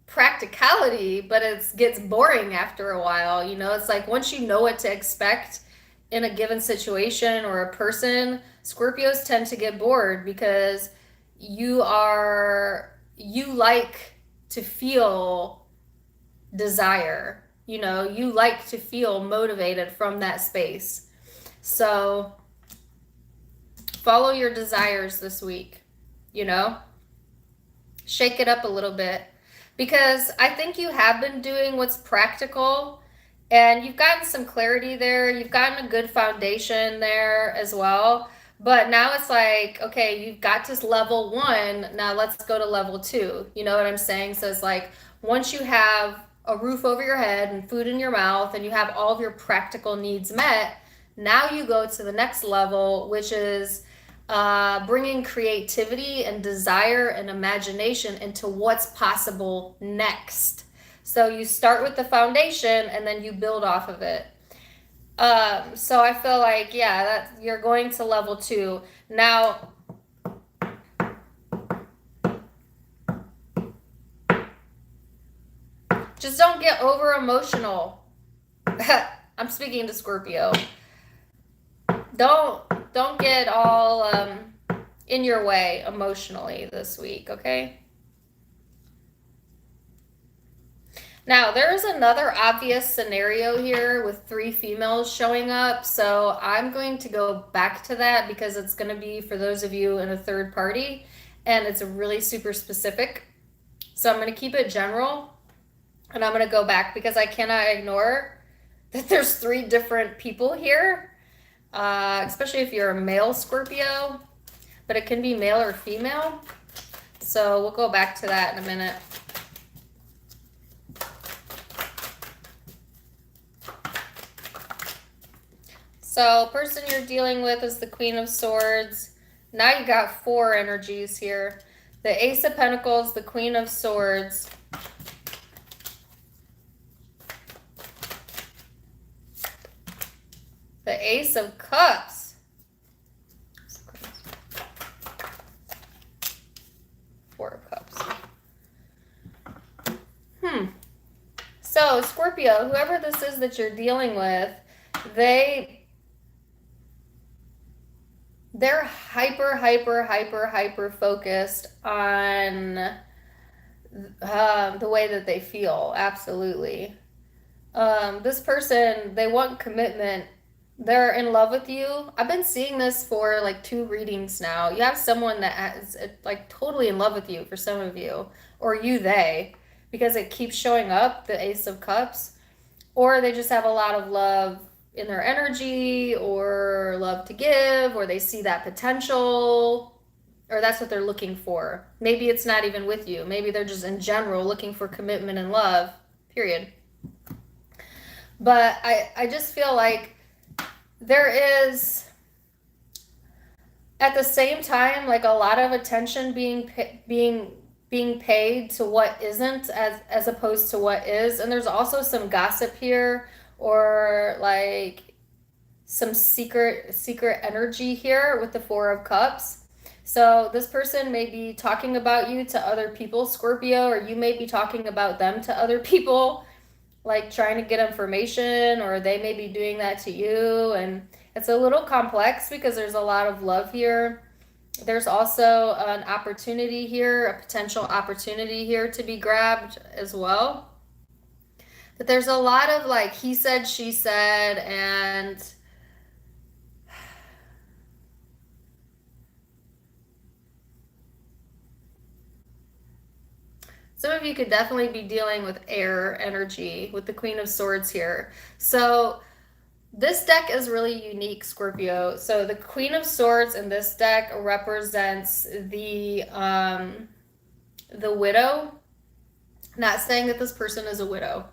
practicality, but it gets boring after a while. You know, it's like once you know what to expect in a given situation or a person, Scorpios tend to get bored because you like to feel desire. You know, you like to feel motivated from that space. So follow your desires this week, you know, shake it up a little bit, because I think you have been doing what's practical and you've gotten some clarity there. You've gotten a good foundation there as well. But now it's like, okay, you've got to level 1. Now let's go to level 2. You know what I'm saying? So it's like once you have a roof over your head and food in your mouth and you have all of your practical needs met, now you go to the next level, which is bringing creativity and desire and imagination into what's possible next. So you start with the foundation and then you build off of it. So I feel like, yeah, that you're going to level 2. Now, just don't get over emotional. I'm speaking to Scorpio. Don't get all in your way emotionally this week, okay? Now, there's another obvious scenario here with 3 females showing up, so I'm going to go back to that because it's going to be for those of you in a third party, and it's really super specific. So I'm going to keep it general, and I'm going to go back because I cannot ignore that there's 3 different people here, especially if you're a male Scorpio, but it can be male or female. So we'll go back to that in a minute. So person you're dealing with is the Queen of Swords. Now you got 4 energies here. The Ace of Pentacles, the Queen of Swords. The Ace of Cups. 4 of Cups. So Scorpio, whoever this is that you're dealing with, they're hyper focused on the way that they feel. Absolutely. This person, they want commitment. They're in love with you. I've been seeing this for like 2 readings now. You have someone that is like totally in love with you for some of you, or they, because it keeps showing up, the Ace of Cups, or they just have a lot of love in their energy, or love to give, or they see that potential, or that's what they're looking for. Maybe it's not even with you. Maybe they're just in general looking for commitment and love, period. But I just feel like there is, at the same time, like a lot of attention being paid to what isn't as opposed to what is. And there's also some gossip here, or like some secret energy here with the 4 of Cups. So this person may be talking about you to other people, Scorpio, or you may be talking about them to other people, like trying to get information, or they may be doing that to you. And it's a little complex because there's a lot of love here. There's also an opportunity here, a potential opportunity here to be grabbed as well. But there's a lot of like he said, she said, and some of you could definitely be dealing with air energy with the Queen of Swords here. So this deck is really unique, Scorpio. So the Queen of Swords in this deck represents the widow. Not saying that this person is a widow,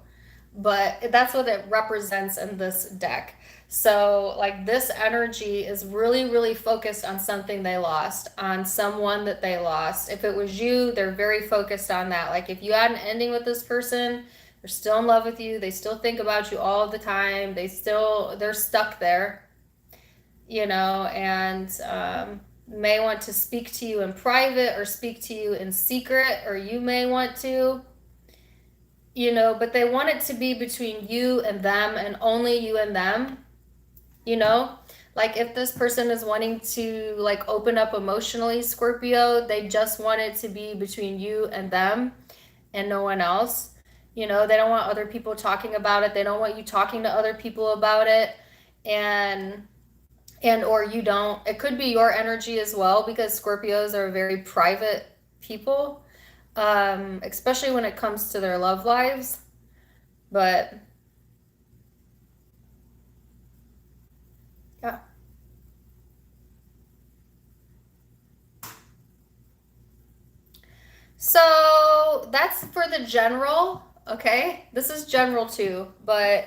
but that's what it represents in this deck. So like this energy is really focused on something they lost, on someone that they lost. If it was you, they're very focused on that. Like if you had an ending with this person, they're still in love with you. They still think about you all the time. They're stuck there, you know, and may want to speak to you in private or speak to you in secret, or you may want to, you know, but they want it to be between you and them, and only you and them, you know. Like if this person is wanting to like open up emotionally, Scorpio, they just want it to be between you and them and no one else. You know, they don't want other people talking about it. They don't want you talking to other people about it. And or you don't. It could be your energy as well, because Scorpios are very private people, especially when it comes to their love lives. But yeah. So that's for the general. Okay, this is general too, but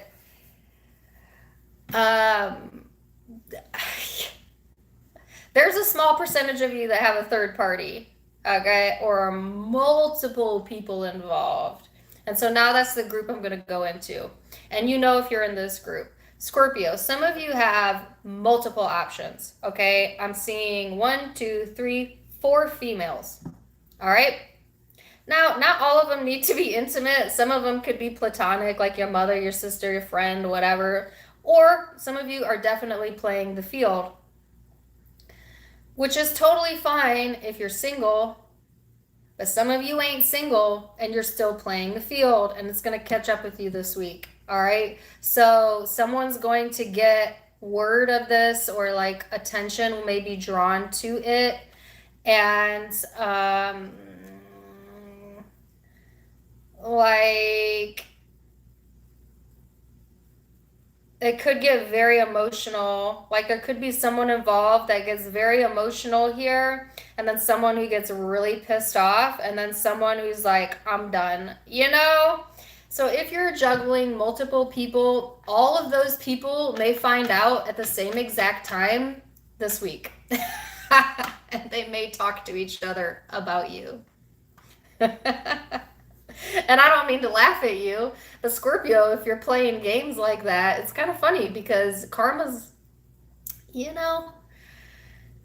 there's a small percentage of you that have a third party, okay, or multiple people involved. And so now that's the group I'm going to go into. And you know if you're in this group. Scorpio, some of you have multiple options, okay? I'm seeing 1, 2, 3, 4 females, all right? Now, not all of them need to be intimate. Some of them could be platonic, like your mother, your sister, your friend, whatever. Or some of you are definitely playing the field, which is totally fine if you're single. But some of you ain't single and you're still playing the field, and it's going to catch up with you this week, all right? So someone's going to get word of this, or like attention may be drawn to it. And like it could get very emotional. Like there could be someone involved that gets very emotional here, and then someone who gets really pissed off, and then someone who's like, I'm done, you know? So if you're juggling multiple people, all of those people may find out at the same exact time this week. And they may talk to each other about you. And I don't mean to laugh at you, but Scorpio, if you're playing games like that, it's kind of funny because karma's, you know,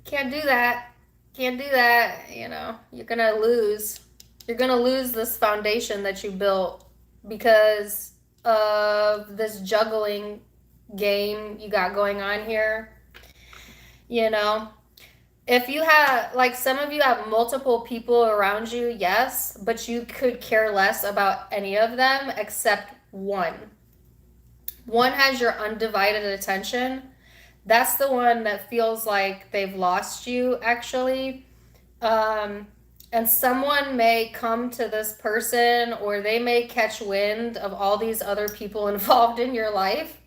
can't do that. Can't do that. You know, you're going to lose. You're going to lose this foundation that you built because of this juggling game you got going on here. You know, if you have, like, some of you have multiple people around you, yes, but you could care less about any of them except one. One has your undivided attention. That's the one that feels like they've lost you, actually. And someone may come to this person, or they may catch wind of all these other people involved in your life.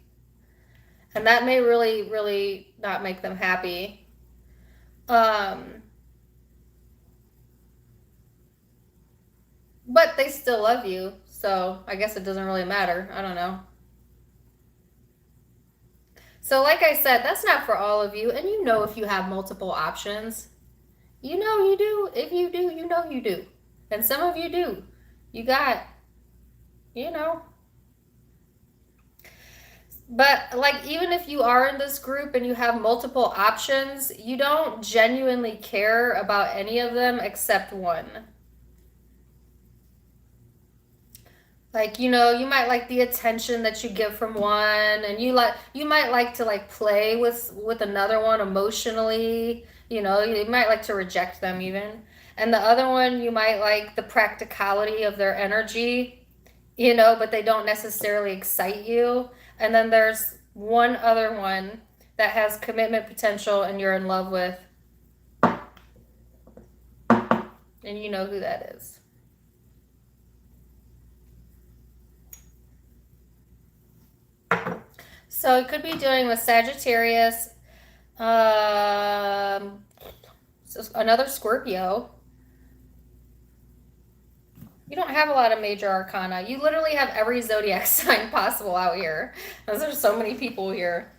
And that may really, really not make them happy. But they still love you, so I guess it doesn't really matter. I don't know. So like I said, that's not for all of you, and you know if you have multiple options. You know you do. If you do, you know you do. And some of you do. You got, you know. But like, even if you are in this group and you have multiple options, you don't genuinely care about any of them except one. Like, you know, you might like the attention that you get from one, and you might like to like play with another one emotionally. You know, you might like to reject them even. And the other one, you might like the practicality of their energy, you know, but they don't necessarily excite you. And then there's one other one that has commitment potential and you're in love with. And you know who that is. So it could be dealing with Sagittarius, so another Scorpio. You don't have a lot of major arcana. You literally have every zodiac sign possible out here. There's so many people here.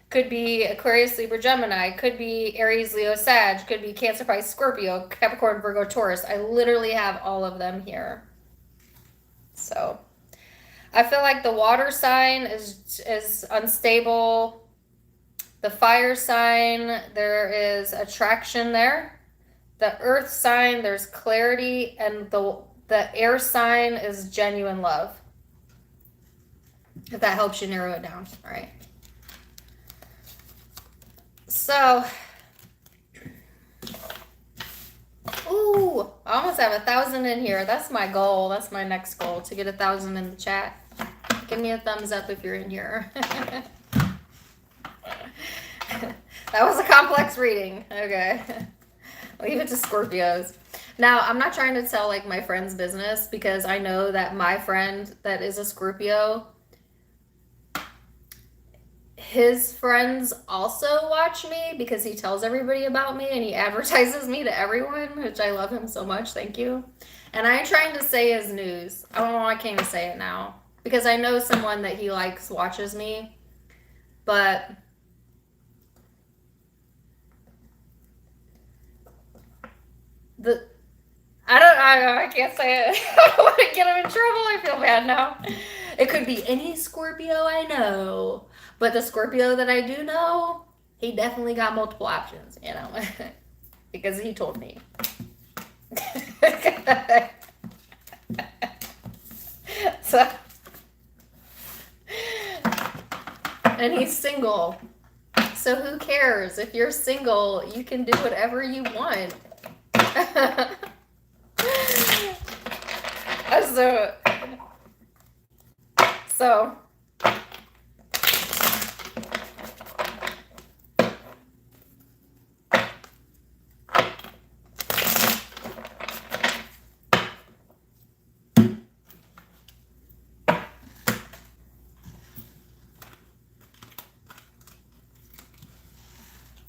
Could be Aquarius, Libra, Gemini. Could be Aries, Leo, Sag. Could be Cancer, Pisces, Scorpio, Capricorn, Virgo, Taurus. I literally have all of them here. So I feel like the water sign is unstable. The fire sign, there is attraction there. The earth sign, there's clarity. And the air sign is genuine love. If that helps you narrow it down. All right. So, ooh, I almost have 1,000 in here. That's my goal. That's my next goal, to get 1,000 in the chat. Give me a thumbs up if you're in here. That was a complex reading. Okay. Leave it to Scorpios. Now, I'm not trying to tell like my friend's business, because I know that my friend that is a Scorpio, his friends also watch me because he tells everybody about me and he advertises me to everyone, which I love him so much. Thank you. And I ain't trying to say his news. I don't know why I can't even say it now, because I know someone that he likes watches me, but I can't say it. I don't want to get him in trouble. I feel bad now. It could be any Scorpio I know, but the Scorpio that I do know, he definitely got multiple options, you know, because he told me. So, and he's single. So who cares? If you're single, you can do whatever you want. So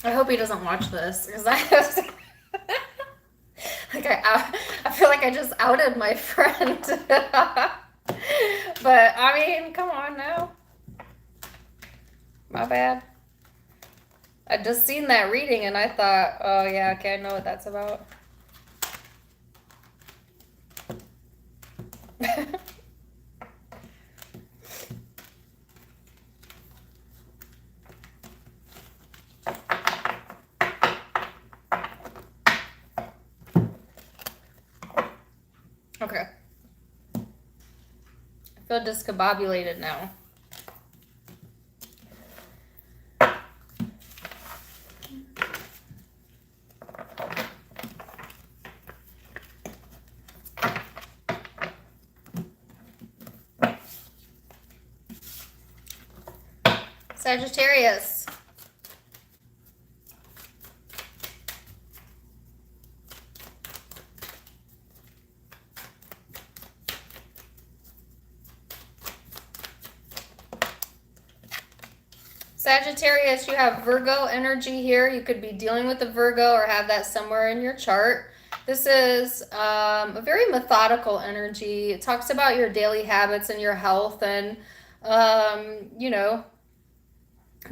I hope he doesn't watch this, because I like I feel like I just outed my friend. But, I mean, come on now. My bad. I just seen that reading and I thought, oh yeah, okay, I know what that's about. Okay. I feel discombobulated now. Sagittarius. Sagittarius, you have Virgo energy here. You could be dealing with a Virgo or have that somewhere in your chart. This is a very methodical energy. It talks about your daily habits and your health and, you know,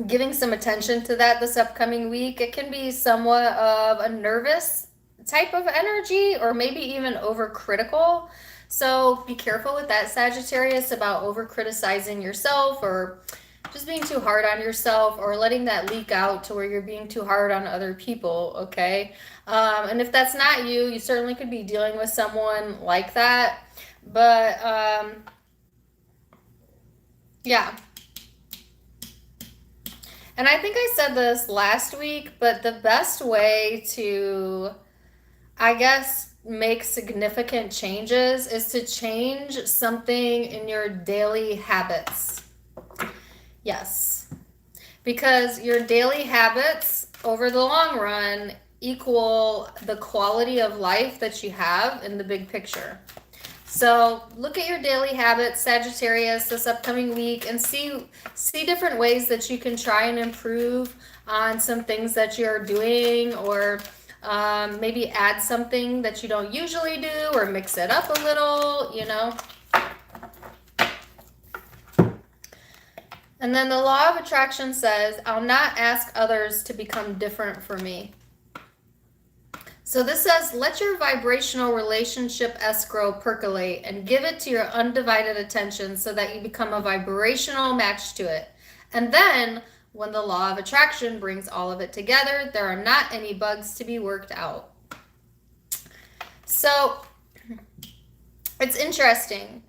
giving some attention to that this upcoming week. It can be somewhat of a nervous type of energy or maybe even overcritical. So be careful with that, Sagittarius, about over criticizing yourself or just being too hard on yourself or letting that leak out to where you're being too hard on other people, okay? And if that's not you, you certainly could be dealing with someone like that. But, yeah. And I think I said this last week, but the best way to, I guess, make significant changes is to change something in your daily habits. Yes. Because your daily habits over the long run equal the quality of life that you have in the big picture. So look at your daily habits, Sagittarius, this upcoming week and see different ways that you can try and improve on some things that you're doing or maybe add something that you don't usually do or mix it up a little, you know. And then the law of attraction says, I'll not ask others to become different for me. So this says, let your vibrational relationship escrow percolate and give it to your undivided attention so that you become a vibrational match to it. And then, when the law of attraction brings all of it together, there are not any bugs to be worked out. So, it's interesting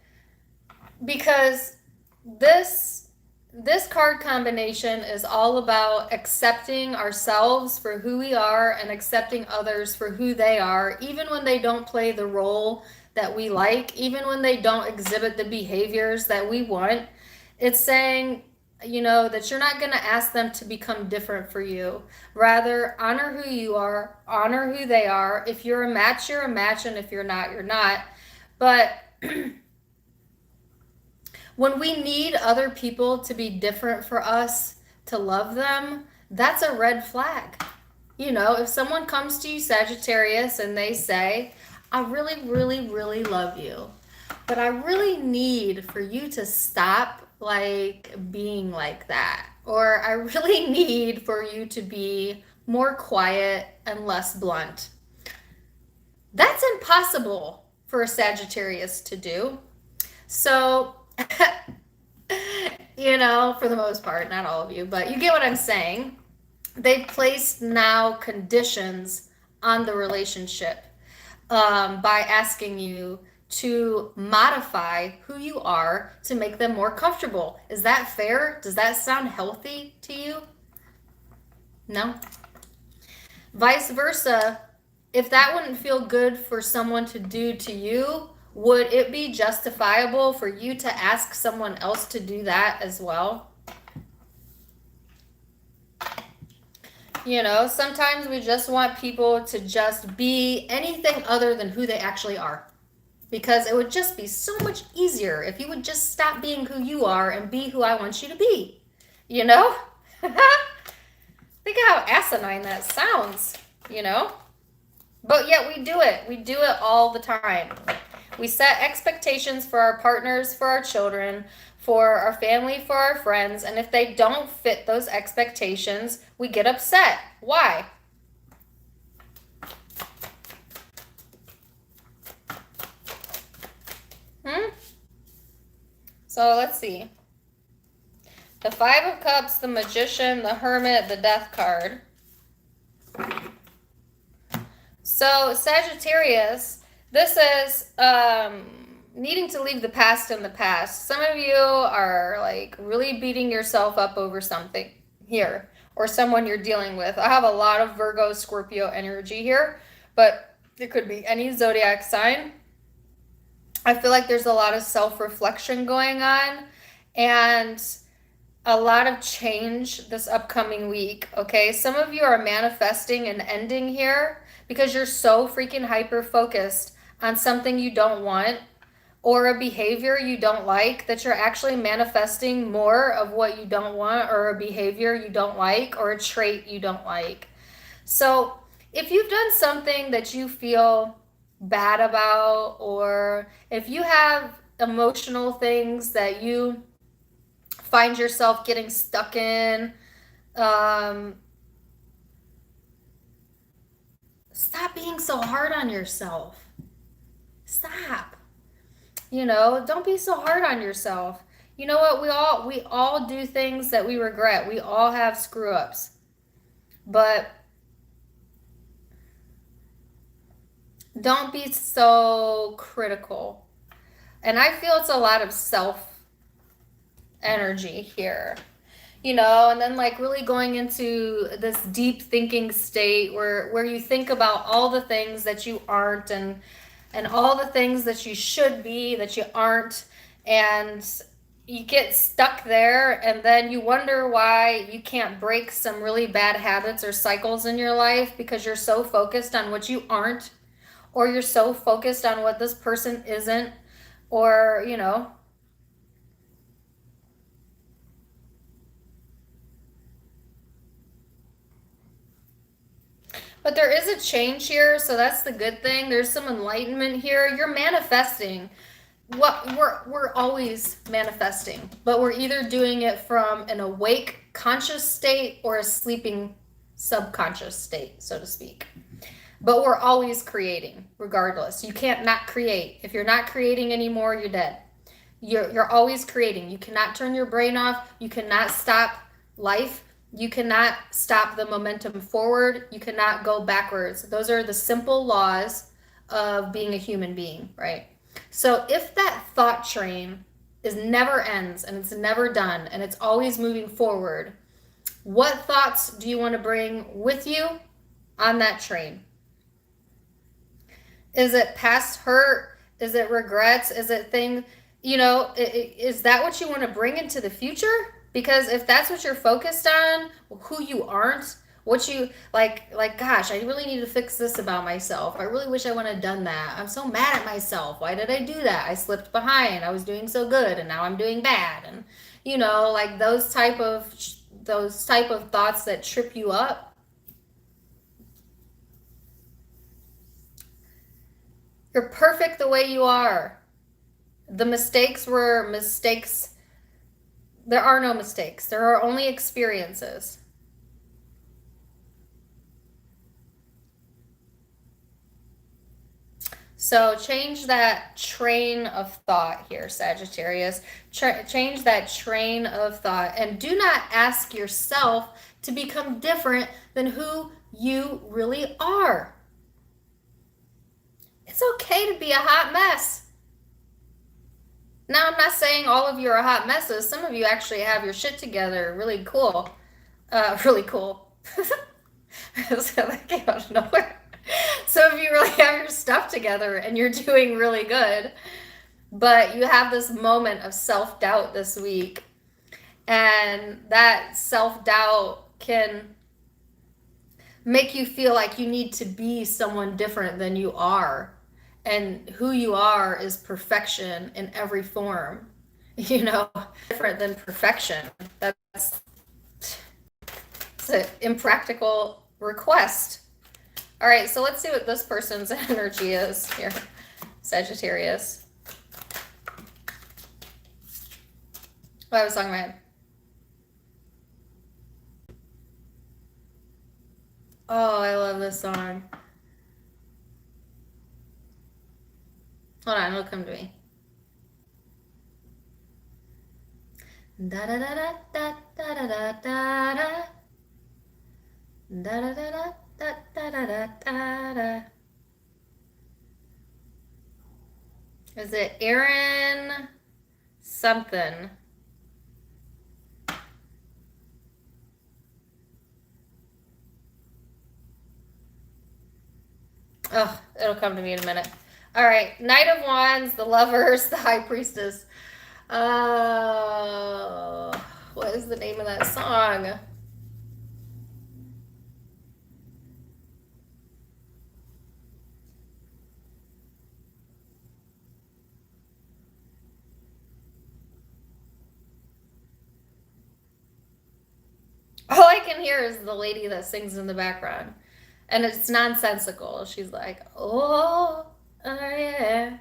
because this card combination is all about accepting ourselves for who we are and accepting others for who they are, even when they don't play the role that we like, even when they don't exhibit the behaviors that we want. It's saying, you know, that you're not going to ask them to become different for you. Rather, honor who you are, honor who they are. If you're a match, you're a match, and if you're not, you're not. But when we need other people to be different for us to love them, that's a red flag. You know, if someone comes to you, Sagittarius, and they say, I really, really, really love you, but I really need for you to stop like being like that. Or I really need for you to be more quiet and less blunt. That's impossible for a Sagittarius to do. So, you know, for the most part, not all of you, but you get what I'm saying. They've placed now conditions on the relationship by asking you to modify who you are to make them more comfortable. Is that fair? Does that sound healthy to you? No? Vice versa, if that wouldn't feel good for someone to do to you, would it be justifiable for you to ask someone else to do that as well? You know, sometimes we just want people to just be anything other than who they actually are. Because it would just be so much easier if you would just stop being who you are and be who I want you to be. You know? Think of how asinine that sounds, you know? But yet we do it. We do it all the time. We set expectations for our partners, for our children, for our family, for our friends, and if they don't fit those expectations, we get upset. Why? So let's see. The Five of Cups, the Magician, the Hermit, the Death card. So Sagittarius, this is needing to leave the past in the past. Some of you are like really beating yourself up over something here, or someone you're dealing with. I have a lot of Virgo, Scorpio energy here, but it could be any zodiac sign. I feel like there's a lot of self-reflection going on and a lot of change this upcoming week, okay? Some of you are manifesting an ending here because you're so freaking hyper-focused on something you don't want or a behavior you don't like that you're actually manifesting more of what you don't want, or a behavior you don't like, or a trait you don't like. So if you've done something that you feel bad about, or if you have emotional things that you find yourself getting stuck in, stop being so hard on yourself. Stop. You know, don't be so hard on yourself. You know what? We all do things that we regret. We all have screw ups. But don't be so critical. And I feel it's a lot of self energy here, you know, and then like really going into this deep thinking state where you think about all the things that you aren't, and all the things that you should be that you aren't, and you get stuck there, and then you wonder why you can't break some really bad habits or cycles in your life because you're so focused on what you aren't, or you're so focused on what this person isn't, or, you know. But there is a change here, so that's the good thing. There's some enlightenment here. You're manifesting. What we're always manifesting, but we're either doing it from an awake conscious state or a sleeping subconscious state, so to speak. But we're always creating, regardless. You can't not create. If you're not creating anymore, you're dead. You're always creating. You cannot turn your brain off. You cannot stop life. You cannot stop the momentum forward. You cannot go backwards. Those are the simple laws of being a human being, right? So if that thought train never ends and it's never done and it's always moving forward, what thoughts do you want to bring with you on that train? Is it past hurt? Is it regrets? Is it things, you know, is that what you want to bring into the future? Because if that's what you're focused on, who you aren't, what you like, gosh, I really need to fix this about myself. I really wish I wouldn't have done that. I'm so mad at myself. Why did I do that? I slipped behind. I was doing so good and now I'm doing bad. And, you know, like those type of thoughts that trip you up. You're perfect the way you are. The mistakes were mistakes. There are no mistakes. There are only experiences. So change that train of thought here, Sagittarius. Change that train of thought, and do not ask yourself to become different than who you really are. It's okay to be a hot mess. Now, I'm not saying all of you are hot messes. Some of you actually have your shit together. Really cool. Really cool. So that came out of nowhere. Some of you really have your stuff together and you're doing really good. But you have this moment of self-doubt this week. And that self-doubt can make you feel like you need to be someone different than you are. And who you are is perfection in every form, you know, different than perfection. It's an impractical request. All right, so let's see what this person's energy is here. Sagittarius. Oh, I was talking about. Oh, I love this song. Hold on, it'll come to me. Da da da da da da da da da da da da da da da da da da. Is it Aaron something? Oh, it'll come to me in a minute. All right, Knight of Wands, the Lovers, the High Priestess. What is the name of that song? All I can hear is the lady that sings in the background. And it's nonsensical. She's like, oh, yeah.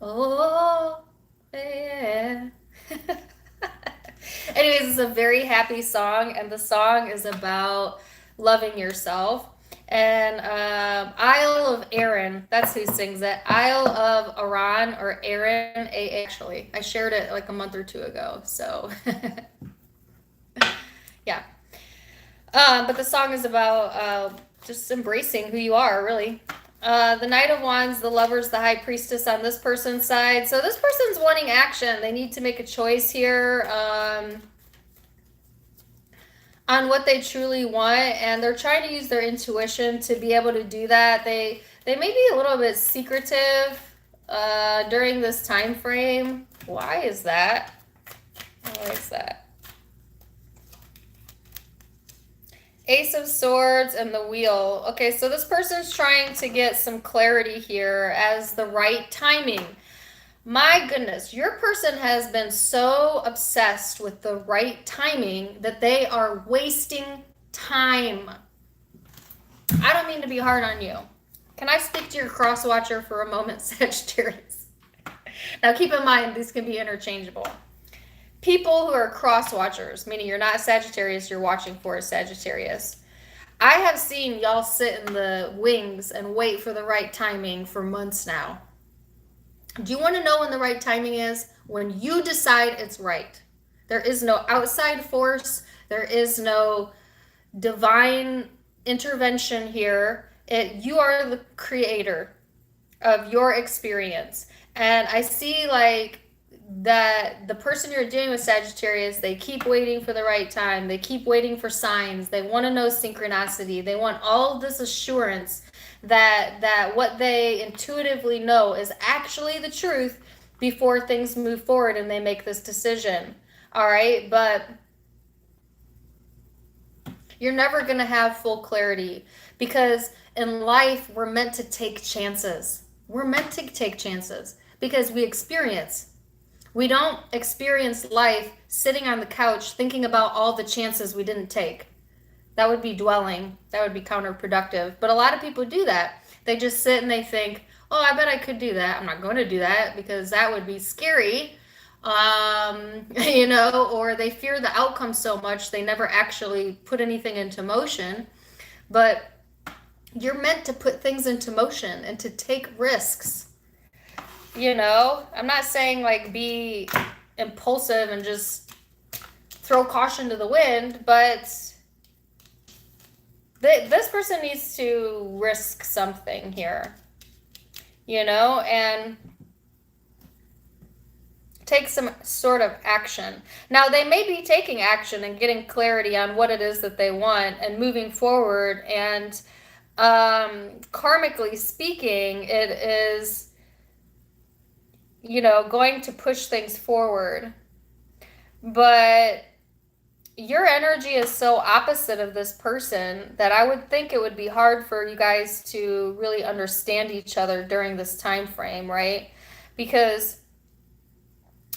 Oh, yeah. Anyways, it's a very happy song. And the song is about loving yourself. And Isle of Aaron, that's who sings it. Isle of Aaron or Aaron, actually. I shared it like a month or two ago. So, yeah. But the song is about just embracing who you are, really. The Knight of Wands, the Lovers, the High Priestess on this person's side. So this person's wanting action. They need to make a choice here on what they truly want, and they're trying to use their intuition to be able to do that. They may be a little bit secretive during this time frame. Why is that? Why is that? Ace of Swords and the Wheel. Okay, so this person's trying to get some clarity here as the right timing. My goodness, your person has been so obsessed with the right timing that they are wasting time. I don't mean to be hard on you. Can I speak to your cross watcher for a moment, Sagittarius? Now keep in mind, these can be interchangeable. People who are cross watchers, meaning you're not Sagittarius, you're watching for a Sagittarius. I have seen y'all sit in the wings and wait for the right timing for months now. Do you want to know when the right timing is? When you decide it's right. There is no outside force. There is no divine intervention here. You are the creator of your experience. And I see like that the person you're dealing with, Sagittarius, they keep waiting for the right time. They keep waiting for signs. They want to know synchronicity. They want all of this assurance that what they intuitively know is actually the truth before things move forward and they make this decision. All right, but you're never going to have full clarity because in life, we're meant to take chances. We're meant to take chances because we experience. We don't experience life sitting on the couch thinking about all the chances we didn't take. That would be dwelling. That would be counterproductive. But a lot of people do that. They just sit and they think, oh, I bet I could do that. I'm not going to do that because that would be scary. You know, or they fear the outcome so much they never actually put anything into motion. But you're meant to put things into motion and to take risks. You know, I'm not saying like be impulsive and just throw caution to the wind, but this person needs to risk something here, you know, and take some sort of action. Now, they may be taking action and getting clarity on what it is that they want and moving forward. And karmically speaking, it is, you know, going to push things forward. But your energy is so opposite of this person that I would think it would be hard for you guys to really understand each other during this time frame, right? Because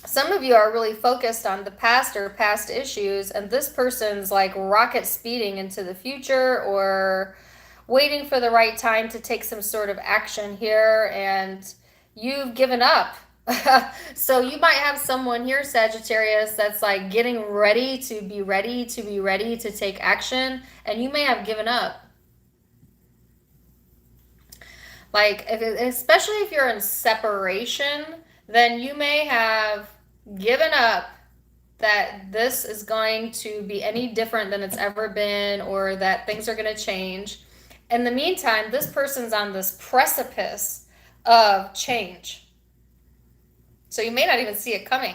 some of you are really focused on the past or past issues, and this person's like rocket speeding into the future or waiting for the right time to take some sort of action here. And you've given up. So you might have someone here, Sagittarius, that's like getting ready to be ready to take action, and you may have given up. Like, especially if you're in separation, then you may have given up that this is going to be any different than it's ever been, or that things are going to change. In the meantime, this person's on this precipice of change. So you may not even see it coming.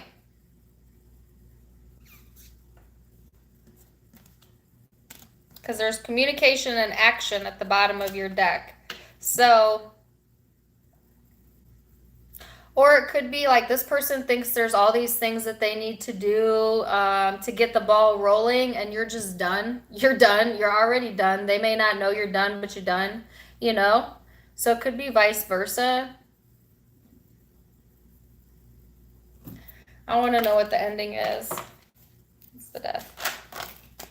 Because there's communication and action at the bottom of your deck. So, or it could be like this person thinks there's all these things that they need to do to get the ball rolling, and you're just done. You're done. You're already done. They may not know you're done, but you're done, you know? So it could be vice versa. I want to know what the ending is. It's the Death.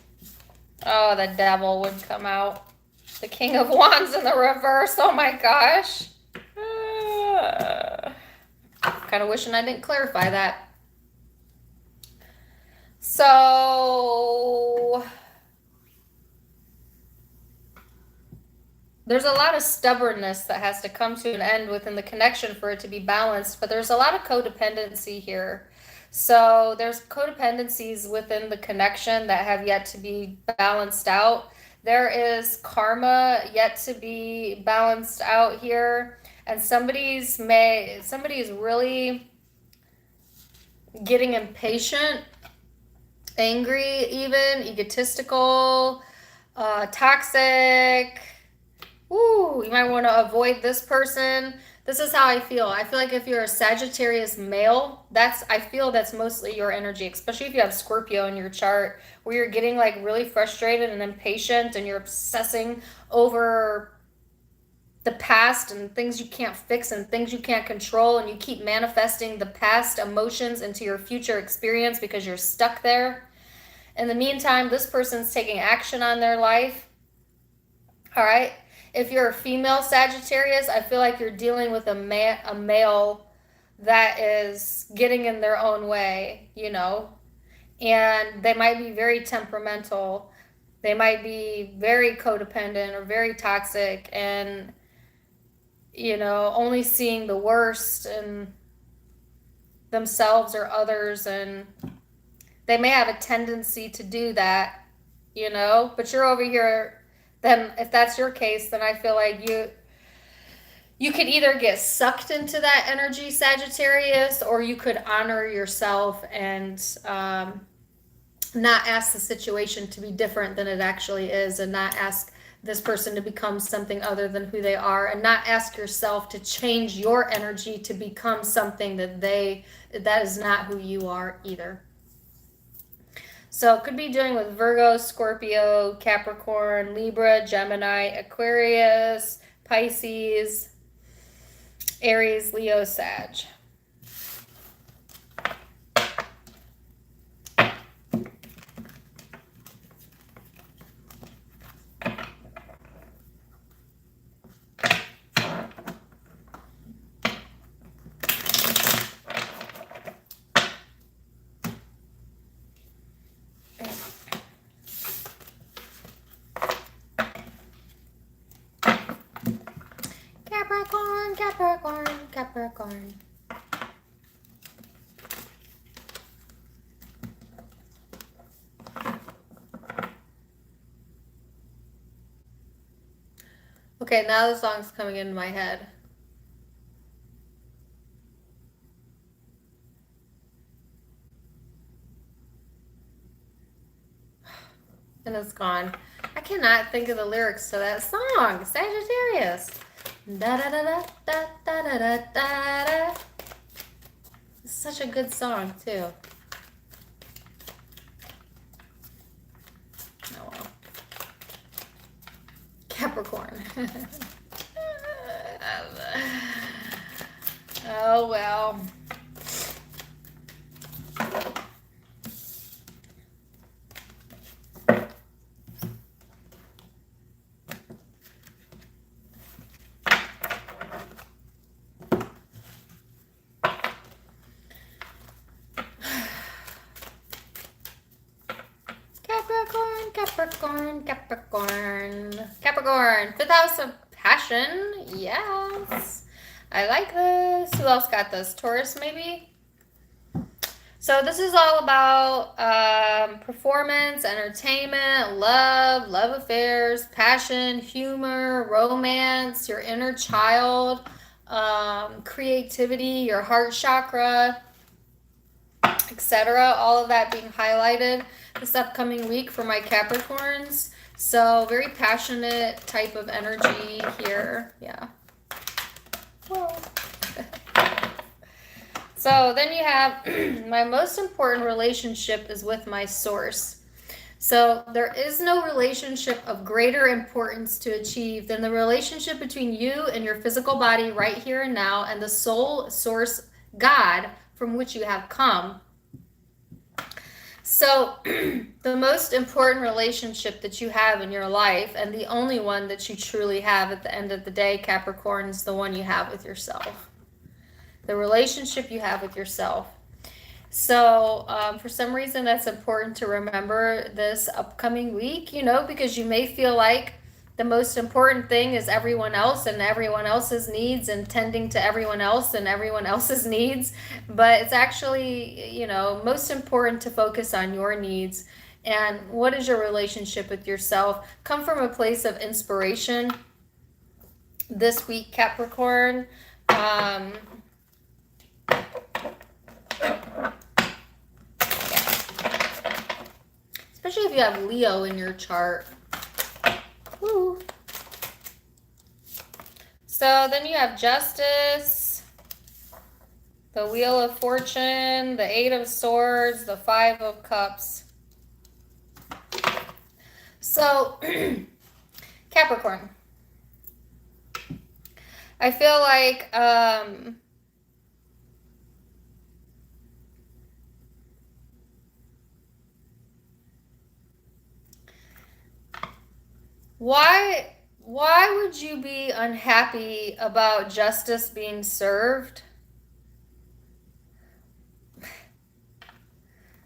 Oh, the Devil would come out. The King of Wands in the reverse. Oh my gosh. Kind of wishing I didn't clarify that. So there's a lot of stubbornness that has to come to an end within the connection for it to be balanced, but there's a lot of codependency here. So there's codependencies within the connection that have yet to be balanced out. There is karma yet to be balanced out here, and somebody's really getting impatient, angry, even egotistical, toxic. Ooh, you might want to avoid this person. This is how I feel. I feel like if you're a Sagittarius male, I feel that's mostly your energy, especially if you have Scorpio in your chart, where you're getting like really frustrated and impatient, and you're obsessing over the past and things you can't fix and things you can't control, and you keep manifesting the past emotions into your future experience because you're stuck there. In the meantime, this person's taking action on their life. All right. If you're a female Sagittarius, I feel like you're dealing with a male that is getting in their own way, you know, and they might be very temperamental. They might be very codependent or very toxic, and, you know, only seeing the worst in themselves or others, and they may have a tendency to do that, you know, but you're over here. Then if that's your case, then I feel like you could either get sucked into that energy, Sagittarius, or you could honor yourself and not ask the situation to be different than it actually is, and not ask this person to become something other than who they are, and not ask yourself to change your energy to become something that is not who you are either. So it could be dealing with Virgo, Scorpio, Capricorn, Libra, Gemini, Aquarius, Pisces, Aries, Leo, Sag. Capricorn. Okay, now the song's coming into my head. And it's gone. I cannot think of the lyrics to that song. Sagittarius. Da da da da da da da da da. It's such a good song too. Oh well. Capricorn. Oh well. Capricorn, Capricorn, Capricorn. 5th house of passion. Yes. I like this. Who else got this? Taurus, maybe? So this is all about performance, entertainment, love affairs, passion, humor, romance, your inner child, creativity, your heart chakra, etc. All of that being highlighted this upcoming week for my Capricorns. So very passionate type of energy here. Yeah. Whoa. So then you have my most important relationship is with my source. So there is no relationship of greater importance to achieve than the relationship between you and your physical body right here and now, and the soul source God from which you have come. So the most important relationship that you have in your life, and the only one that you truly have at the end of the day, Capricorn, is the one you have with yourself. The relationship you have with yourself. So for some reason that's important to remember this upcoming week, you know, because you may feel like the most important thing is everyone else and everyone else's needs and tending to everyone else and everyone else's needs. But it's actually, you know, most important to focus on your needs. And what is your relationship with yourself? Come from a place of inspiration this week, Capricorn. Especially if you have Leo in your chart. Woo. So then you have Justice, the Wheel of Fortune, the 8 of Swords, the 5 of Cups. So, Capricorn, I feel like why would you be unhappy about justice being served?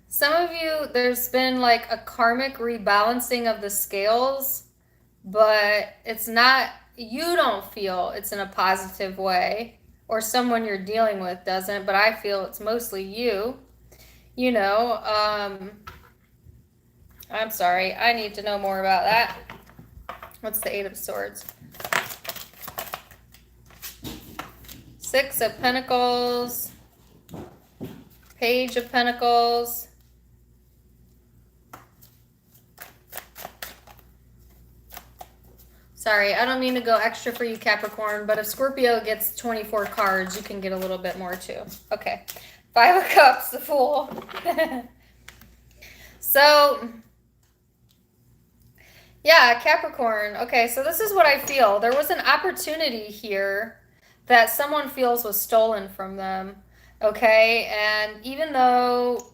Some of you, there's been like a karmic rebalancing of the scales, but it's not, you don't feel it's in a positive way, or someone you're dealing with doesn't, but I feel it's mostly you. You know, I'm sorry, I need to know more about that. What's the 8 of Swords? 6 of Pentacles, Page of Pentacles, sorry, I don't mean to go extra for you, Capricorn, but if Scorpio gets 24 cards, you can get a little bit more too. Okay, 5 of Cups, the Fool. So, yeah, Capricorn. Okay, so this is what I feel. There was an opportunity here that someone feels was stolen from them. Okay, and even though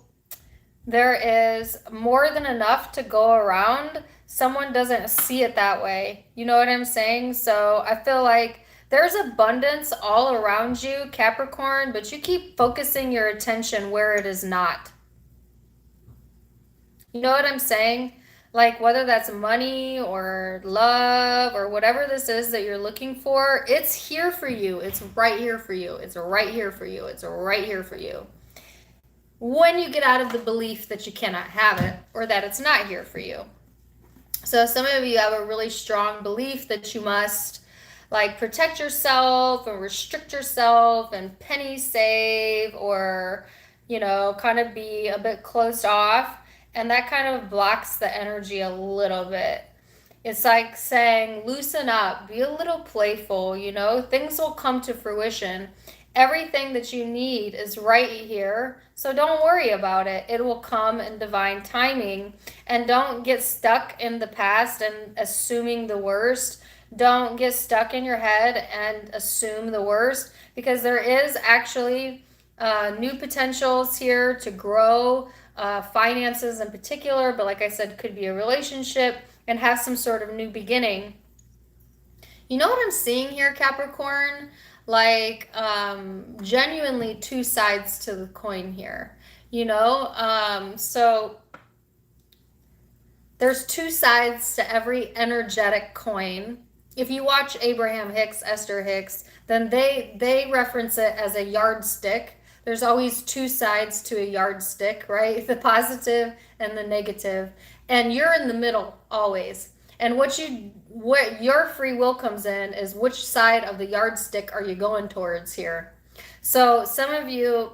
there is more than enough to go around, someone doesn't see it that way. You know what I'm saying? So I feel like there's abundance all around you, Capricorn, but you keep focusing your attention where it is not. You know what I'm saying? Like whether that's money or love or whatever this is that you're looking for, it's here for you. It's right here for you. It's right here for you. It's right here for you. When you get out of the belief that you cannot have it or that it's not here for you. So some of you have a really strong belief that you must like protect yourself or restrict yourself and penny save or, you know, kind of be a bit closed off. And that kind of blocks the energy a little bit. It's like saying, loosen up, be a little playful, you know, things will come to fruition. Everything that you need is right here. So don't worry about it. It will come in divine timing. And don't get stuck in the past and assuming the worst. Don't get stuck in your head and assume the worst, because there is actually new potentials here to grow. Finances in particular, but like I said, could be a relationship and have some sort of new beginning. You know what I'm seeing here, Capricorn? Like genuinely two sides to the coin here, you know? So There's two sides to every energetic coin. If you watch Abraham Hicks, Esther Hicks, then they reference it as a yardstick. There's always two sides to a yardstick, right? The positive and the negative. And you're in the middle always. And what your free will comes in is which side of the yardstick are you going towards here? So some of you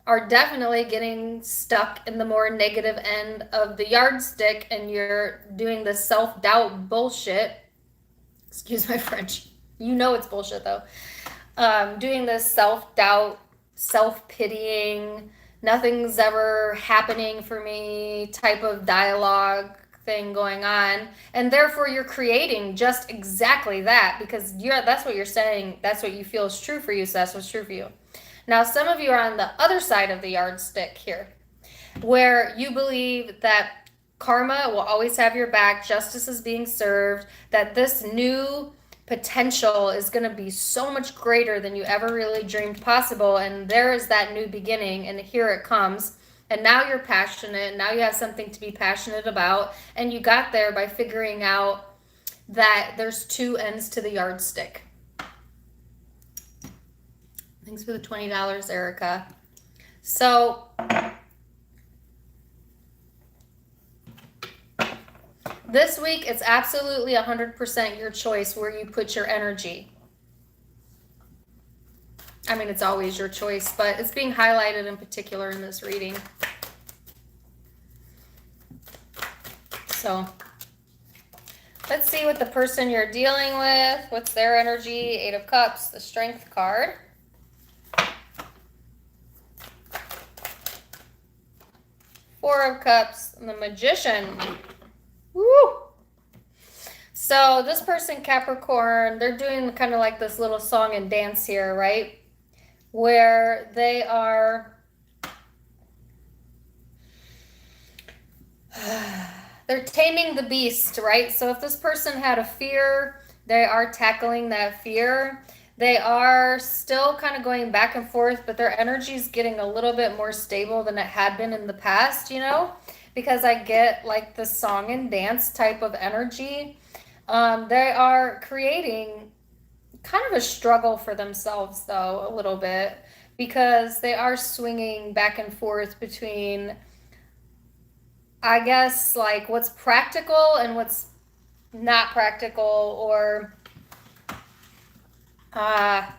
are definitely getting stuck in the more negative end of the yardstick, and you're doing the self-doubt bullshit. Excuse my French. You know it's bullshit though. Doing this self-doubt, self-pitying, nothing's ever happening for me type of dialogue thing going on, and therefore you're creating just exactly that, because that's what you're saying, that's what you feel is true for you, so that's what's true for you. Now some of you are on the other side of the yardstick here, where you believe that karma will always have your back, justice is being served, that this new potential is going to be so much greater than you ever really dreamed possible, and there is that new beginning, and here it comes. And now you're passionate, now you have something to be passionate about, and you got there by figuring out that there's two ends to the yardstick. Thanks for the $20, Erica. So this week, it's absolutely 100% your choice where you put your energy. I mean, it's always your choice, but it's being highlighted in particular in this reading. So let's see what the person you're dealing with, what's their energy. 8 of Cups, the Strength card. Four of Cups, and the Magician. Woo! So this person, Capricorn, they're doing kind of like this little song and dance here, right? Where they are, they're taming the beast, right? So if this person had a fear, they are tackling that fear. They are still kind of going back and forth, but their energy is getting a little bit more stable than it had been in the past, you know? Because I get like the song and dance type of energy. They are creating kind of a struggle for themselves though, a little bit, because they are swinging back and forth between, I guess, like what's practical and what's not practical, or I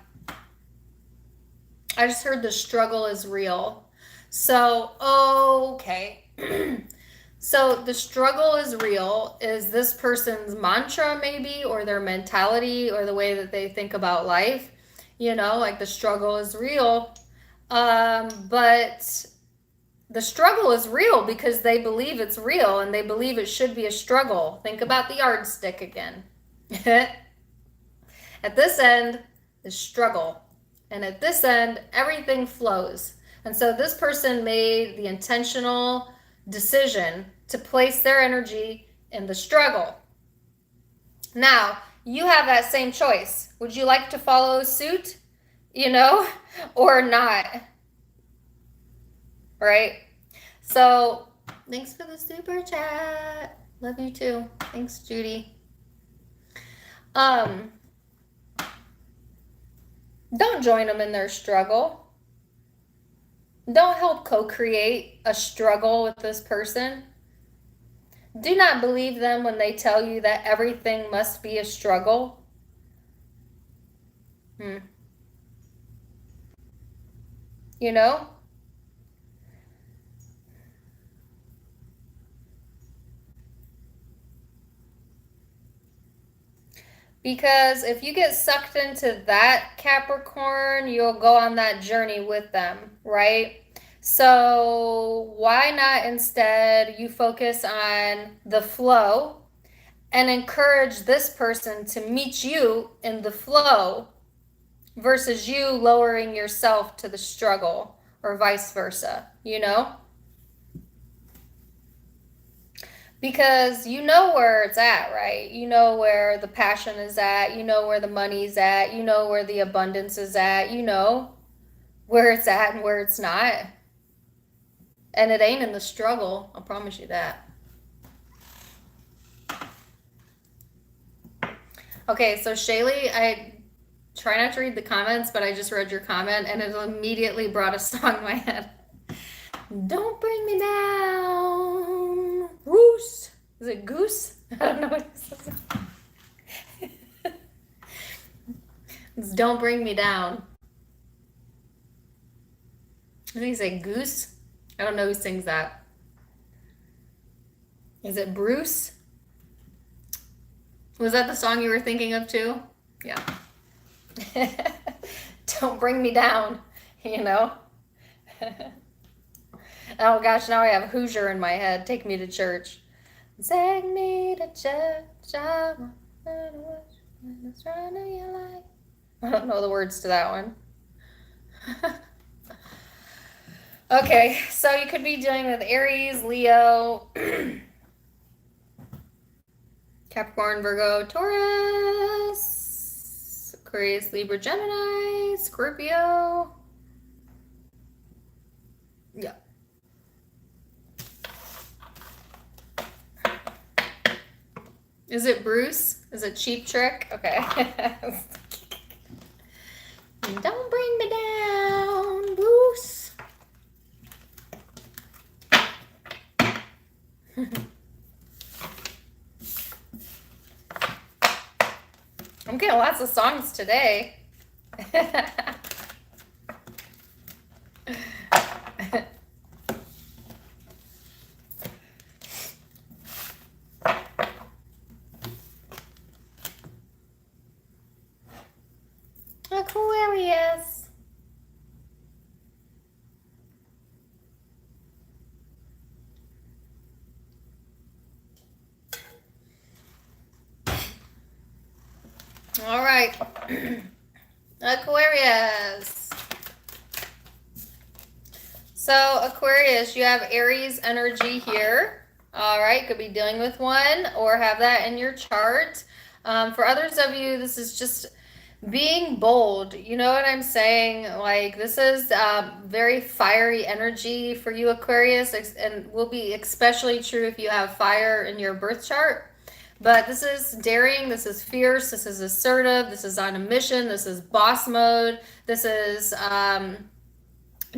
just heard the struggle is real. So, okay. So the struggle is real is this person's mantra maybe, or their mentality, or the way that they think about life, you know, like the struggle is real. But the struggle is real because they believe it's real and they believe it should be a struggle. Think about the yardstick again. At this end is struggle, and at this end everything flows. And so this person made the intentional decision to place their energy in the struggle. Now, you have that same choice. Would you like to follow suit, you know, or not? Right? So, thanks for the super chat. Love you too. Thanks, Judy. Don't join them in their struggle. Don't help co-create a struggle with this person. Do not believe them when they tell you that everything must be a struggle. You know? Because if you get sucked into that, Capricorn, you'll go on that journey with them, right? So why not instead you focus on the flow and encourage this person to meet you in the flow versus you lowering yourself to the struggle, or vice versa, you know? Because you know where it's at, right? You know where the passion is at. You know where the money's at. You know where the abundance is at. You know where it's at and where it's not. And it ain't in the struggle. I'll promise you that. Okay, so Shaylee, I try not to read the comments, but I just read your comment and it immediately brought a song in my head. Don't bring me down. Goose. Is it goose? I don't know what it says. It's don't bring me down. Did he say goose? I don't know who sings that. Is it Bruce? Was that the song you were thinking of too? Yeah. Don't bring me down, you know? Oh gosh, now I have Hoosier in my head. Take me to church. Take me to church. I don't know the words to that one. Okay, so you could be dealing with Aries, Leo, Capricorn, Virgo, Taurus, Aquarius, Libra, Gemini, Scorpio. Yeah. Is it Bruce? Is it Cheap Trick? Okay. Don't bring me down, Bruce. I'm getting lots of songs today. Aquarius. All right. Aquarius. So Aquarius, you have Aries energy here. All right, could be dealing with one or have that in your chart. For others of you, this is just being bold. You know what I'm saying? Like, this is very fiery energy for you, Aquarius, and will be especially true if you have fire in your birth chart. But this is daring, this is fierce, this is assertive, this is on a mission, this is boss mode, this is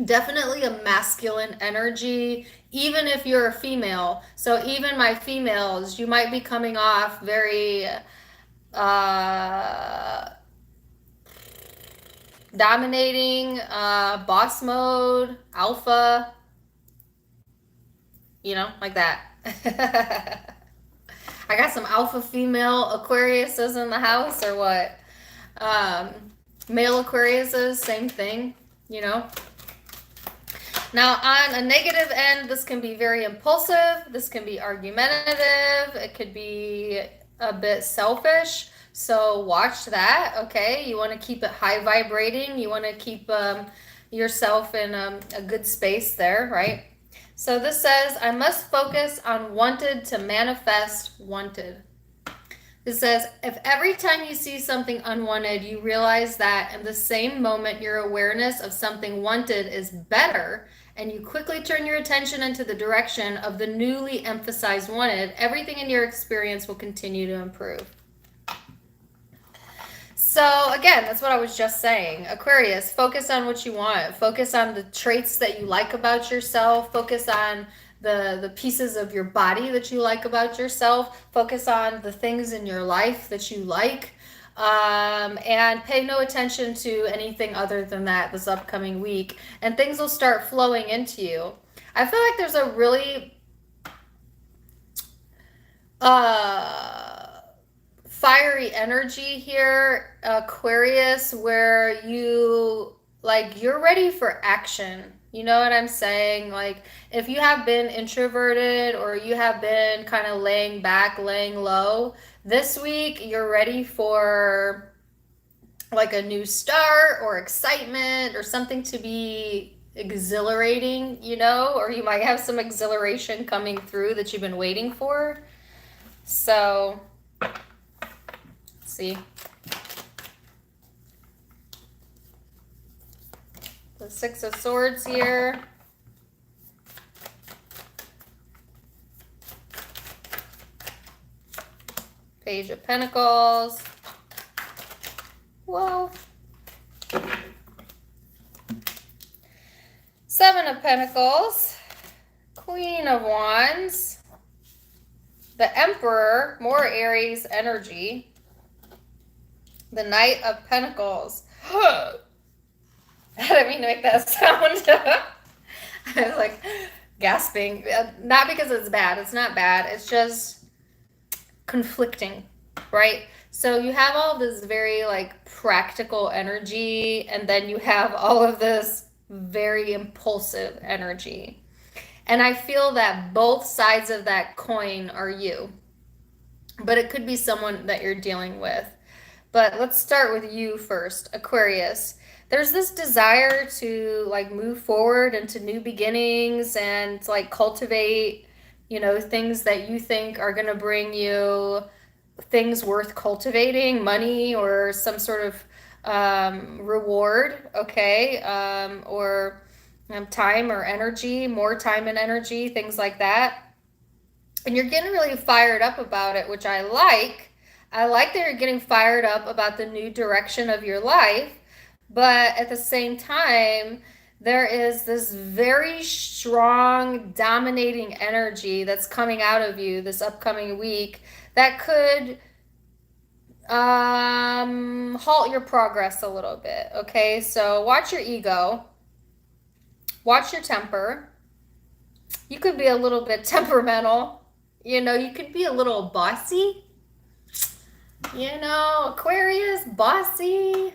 definitely a masculine energy, even if you're a female. So even my females, you might be coming off very dominating, boss mode, alpha, you know, like that. I got some alpha female Aquariuses in the house, or what? Male Aquariuses, same thing, you know. Now, on a negative end, this can be very impulsive. This can be argumentative. It could be a bit selfish. So watch that, okay? You want to keep it high vibrating. You want to keep yourself in a good space there, right? So this says, I must focus on wanted to manifest wanted. It says, if every time you see something unwanted, you realize that in the same moment your awareness of something wanted is better, and you quickly turn your attention into the direction of the newly emphasized wanted, everything in your experience will continue to improve. So again, that's what I was just saying. Aquarius, focus on what you want. Focus on the traits that you like about yourself. Focus on the pieces of your body that you like about yourself. Focus on the things in your life that you like. And pay no attention to anything other than that this upcoming week. And things will start flowing into you. I feel like there's a really fiery energy here, Aquarius, where you're ready for action. You know what I'm saying? Like, if you have been introverted or you have been kind of laying back, laying low, this week you're ready for like a new start or excitement or something to be exhilarating, you know, or you might have some exhilaration coming through that you've been waiting for. So see the Six of Swords here. Page of Pentacles. Whoa. Seven of Pentacles, Queen of Wands, the Emperor, more Aries energy, the Knight of Pentacles. I didn't mean to make that sound. I was like gasping. Not because it's bad. It's not bad. It's just conflicting, right? So you have all this very like practical energy, and then you have all of this very impulsive energy. And I feel that both sides of that coin are you. But it could be someone that you're dealing with. But let's start with you first, Aquarius. There's this desire to like move forward into new beginnings and like cultivate, you know, things that you think are going to bring you things worth cultivating, money or some sort of reward, okay, or time or energy, more time and energy, things like that. And you're getting really fired up about it, which I like. I like that you're getting fired up about the new direction of your life, but at the same time, there is this very strong, dominating energy that's coming out of you this upcoming week that could halt your progress a little bit, okay? So watch your ego, watch your temper. You could be a little bit temperamental, you know, you could be a little bossy, you know, Aquarius, bossy.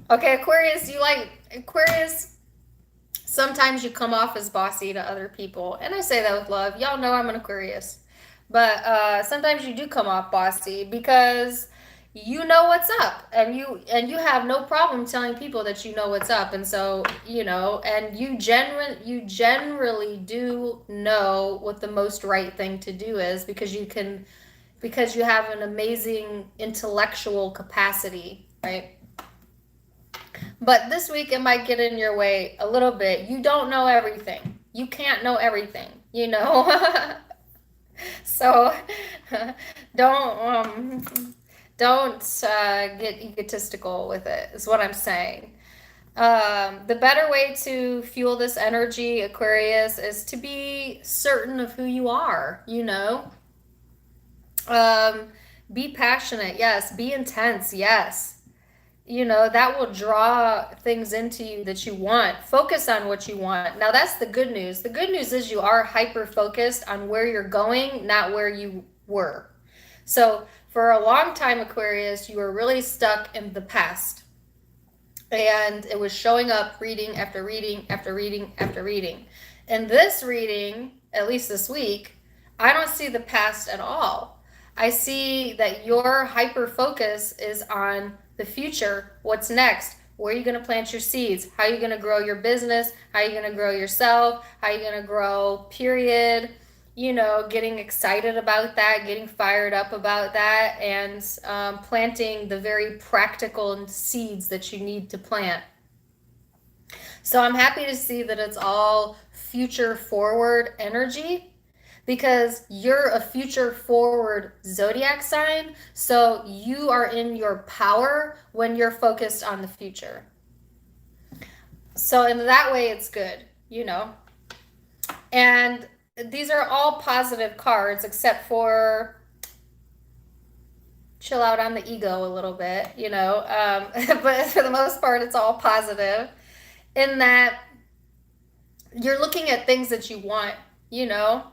Okay, Aquarius, sometimes you come off as bossy to other people, and I say that with love. Y'all know I'm an Aquarius, but sometimes you do come off bossy because you know what's up, and you have no problem telling people that you know what's up, and so you know, and you generally do know what the most right thing to do is because you have an amazing intellectual capacity, right? But this week it might get in your way a little bit. You don't know everything. You can't know everything, you know? So don't get egotistical with it, is what I'm saying. The better way to fuel this energy, Aquarius, is to be certain of who you are, you know? Be passionate, yes. Be intense, yes. You know, that will draw things into you that you want. Focus on what you want. Now, that's the good news. The good news is you are hyper-focused on where you're going, not where you were. So, for a long time, Aquarius, you were really stuck in the past. And it was showing up reading after reading after reading after reading. In this reading, at least this week, I don't see the past at all. I see that your hyper-focus is on the future, what's next, where are you going to plant your seeds, how are you going to grow your business, how are you going to grow yourself, how are you going to grow, period, you know, getting excited about that, getting fired up about that, and planting the very practical seeds that you need to plant. So I'm happy to see that it's all future forward energy, because you're a future forward zodiac sign, so you are in your power when you're focused on the future. So in that way, it's good, you know. And these are all positive cards, except for chill out on the ego a little bit, you know. But for the most part, it's all positive in that you're looking at things that you want, you know.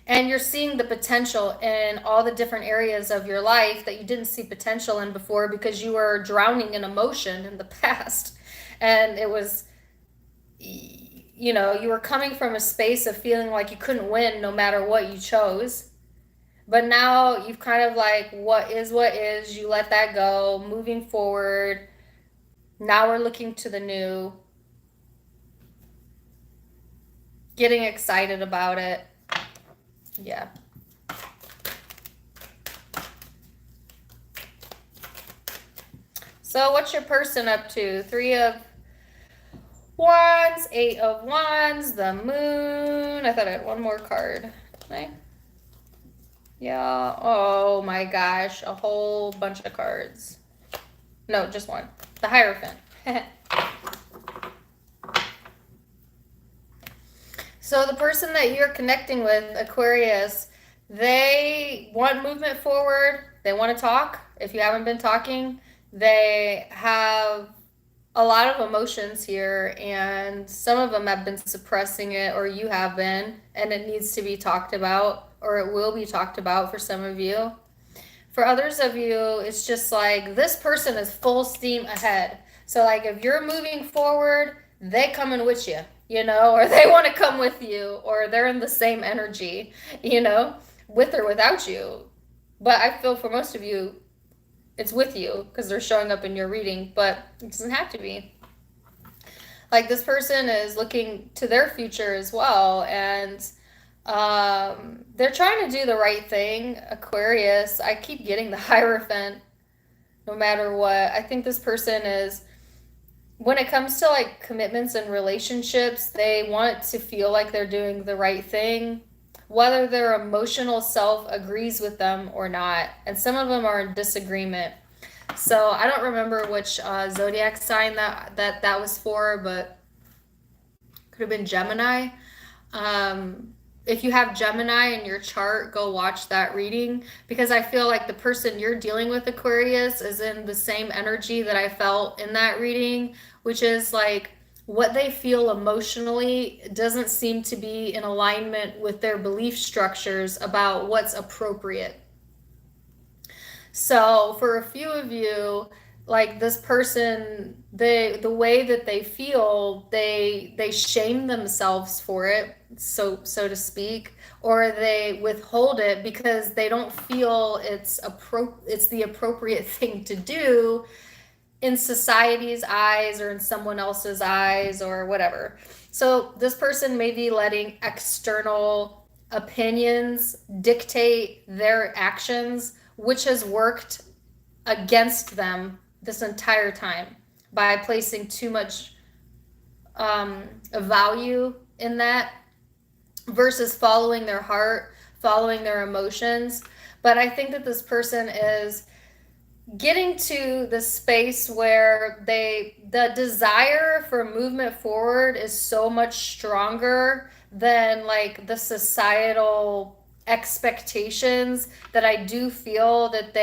And you're seeing the potential in all the different areas of your life that you didn't see potential in before because you were drowning in emotion in the past. And it was, you know, you were coming from a space of feeling like you couldn't win no matter what you chose. But now you've kind of like, what is, you let that go, moving forward. Now we're looking to the new, getting excited about it. Yeah. So what's your person up to? 3 of Wands, 8 of Wands, the Moon. I thought I had one more card. Okay. Yeah. Oh my gosh. A whole bunch of cards. No, just one. The Hierophant. So the person that you're connecting with, Aquarius, they want movement forward. They want to talk. If you haven't been talking, they have a lot of emotions here, and some of them have been suppressing it, or you have been, and it needs to be talked about, or it will be talked about for some of you. For others of you, it's just like this person is full steam ahead. So like if you're moving forward, they coming with you, you know, or they want to come with you, or they're in the same energy, you know, with or without you. But I feel for most of you, it's with you because they're showing up in your reading, but it doesn't have to be. Like this person is looking to their future as well, and they're trying to do the right thing. Aquarius, I keep getting the Hierophant no matter what. I think this person is, when it comes to like commitments and relationships, they want to feel like they're doing the right thing, whether their emotional self agrees with them or not. And some of them are in disagreement. So I don't remember which Zodiac sign that was for, but could have been Gemini. If you have Gemini in your chart, go watch that reading, because I feel like the person you're dealing with, Aquarius, is in the same energy that I felt in that reading, which is like what they feel emotionally doesn't seem to be in alignment with their belief structures about what's appropriate. So for a few of you, like this person, the way that they feel, they shame themselves for it, so to speak, or they withhold it because they don't feel it's the appropriate thing to do in society's eyes or in someone else's eyes or whatever. So this person may be letting external opinions dictate their actions, which has worked against them this entire time by placing too much value in that versus following their heart, following their emotions. But I think that this person is getting to the space where the desire for movement forward is so much stronger than like the societal expectations, that I do feel that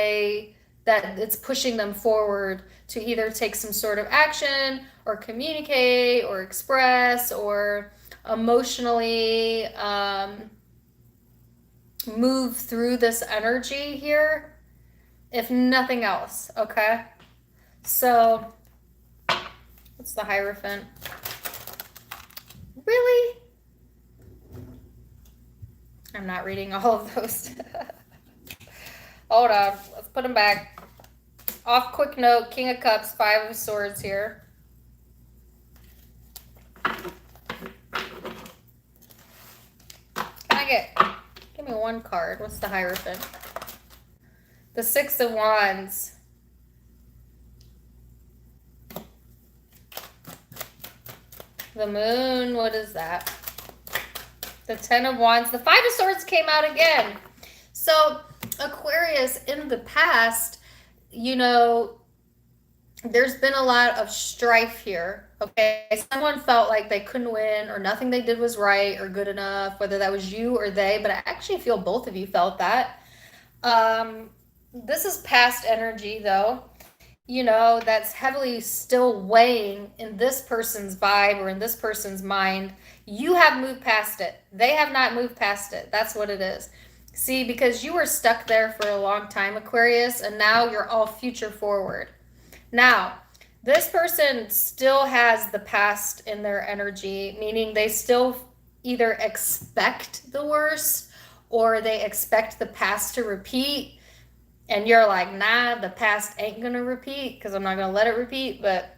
it's pushing them forward to either take some sort of action or communicate or express or emotionally move through this energy here, if nothing else. Okay, so what's the Hierophant? Really? I'm not reading all of those. Hold on, let's put them back. Off quick note, King of Cups, Five of Swords here. Give me one card. What's the Hierophant? The Six of Wands. The Moon, what is that? The Ten of Wands. The Five of Swords came out again. So Aquarius, in the past, you know, there's been a lot of strife here. Okay, someone felt like they couldn't win, or nothing they did was right or good enough, whether that was you or they, but I actually feel both of you felt that. This is past energy though, you know, that's heavily still weighing in this person's vibe or in this person's mind. You have moved past it. They have not moved past it. That's what it is. See, because you were stuck there for a long time, Aquarius, and now you're all future forward. Now, this person still has the past in their energy, meaning they still either expect the worst or they expect the past to repeat. And you're like, nah, the past ain't going to repeat because I'm not going to let it repeat. But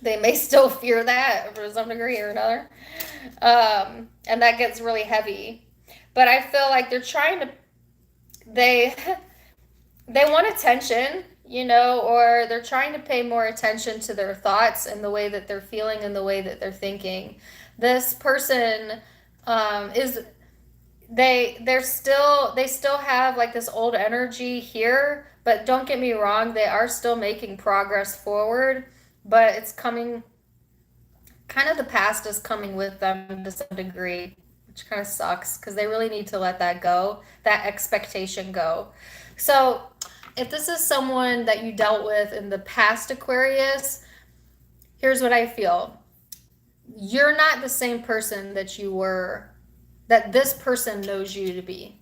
they may still fear that for some degree or another. And that gets really heavy. But I feel like they're trying to, they want attention, you know, or they're trying to pay more attention to their thoughts and the way that they're feeling and the way that they're thinking. This person is they still have like this old energy here, but don't get me wrong, they are still making progress forward, but it's coming, kind of the past is coming with them to some degree, which kind of sucks because they really need to let that go, that expectation go. So if this is someone that you dealt with in the past, Aquarius, here's what I feel. You're not the same person that you were, that this person knows you to be.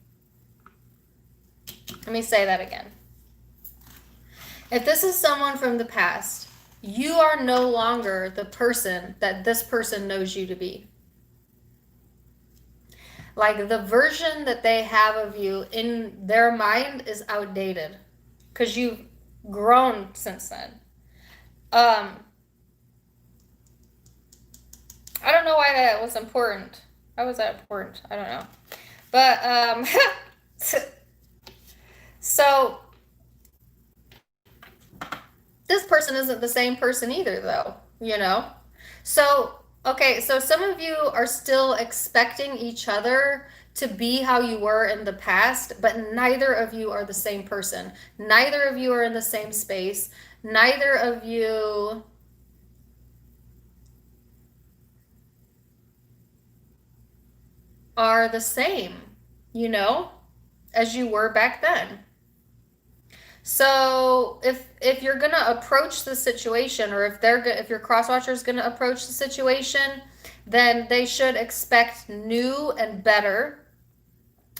Let me say that again. If this is someone from the past, you are no longer the person that this person knows you to be. Like the version that they have of you in their mind is outdated because you've grown since then. I don't know why that was important. Why was that important? I don't know. But so this person isn't the same person either, though, you know? So, okay, so some of you are still expecting each other to be how you were in the past, but neither of you are the same person. Neither of you are in the same space. Neither of you are the same, you know, as you were back then. So if you're gonna approach the situation, or if your cross watcher is gonna approach the situation, then they should expect new and better,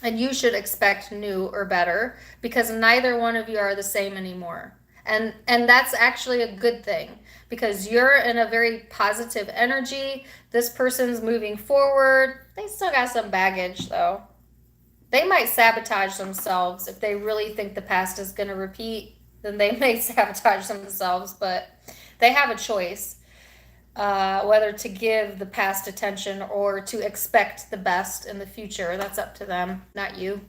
and you should expect new or better, because neither one of you are the same anymore. And that's actually a good thing, because you're in a very positive energy. This person's moving forward. They still got some baggage though. They might sabotage themselves if they really think the past is going to repeat. Then they may sabotage themselves, but they have a choice whether to give the past attention or to expect the best in the future. That's up to them, not you.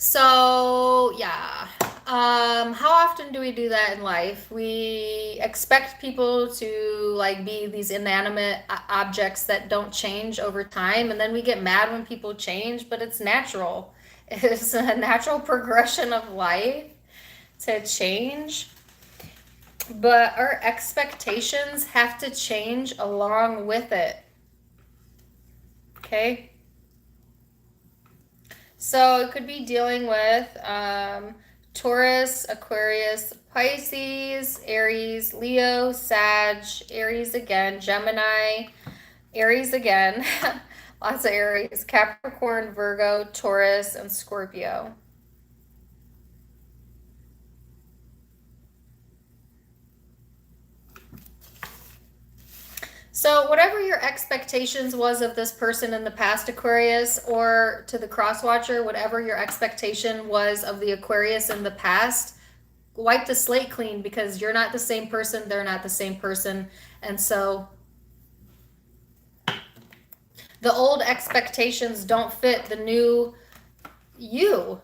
So yeah, how often do we do that in life? We expect people to like be these inanimate objects that don't change over time, and then we get mad when people change, but it's natural. It's a natural progression of life to change, but our expectations have to change along with it. Okay? So it could be dealing with Taurus, Aquarius, Pisces, Aries, Leo, Sag, Aries again, Gemini, Aries again, lots of Aries, Capricorn, Virgo, Taurus, and Scorpio. So whatever your expectations was of this person in the past, Aquarius, or to the cross watcher, whatever your expectation was of the Aquarius in the past, wipe the slate clean, because you're not the same person, they're not the same person. And so the old expectations don't fit the new you.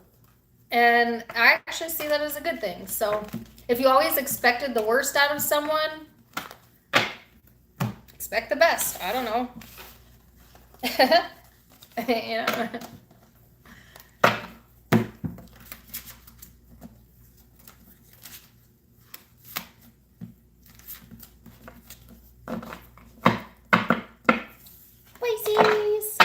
And I actually see that as a good thing. So if you always expected the worst out of someone, expect the best. I don't know. Yeah. Pisces.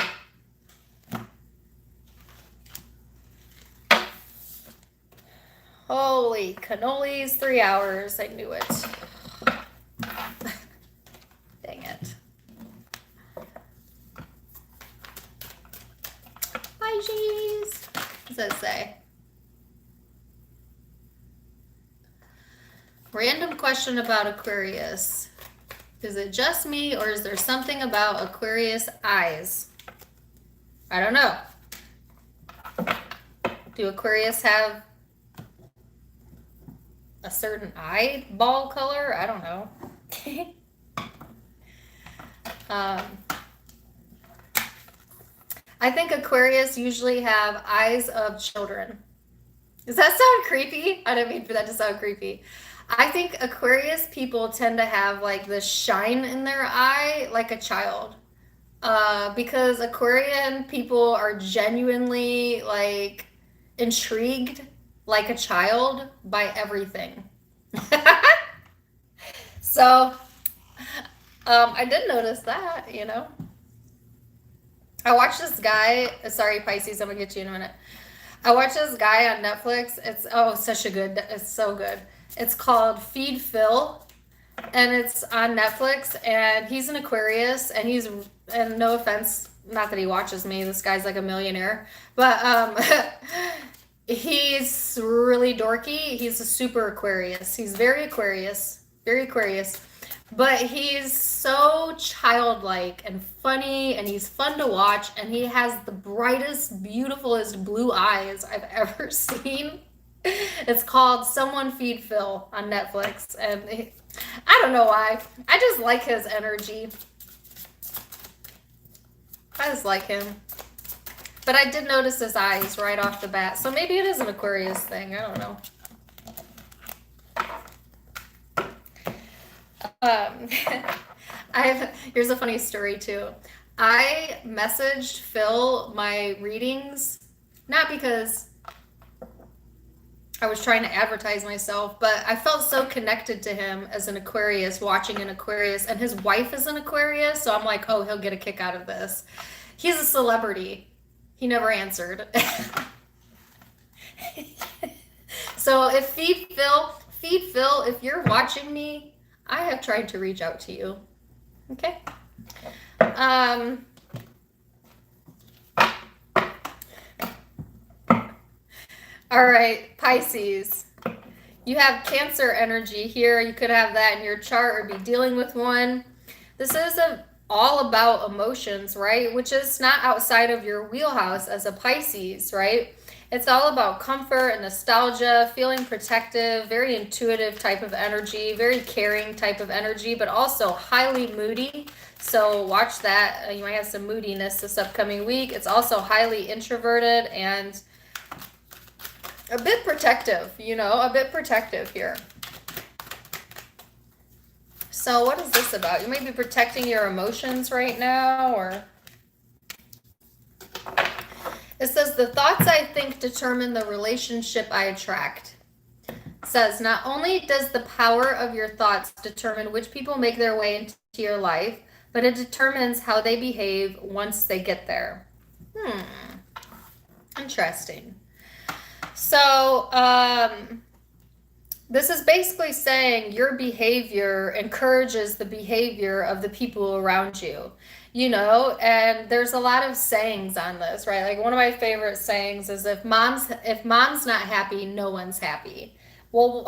Holy cannolis, 3 hours. I knew it. Dang it. Pisces. What does that say? Random question about Aquarius. Is it just me, or is there something about Aquarius eyes? I don't know. Do Aquarius have a certain eyeball color? I don't know. I think Aquarius usually have eyes of children. Does that sound creepy? I didn't mean for that to sound creepy. I think Aquarius people tend to have like this shine in their eye like a child. Because Aquarian people are genuinely like intrigued like a child by everything. So, I did notice that, you know. I watched this guy, sorry, Pisces, I'm gonna get you in a minute. I watched this guy on Netflix. It's so good. It's called Feed Phil, and it's on Netflix, and he's an Aquarius, and no offense, not that he watches me, this guy's like a millionaire, but he's really dorky. He's a super Aquarius. He's very Aquarius, very Aquarius. But he's so childlike and funny, and he's fun to watch, and he has the brightest, beautifulest blue eyes I've ever seen. It's called Someone Feed Phil on Netflix, and I don't know why. I just like his energy. I just like him. But I did notice his eyes right off the bat, so maybe it is an Aquarius thing. I don't know. Here's a funny story too. I messaged Phil my readings, not because I was trying to advertise myself, but I felt so connected to him as an Aquarius, watching an Aquarius, and his wife is an Aquarius, so I'm like, oh, he'll get a kick out of this. He's a celebrity. He never answered. So if Feed Phil, if you're watching me, I have tried to reach out to you. Okay. All right, Pisces. You have Cancer energy here. You could have that in your chart or be dealing with one. This is all about emotions, right? Which is not outside of your wheelhouse as a Pisces, right? It's all about comfort and nostalgia, feeling protective, very intuitive type of energy, very caring type of energy, but also highly moody. So watch that. You might have some moodiness this upcoming week. It's also highly introverted and a bit protective, you know, a bit protective here. So what is this about? You may be protecting your emotions right now, or... It says, the thoughts I think determine the relationship I attract. It says, not only does the power of your thoughts determine which people make their way into your life, but it determines how they behave once they get there. Interesting. So, this is basically saying your behavior encourages the behavior of the people around you. You know, and there's a lot of sayings on this, right? Like one of my favorite sayings is if mom's not happy, no one's happy. Well,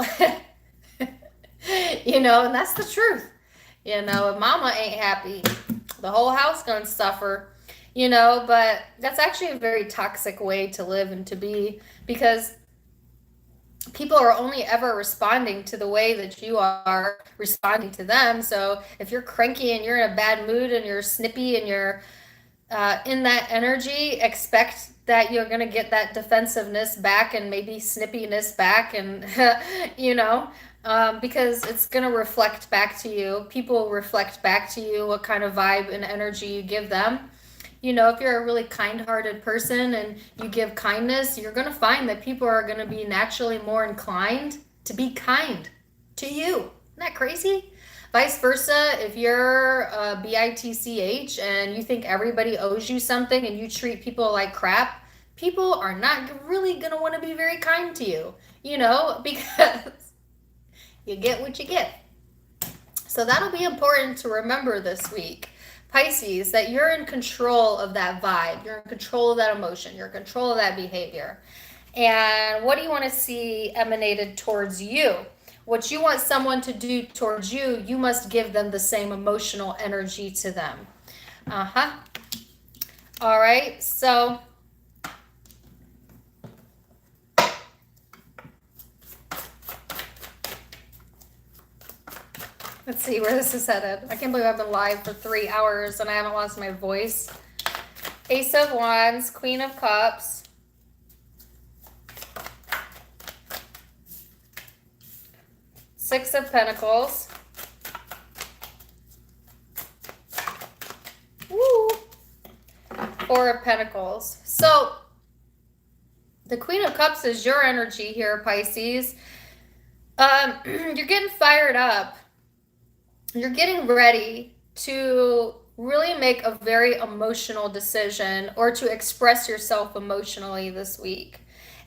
you know, and that's the truth. You know, if mama ain't happy, the whole house gonna suffer. You know, but that's actually a very toxic way to live and to be, because people are only ever responding to the way that you are responding to them. So if you're cranky and you're in a bad mood and you're snippy and you're in that energy, expect that you're going to get that defensiveness back and maybe snippiness back, and you know, because it's going to reflect back to you. People reflect back to you what kind of vibe and energy you give them. You know, if you're a really kind-hearted person and you give kindness, you're going to find that people are going to be naturally more inclined to be kind to you. Isn't that crazy? Vice versa, if you're a bitch and you think everybody owes you something and you treat people like crap, people are not really going to want to be very kind to you, you know, because you get what you get. So that'll be important to remember this week. Pisces, that you're in control of that vibe, you're in control of that emotion, you're in control of that behavior. And what do you want to see emanated towards you? What you want someone to do towards you, you must give them the same emotional energy to them. All right, so let's see where this is headed. I can't believe I've been live for 3 hours and I haven't lost my voice. Ace of Wands, Queen of Cups. Six of Pentacles. Woo! Four of Pentacles. So the Queen of Cups is your energy here, Pisces. You're getting fired up. You're getting ready to really make a very emotional decision or to express yourself emotionally this week.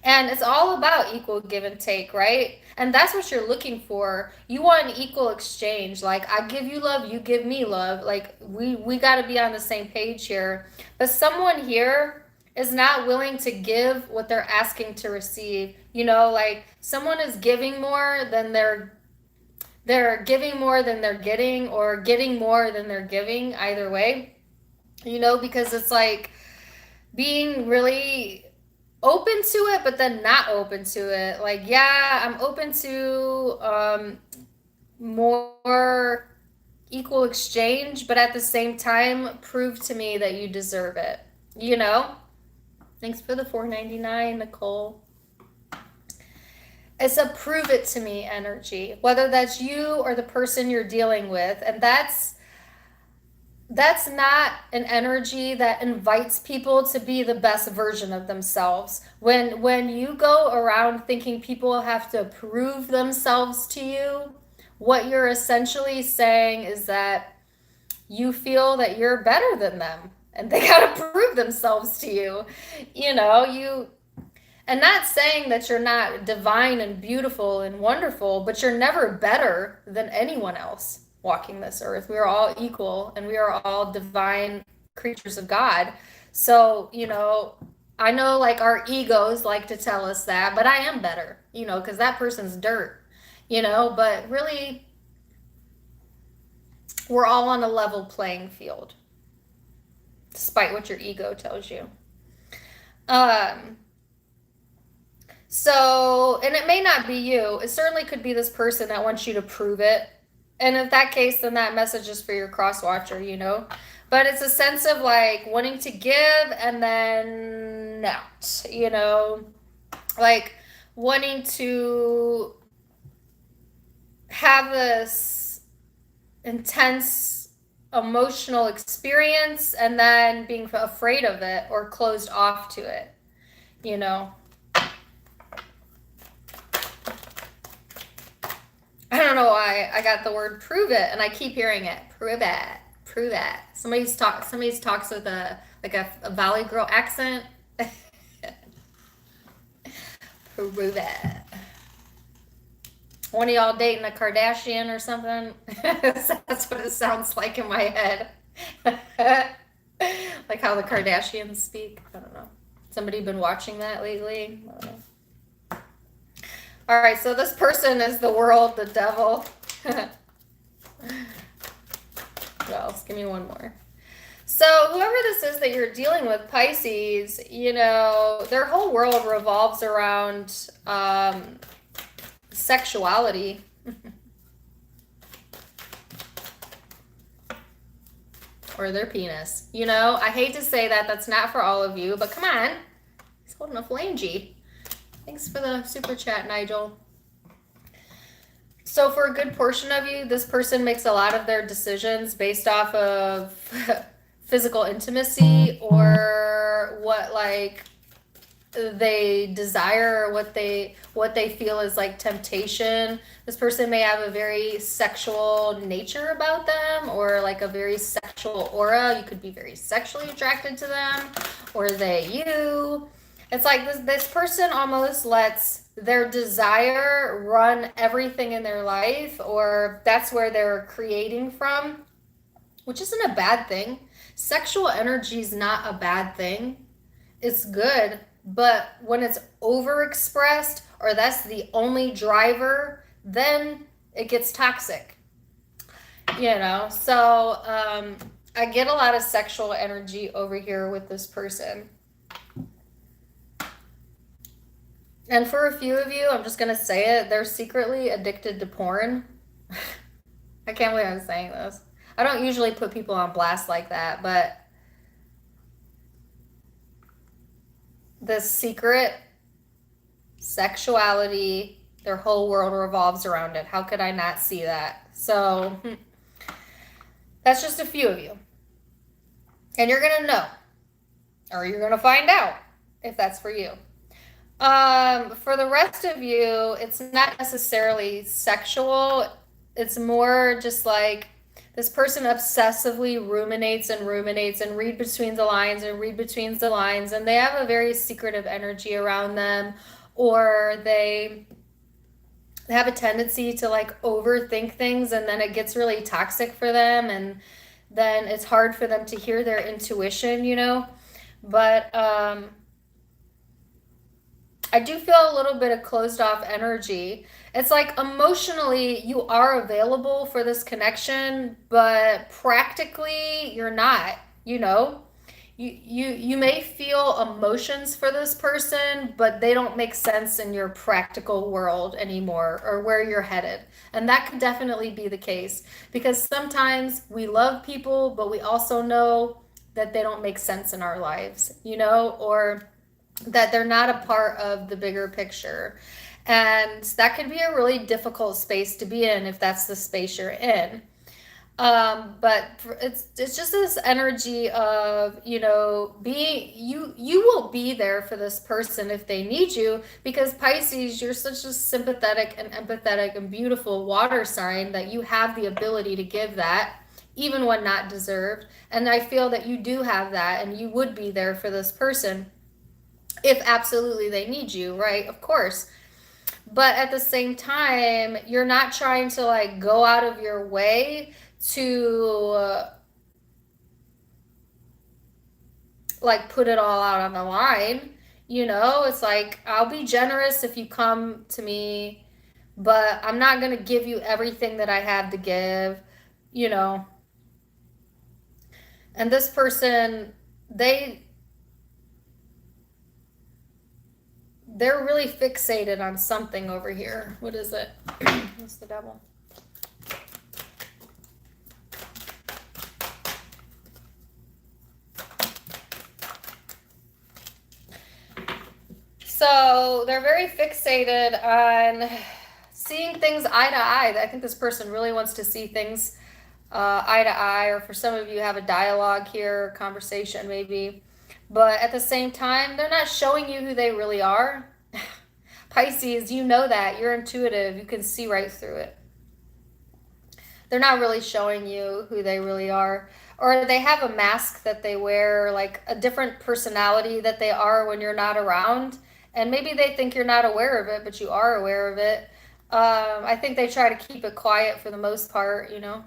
And it's all about equal give and take, right? And that's what you're looking for. You want an equal exchange. Like, I give you love, you give me love. Like, we got to be on the same page here. But someone here is not willing to give what they're asking to receive. You know, like someone is giving more than they're giving more than they're getting, or getting more than they're giving, either way. You know, because it's like being really open to it, but then not open to it. Like, yeah, I'm open to more equal exchange, but at the same time, prove to me that you deserve it. You know? Thanks for the $4.99, Nicole. It's a prove it to me energy, whether that's you or the person you're dealing with. And that's not an energy that invites people to be the best version of themselves. When you go around thinking people have to prove themselves to you, what you're essentially saying is that you feel that you're better than them and they got to prove themselves to you. You know, and not saying that you're not divine and beautiful and wonderful, but you're never better than anyone else walking this earth. We are all equal and we are all divine creatures of God. So, you know, I know like our egos like to tell us that, but I am better, you know, because that person's dirt, you know, but really we're all on a level playing field, despite what your ego tells you. So, and it may not be you. It certainly could be this person that wants you to prove it. And in that case, then that message is for your cross watcher, you know. But it's a sense of like wanting to give and then not, you know. Like wanting to have this intense emotional experience and then being afraid of it or closed off to it, you know. I don't know why I got the word prove it and I keep hearing it. Prove it. Prove it. Somebody's talks with a Valley Girl accent. Prove it. One of y'all dating a Kardashian or something? That's what it sounds like in my head. Like how the Kardashians speak. I don't know. Somebody been watching that lately? I don't know. All right, so this person is the world, the devil. What else? Give me one more. So whoever this is that you're dealing with, Pisces, you know, their whole world revolves around sexuality. Or their penis. You know, I hate to say that. That's not for all of you, but come on. He's holding a phalange. Thanks for the super chat, Nigel. So for a good portion of you, this person makes a lot of their decisions based off of physical intimacy or what like they desire, or what they feel is like temptation. This person may have a very sexual nature about them or like a very sexual aura. You could be very sexually attracted to them or you. It's like this person almost lets their desire run everything in their life, or that's where they're creating from, which isn't a bad thing. Sexual energy is not a bad thing. It's good, but when it's overexpressed or that's the only driver, then it gets toxic. You know, so I get a lot of sexual energy over here with this person. And for a few of you, I'm just going to say it, they're secretly addicted to porn. I can't believe I'm saying this. I don't usually put people on blast like that, but the secret sexuality, their whole world revolves around it. How could I not see that? So that's just a few of you. And you're going to know. or you're going to find out if that's for you. For the rest of you, it's not necessarily sexual. It's more just like this person obsessively ruminates and ruminates and read between the lines and read between the lines, and they have a very secretive energy around them, or they have a tendency to like overthink things, and then it gets really toxic for them, and then it's hard for them to hear their intuition, you know. But I do feel a little bit of closed off energy. It's like emotionally you are available for this connection, but practically you're not, you know. You may feel emotions for this person, but they don't make sense in your practical world anymore, or where you're headed. And that could definitely be the case, because sometimes we love people, but we also know that they don't make sense in our lives, you know, or that they're not a part of the bigger picture. And that can be a really difficult space to be in if that's the space you're in. But it's just this energy of, you know, you will be there for this person if they need you, because Pisces, you're such a sympathetic and empathetic and beautiful water sign that you have the ability to give that, even when not deserved. And I feel that you do have that, and you would be there for this person if absolutely they need you, right? Of course. But at the same time, you're not trying to like go out of your way to like put it all out on the line. You know, it's like, I'll be generous if you come to me, but I'm not going to give you everything that I have to give, you know. And this person, they're really fixated on something over here. What is it? What's the devil? So they're very fixated on seeing things eye to eye. I think this person really wants to see things eye to eye, or for some of you have a dialogue here, conversation maybe. But at the same time, they're not showing you who they really are. Pisces, you know that. You're intuitive. You can see right through it. They're not really showing you who they really are. Or they have a mask that they wear, like a different personality that they are when you're not around. And maybe they think you're not aware of it, but you are aware of it. I think they try to keep it quiet for the most part, you know.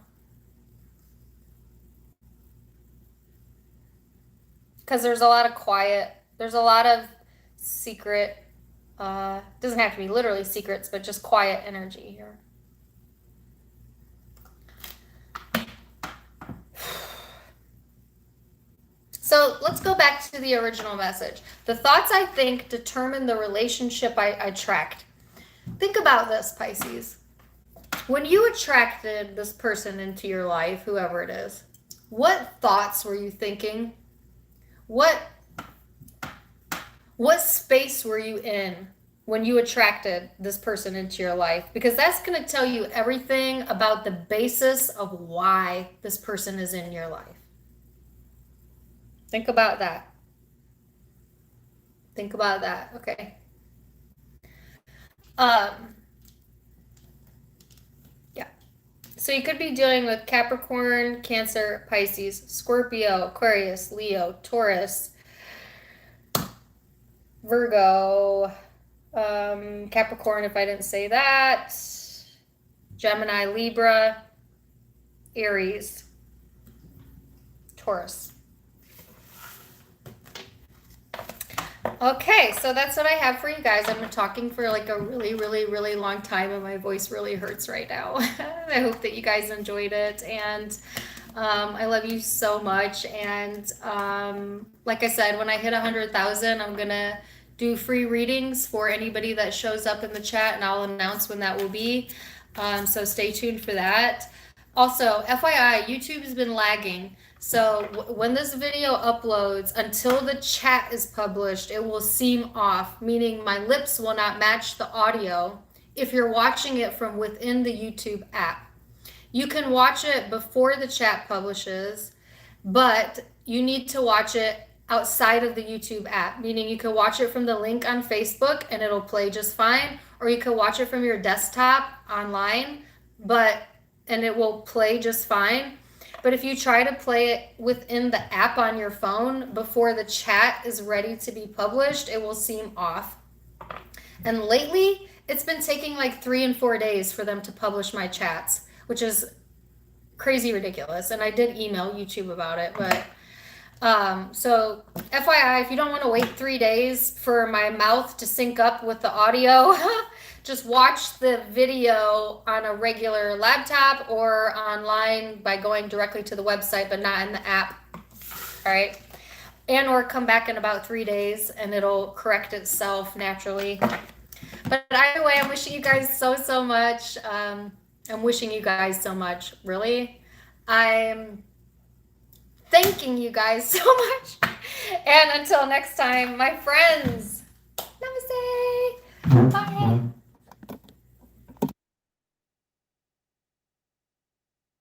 Because there's a lot of quiet, there's a lot of secret, doesn't have to be literally secrets, but just quiet energy here. So let's go back to the original message. The thoughts I think determine the relationship I attract. Think about this, Pisces. When you attracted this person into your life, whoever it is, what thoughts were you thinking? What space were you in when you attracted this person into your life? Because that's going to tell you everything about the basis of why this person is in your life. Think about that. Think about that, okay? Yeah. So you could be dealing with Capricorn, Cancer, Pisces, Scorpio, Aquarius, Leo, Taurus, Virgo, Capricorn, if I didn't say that, Gemini, Libra, Aries, Taurus. Okay, so that's what I have for you guys. I've been talking for like a really, really, really long time, and my voice really hurts right now. I hope that you guys enjoyed it, and I love you so much. And like I said, when I hit 100,000, I'm gonna do free readings for anybody that shows up in the chat, and I'll announce when that will be. So stay tuned for that. Also, FYI, YouTube has been lagging. So when this video uploads, until the chat is published, it will seem off, meaning my lips will not match the audio if you're watching it from within the YouTube app. You can watch it before the chat publishes, but you need to watch it outside of the YouTube app, meaning you can watch it from the link on Facebook and it'll play just fine, or you can watch it from your desktop online, and it will play just fine. But if you try to play it within the app on your phone before the chat is ready to be published, it will seem off. And lately, it's been taking like 3 and 4 days for them to publish my chats, which is crazy ridiculous. And I did email YouTube about it, but so FYI, if you don't want to wait 3 days for my mouth to sync up with the audio, just watch the video on a regular laptop or online by going directly to the website, but not in the app. All right. And or come back in about 3 days and it'll correct itself naturally. But either way, I'm wishing you guys so much. I'm wishing you guys so much, really. I'm thanking you guys so much. And until next time, my friends, namaste. Bye.